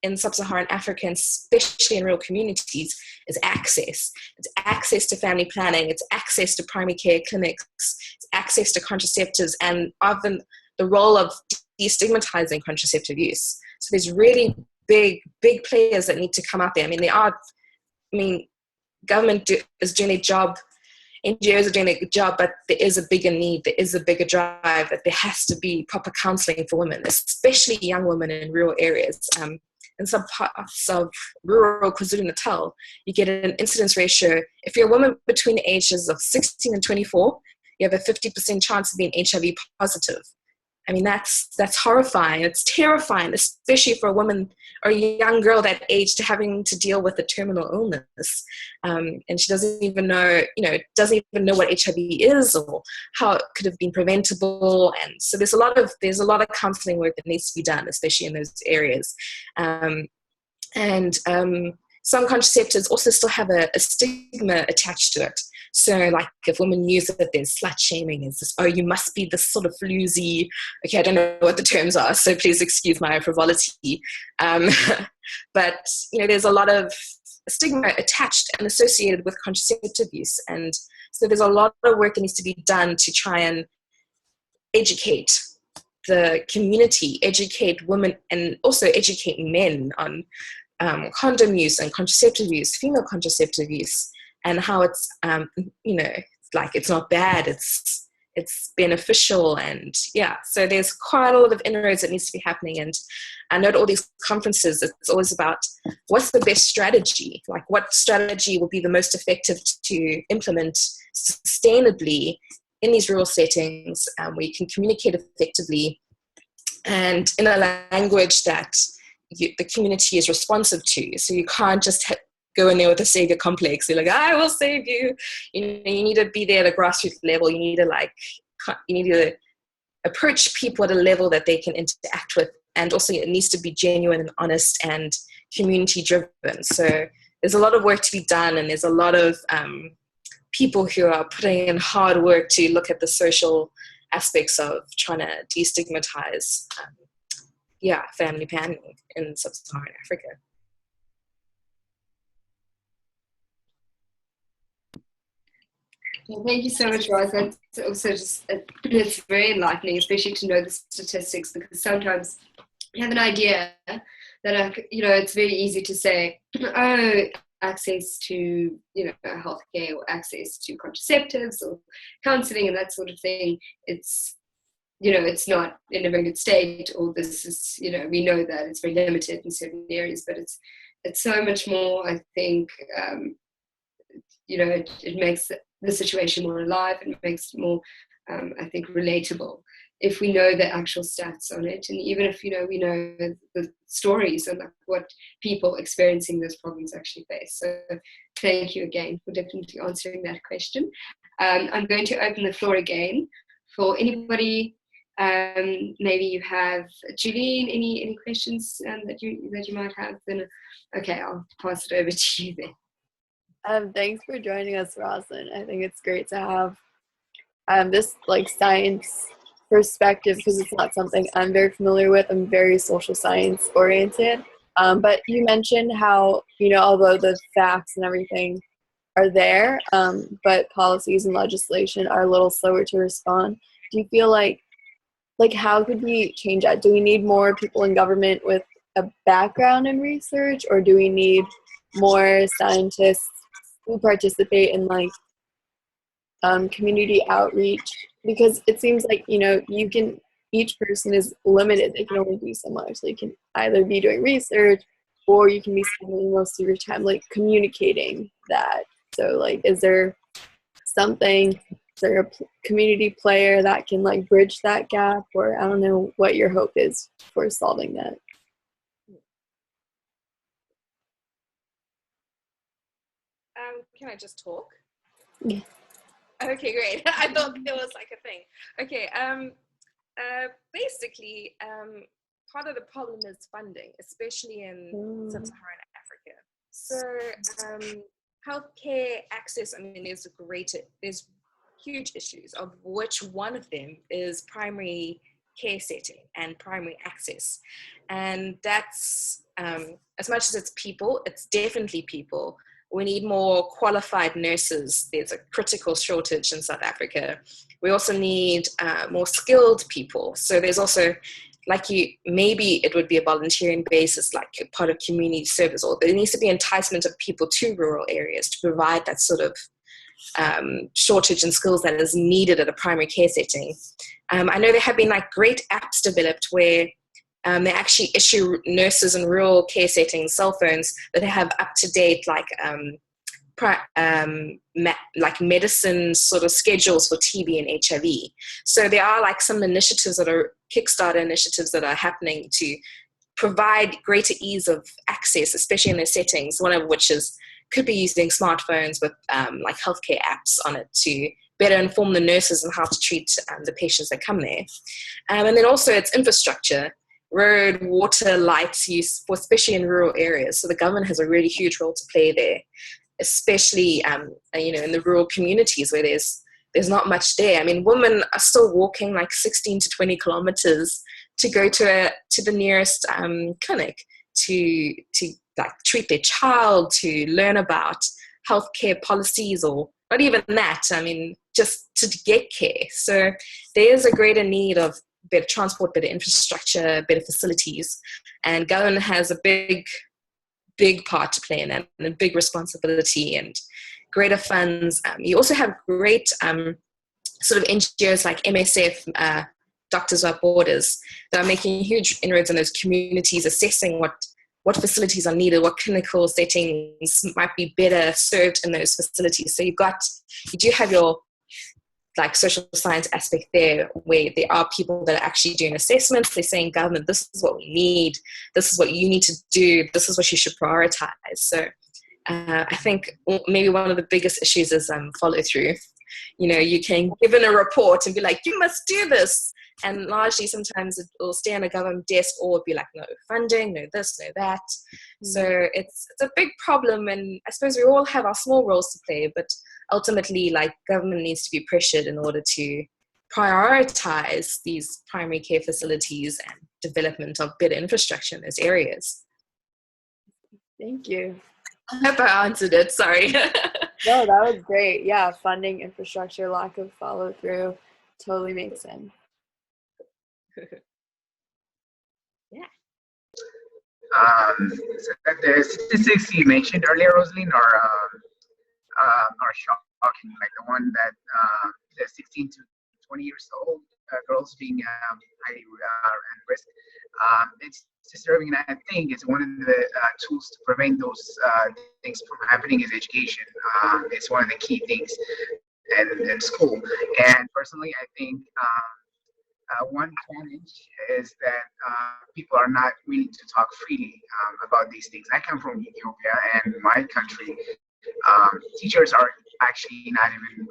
in sub-Saharan Africa, and especially in rural communities, is access. It's access to family planning, it's access to primary care clinics, it's access to contraceptives, and often the role of destigmatizing contraceptive use. So there's really big players that need to come out there. Government is doing their job, NGOs are doing a good job, but there is a bigger need, there is a bigger drive that there has to be proper counseling for women, especially young women in rural areas. In some parts of rural KwaZulu-Natal, you get an incidence ratio. If you're a woman between the ages of 16 and 24, you have a 50% chance of being HIV positive. I mean, that's horrifying. It's terrifying, especially for a woman or a young girl that age, to having to deal with a terminal illness. And she doesn't even know what HIV is or how it could have been preventable. And so there's a lot of counseling work that needs to be done, especially in those areas. Some contraceptives also still have a stigma attached to it. So like if women use it, there's slut shaming, is this, oh, you must be this sort of floozy, okay, I don't know what the terms are, so please excuse my frivolity. But, there's a lot of stigma attached and associated with contraceptive use. And so there's a lot of work that needs to be done to try and educate the community, educate women, and also educate men on condom use and contraceptive use, female contraceptive use, and how it's, it's not bad, it's beneficial. And so there's quite a lot of inroads that needs to be happening. And I know at all these conferences, it's always about what's the best strategy, like what strategy will be the most effective to implement sustainably in these rural settings, where you can communicate effectively and in a language that the community is responsive to. So you can't just go in there with a savior complex. You're like, I will save you. You need to be there at a grassroots level. You need to approach people at a level that they can interact with. And also it needs to be genuine and honest and community driven. So there's a lot of work to be done, and there's a lot of people who are putting in hard work to look at the social aspects of trying to destigmatize family planning in sub-Saharan Africa. Well, thank you so much, Roz. That's also it's very enlightening, especially to know the statistics, because sometimes you have an idea that, it's very easy to say, oh, access to, healthcare or access to contraceptives or counseling and that sort of thing. It's, it's not in a very good state, or this is, we know that it's very limited in certain areas, but it's so much more, I think, it makes the situation more alive, and makes it more, I think, relatable if we know the actual stats on it, and even if we know the stories and what people experiencing those problems actually face. So thank you again for definitely answering that question. I'm going to open the floor again for anybody. Maybe you have, Julian, any questions that you might have. Then okay, I'll pass it over to you then. Thanks for joining us, Rosalind. I think it's great to have this science perspective, because it's not something I'm very familiar with. I'm very social science oriented. But you mentioned how, although the facts and everything are there, but policies and legislation are a little slower to respond. Do you feel like how could we change that? Do we need more people in government with a background in research, or do we need more scientists who participate in community outreach, because it seems like, you know, each person is limited. They can only do so much. They can either be doing research, or you can be spending most of your time like communicating that. So like, is there a community player that can like bridge that gap? Or I don't know what your hope is for solving that. Can I just talk? Yeah. Okay, great. I thought there was like a thing. Okay, basically, part of the problem is funding, especially in sub-Saharan Africa. So, healthcare access, I mean, there's huge issues, of which one of them is primary care setting and primary access. And that's, as much as it's people, it's definitely people. We need more qualified nurses. There's a critical shortage in South Africa. We also need more skilled people. So there's also, maybe it would be a volunteering basis, like a part of community service, or there needs to be enticement of people to rural areas to provide that sort of shortage in skills that is needed at a primary care setting. I know there have been like great apps developed where they actually issue nurses in rural care settings cell phones that have up-to-date medicine sort of schedules for TB and HIV. So there are like some initiatives that are Kickstarter initiatives that are happening to provide greater ease of access, especially in those settings, one of which could be using smartphones with like healthcare apps on it to better inform the nurses on how to treat the patients that come there. And then also it's infrastructure, road, water, lights use, especially in rural areas. So the government has a really huge role to play there, especially in the rural communities where there's not much there. I mean, women are still walking like 16 to 20 kilometers to go to the nearest clinic to like treat their child, to learn about healthcare policies, or not even that. I mean, just to get care. So there is a greater need of better transport, better infrastructure, better facilities, and government has a big part to play in that, and a big responsibility and greater funds. You also have great sort of NGOs like MSF, Doctors Without Borders, that are making huge inroads in those communities, assessing what facilities are needed, what clinical settings might be better served in those facilities. So you do have your like social science aspect there, where there are people that are actually doing assessments. They're saying, government, this is what we need. This is what you need to do. This is what you should prioritize. So I think maybe one of the biggest issues is follow through. You can give in a report and be like, you must do this. And largely sometimes it will stay on a government desk, or it'll be like, no funding, no this, no that. So it's a big problem. And I suppose we all have our small roles to play, but ultimately, like, government needs to be pressured in order to prioritize these primary care facilities and development of better infrastructure in those areas. Thank you. I hope I answered it. Sorry. No, that was great. Yeah, funding, infrastructure, lack of follow through, totally makes sense. Yeah. So the statistics you mentioned earlier, Rosalind, are shocking. Like the one that the 16 to 20 years old girls being highly at risk. It's disturbing, and I think it's one of the tools to prevent those things from happening is education. It's one of the key things in school. And personally, I think one challenge is that people are not willing to talk freely about these things. I come from Ethiopia, and my country, teachers are actually not even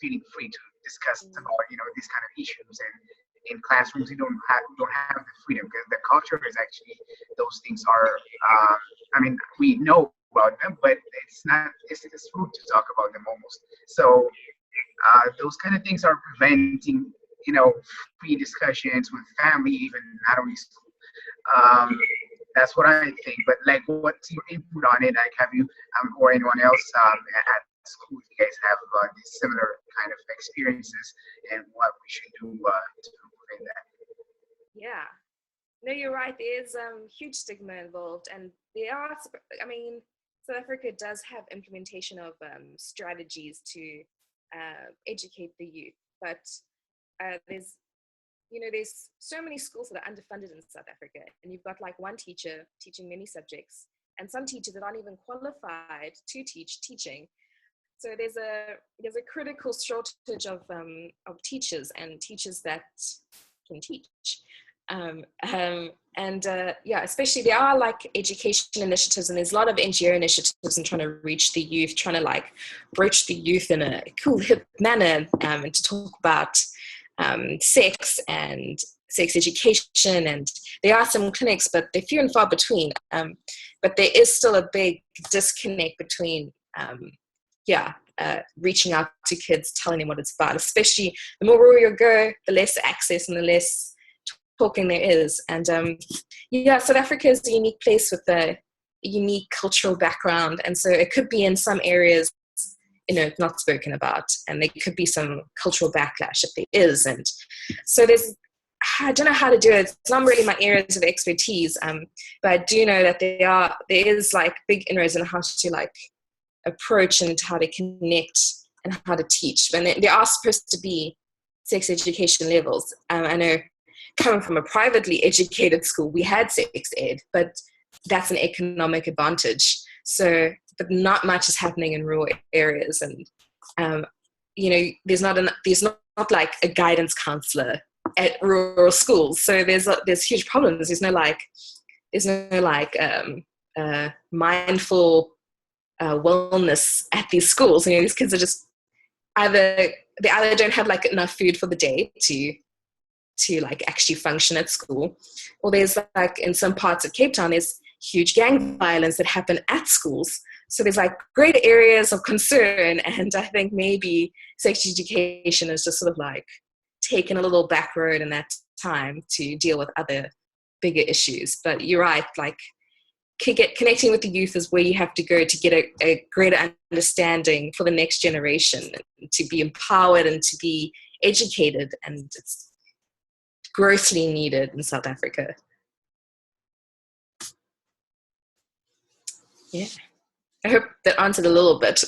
feeling free to discuss about these kind of issues. And in classrooms, you don't have the freedom, because the culture is actually, those things are. I mean, we know about them, but it's rude to talk about them almost. So those kind of things are preventing free discussions with family, even not only school. That's what I think. But like, what's your input on it? Like, have you or anyone else at school, you guys have these similar kind of experiences, and what we should do to prevent that? Yeah. No, you're right. There's huge stigma involved, and South Africa does have implementation of strategies to educate the youth. But there's so many schools that are underfunded in South Africa, and you've got like one teacher teaching many subjects, and some teachers that aren't even qualified to teaching. So there's a critical shortage of teachers and teachers that can teach. Especially there are like education initiatives, and there's a lot of NGO initiatives in trying to reach the youth, trying to like broach the youth in a cool, hip manner, and to talk about sex and sex education. And there are some clinics, but they're few and far between. But there is still a big disconnect between reaching out to kids, telling them what it's about. Especially the more rural you go, the less access and the less talking there is. And South Africa is a unique place with a unique cultural background, and so it could be in some areas not spoken about, and there could be some cultural backlash if there is. And so I don't know how to do it. It's not really my areas of expertise, but I do know that there is like big inroads in how to like approach and how to connect and how to teach. And there are supposed to be sex education levels. I know coming from a privately educated school, we had sex ed, but that's an economic advantage. So, but not much is happening in rural areas, and there's not like a guidance counselor at rural schools. So there's huge problems. There's no mindful wellness at these schools. These kids are just either don't have like enough food for the day to like actually function at school, or there's like in some parts of Cape Town there's huge gang violence that happen at schools. So there's like great areas of concern, and I think maybe sex education is just sort of like taken a little back road in that time to deal with other bigger issues. But you're right, like connecting with the youth is where you have to go to get a greater understanding for the next generation, to be empowered and to be educated, and it's grossly needed in South Africa. Yeah, I hope that answered a little bit.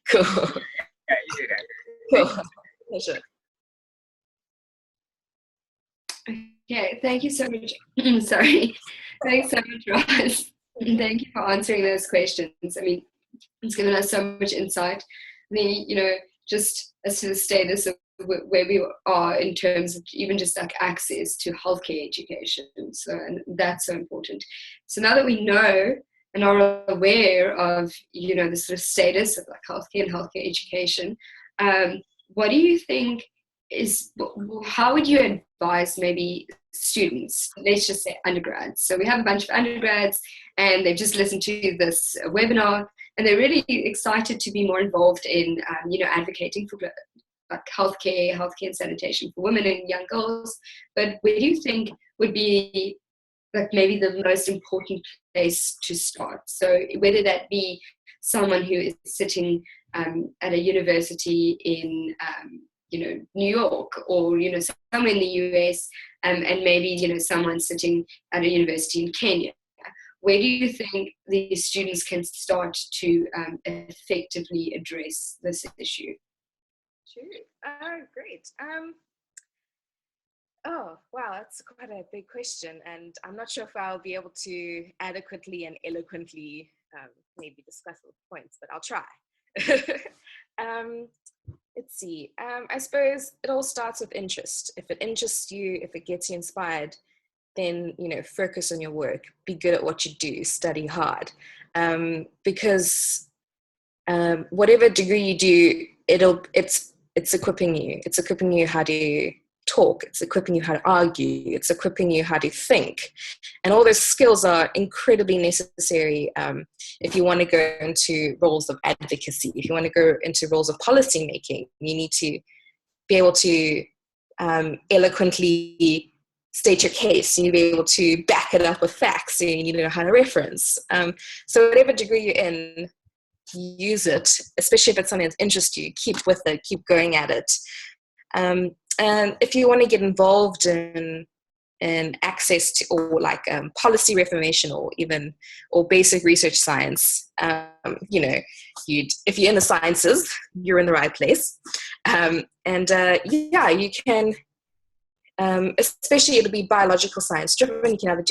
Cool. Yeah, you did that. Cool. Pleasure. Okay, thank you so much. Sorry. Thanks so much, Ross. Thank you for answering those questions. I mean, it's given us so much insight. Just as to the status of where we are in terms of even just like access to healthcare education. So, and that's so important. So now that we know and are aware of, the sort of status of like healthcare and healthcare education, what do you think how would you advise maybe students, let's just say undergrads? So we have a bunch of undergrads and they've just listened to this webinar and they're really excited to be more involved in, advocating for like healthcare and sanitation for women and young girls. But where do you think would be like maybe the most important place to start? So whether that be someone who is sitting at a university in New York, or somewhere in the US, and maybe someone sitting at a university in Kenya, where do you think these students can start to effectively address this issue? Sure. Great. Oh, wow, that's quite a big question, and I'm not sure if I'll be able to adequately and eloquently maybe discuss the points, but I'll try. Let's see. I suppose it all starts with interest. If it interests you, if it gets you inspired, then focus on your work. Be good at what you do. Study hard, because whatever degree you do, it's equipping you. It's equipping you how to talk. It's equipping you how to argue. It's equipping you how to think, and all those skills are incredibly necessary if you want to go into roles of advocacy. If you want to go into roles of policy making, you need to be able to eloquently state your case. You need to be able to back it up with facts. You need to know how to reference. So whatever degree you're in, use it, especially if it's something that interests you. Keep with it. Keep going at it. And if you want to get involved in in access to, or like policy reformation, or basic research science, if you're in the sciences, you're in the right place. You can, especially it'll be biological science driven. You can either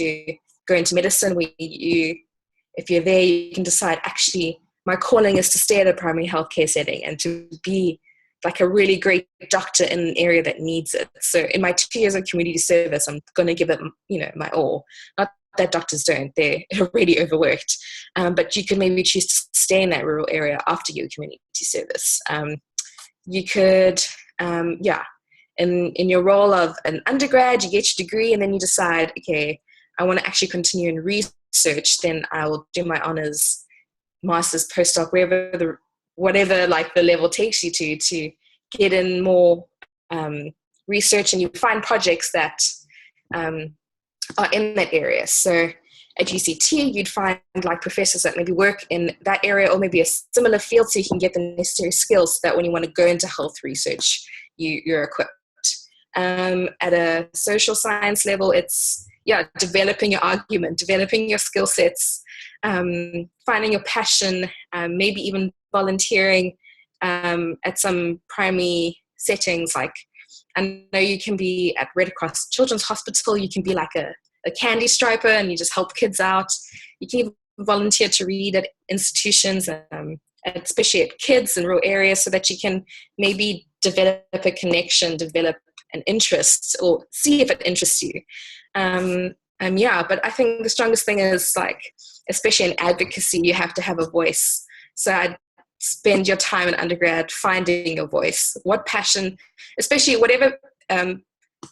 go into medicine, where if you're there, you can decide, actually, my calling is to stay at a primary healthcare setting and to be like a really great doctor in an area that needs it. So in my 2 years of community service, I'm going to give it, my all. Not that doctors don't, they're already overworked. But you could maybe choose to stay in that rural area after your community service. You could, in your role of an undergrad, you get your degree, and then you decide, okay, I want to actually continue in research, then I will do my honors, master's, postdoc, whatever like the level takes you to get in more research, and you find projects that are in that area. So at UCT, you'd find like professors that maybe work in that area or maybe a similar field, so you can get the necessary skills so that when you want to go into health research, you're equipped. At a social science level, it's developing your argument, developing your skill sets, finding your passion, maybe even volunteering at some primary settings. Like, I know you can be at Red Cross Children's Hospital, you can be like a candy striper and you just help kids out. You can even volunteer to read at institutions, especially at kids in rural areas, so that you can maybe develop a connection, develop an interest, or see if it interests you. But I think the strongest thing is, like, especially in advocacy, you have to have a voice. So I'd spend your time in undergrad finding your voice. What passion, especially whatever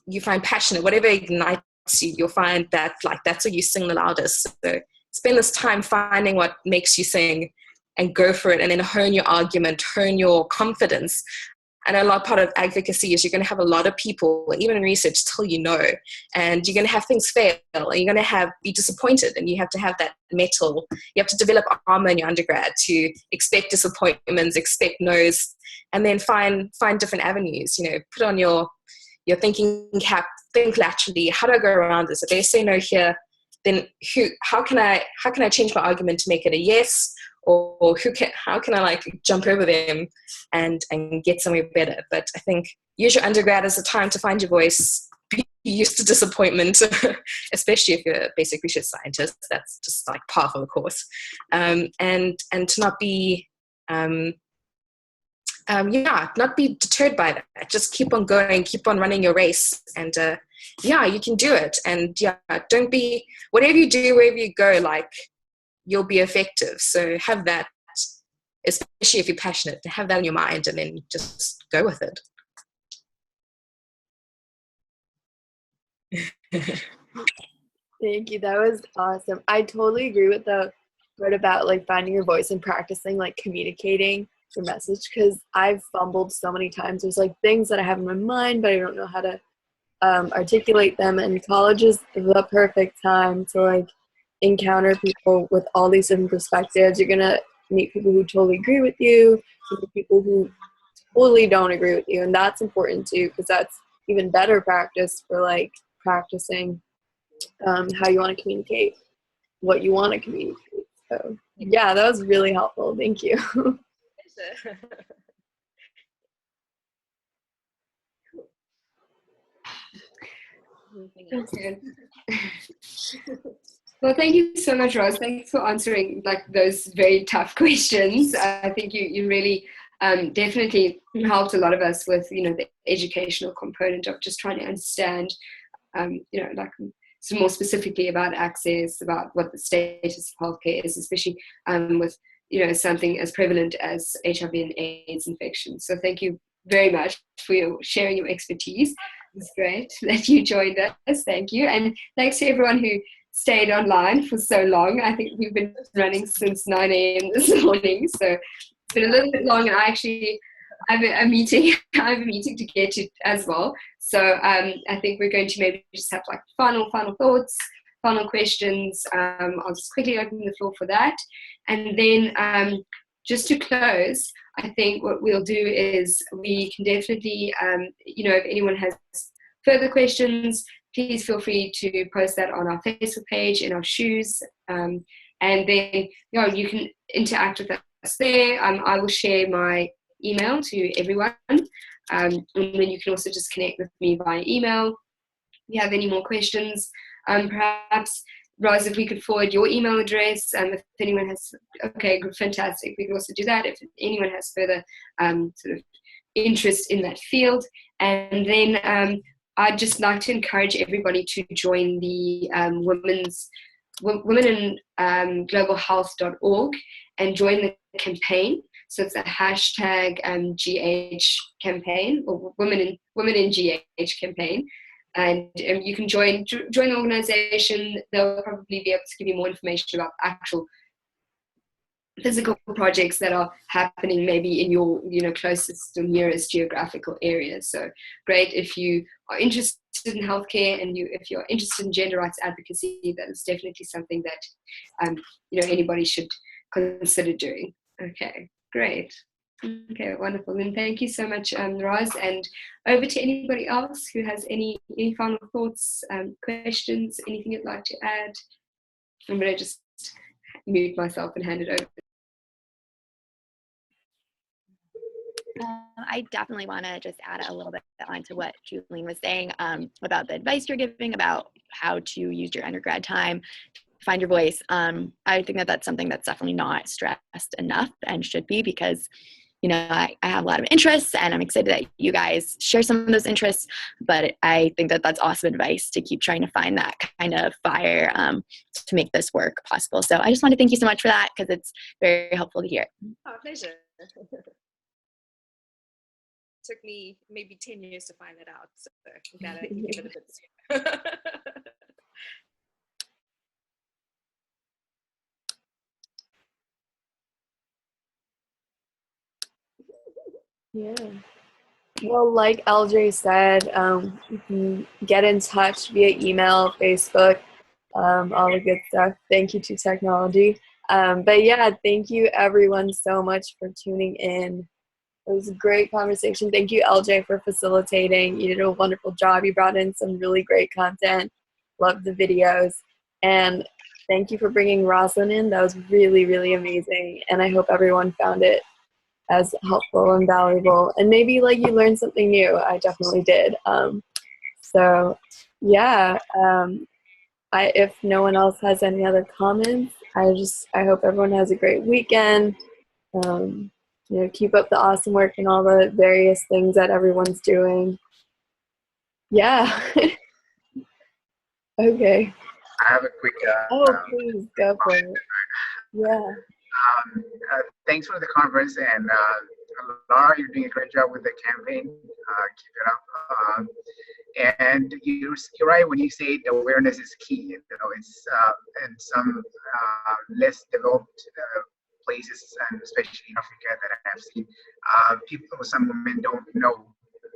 you find passionate, whatever ignites you, you'll find that like that's what you sing the loudest. So spend this time finding what makes you sing and go for it, and then hone your argument, hone your confidence. And a lot part of advocacy is you're going to have a lot of people, even in research, tell you no, and you're going to have things fail, and you're going to be disappointed, and you have to have that mettle. You have to develop armor in your undergrad to expect disappointments, expect no's, and then find different avenues. Put on your thinking cap, think laterally. How do I go around this? If they say no here, then how can I change my argument to make it a yes? Or how can I like jump over them and get somewhere better? But I think use your undergrad as a time to find your voice, be used to disappointment, especially if you're a basic research scientist. That's just like part of the course. And to not be, not be deterred by that. Just keep on going, keep on running your race, and you can do it. And don't be, whatever you do, wherever you go, like, you'll be effective. So have that, especially if you're passionate, to have that in your mind and then just go with it. Thank you. That was awesome. I totally agree with the part about like finding your voice and practicing like communicating your message, because I've fumbled so many times. There's like things that I have in my mind, but I don't know how to articulate them, and college is the perfect time to like encounter people with all these different perspectives. You're gonna meet people who totally agree with you, people who totally don't agree with you, and that's important too, because that's even better practice for like practicing how you want to communicate what you want to communicate. So yeah, that was really helpful. Thank you. Well, thank you so much, Roz. Thanks for answering like those very tough questions. I think you really definitely helped a lot of us with, the educational component of just trying to understand, like some more specifically about access, about what the status of healthcare is, especially with, something as prevalent as HIV and AIDS infection. So thank you very much for sharing your expertise. It's great that you joined us. Thank you. And thanks to everyone who stayed online for so long. I think we've been running since 9 a.m. this morning, so it's been a little bit long, and I have a meeting to get to as well. So I think we're going to maybe just have like final thoughts, final questions. I'll just quickly open the floor for that, and then just to close, I think what we'll do is we can definitely, if anyone has further questions, please feel free to post that on our Facebook page, in our shoes, and then you can interact with us there. I will share my email to everyone, and then you can also just connect with me via email if you have any more questions. Perhaps, Roz, if we could forward your email address, if anyone has, okay, fantastic, we could also do that if anyone has further sort of interest in that field. And then I'd just like to encourage everybody to join the women in globalhealth.org and join the campaign. So it's a hashtag GH campaign, or women in GH campaign. And you can join the organization. They'll probably be able to give you more information about actual physical projects that are happening maybe in your closest or nearest geographical areas. So great if you are interested in healthcare and if you're interested in gender rights advocacy, that is definitely something that anybody should consider doing. Okay, great. Okay, wonderful. Then thank you so much, Roz. And over to anybody else who has any final thoughts, questions, anything you'd like to add. I'm going to just mute myself and hand it over. I definitely want to just add a little bit onto what Julian was saying about the advice you're giving about how to use your undergrad time, find your voice. I think that that's something that's definitely not stressed enough and should be, because I have a lot of interests and I'm excited that you guys share some of those interests, but I think that that's awesome advice to keep trying to find that kind of fire to make this work possible. So I just want to thank you so much for that, because it's very helpful to hear. Oh, pleasure. Took me maybe 10 years to find it out, so I'm glad I can give it a bit sooner. Yeah. Well, like LJ said, you can get in touch via email, Facebook, all the good stuff. Thank you to technology. But yeah, thank you everyone so much for tuning in. It was a great conversation. Thank you, LJ, for facilitating. You did a wonderful job. You brought in some really great content. Loved the videos. And thank you for bringing Rosalind in. That was really, really amazing. And I hope everyone found it as helpful and valuable. And maybe you learned something new. I definitely did. So yeah, if no one else has any other comments, I hope everyone has a great weekend. Keep up the awesome work and all the various things that everyone's doing. Yeah. Okay. I have a quick. Please go for it. Yeah. Thanks for the conference, and Laura, you're doing a great job with the campaign. Keep it up. And you're right when you say the awareness is key. It's in some less developed places, and especially in Africa that I have seen, some women don't know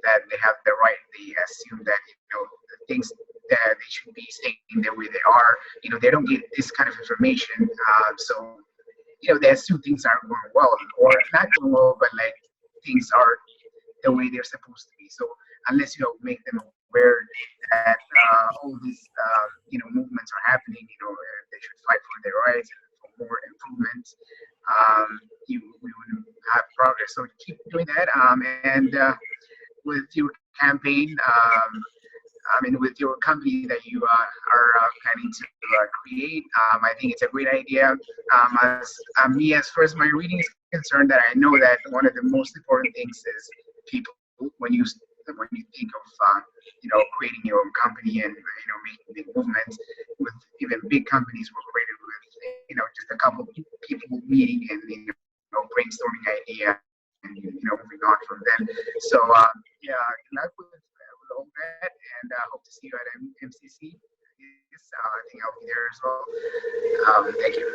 that they have the right. They assume that things that they should be staying the way they are. They don't get this kind of information. So they assume things aren't going well, or not going well, but things are the way they're supposed to be. So unless you make them aware that all these movements are happening, they should fight for their rights and for more improvements. We wouldn't have progress. So keep doing that. And with your campaign, with your company that you are planning to create, I think it's a great idea. As far as my reading is concerned, that I know that one of the most important things is people. When you think of creating your own company and making big movements, with even big companies were created with just a couple of people meeting and brainstorming idea and moving on from them. So good luck with all that, and hope to see you at MCC. Yes, I think I'll be there as well. Thank you.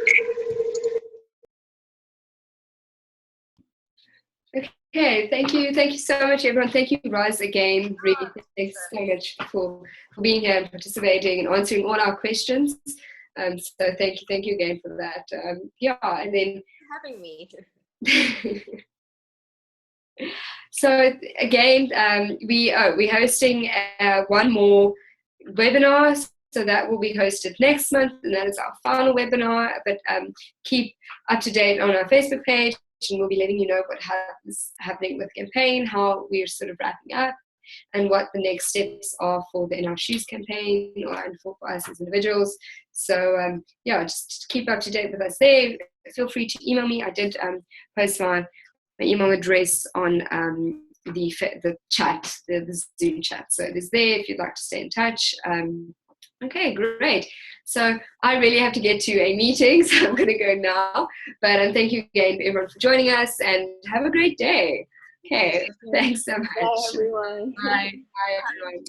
Okay, thank you so much, everyone. Thank you, Roz, again. Really, thanks so much for being here and participating and answering all our questions. So thank you again for that. And then having me. So again, we're hosting one more webinar. So that will be hosted next month, and that is our final webinar. But keep up to date on our Facebook page, and we'll be letting you know what is happening with the campaign, how we're sort of wrapping up, and what the next steps are for the In Our Shoes campaign, and for us as individuals. So yeah, just keep up to date with us there. Feel free to email me. I did post my email address on the chat, the Zoom chat. So it is there if you'd like to stay in touch. Okay, great. So I really have to get to a meeting, so I'm going to go now. But thank you again, everyone, for joining us, and have a great day. Okay, thanks so much. Bye, everyone. Bye. Bye, everyone.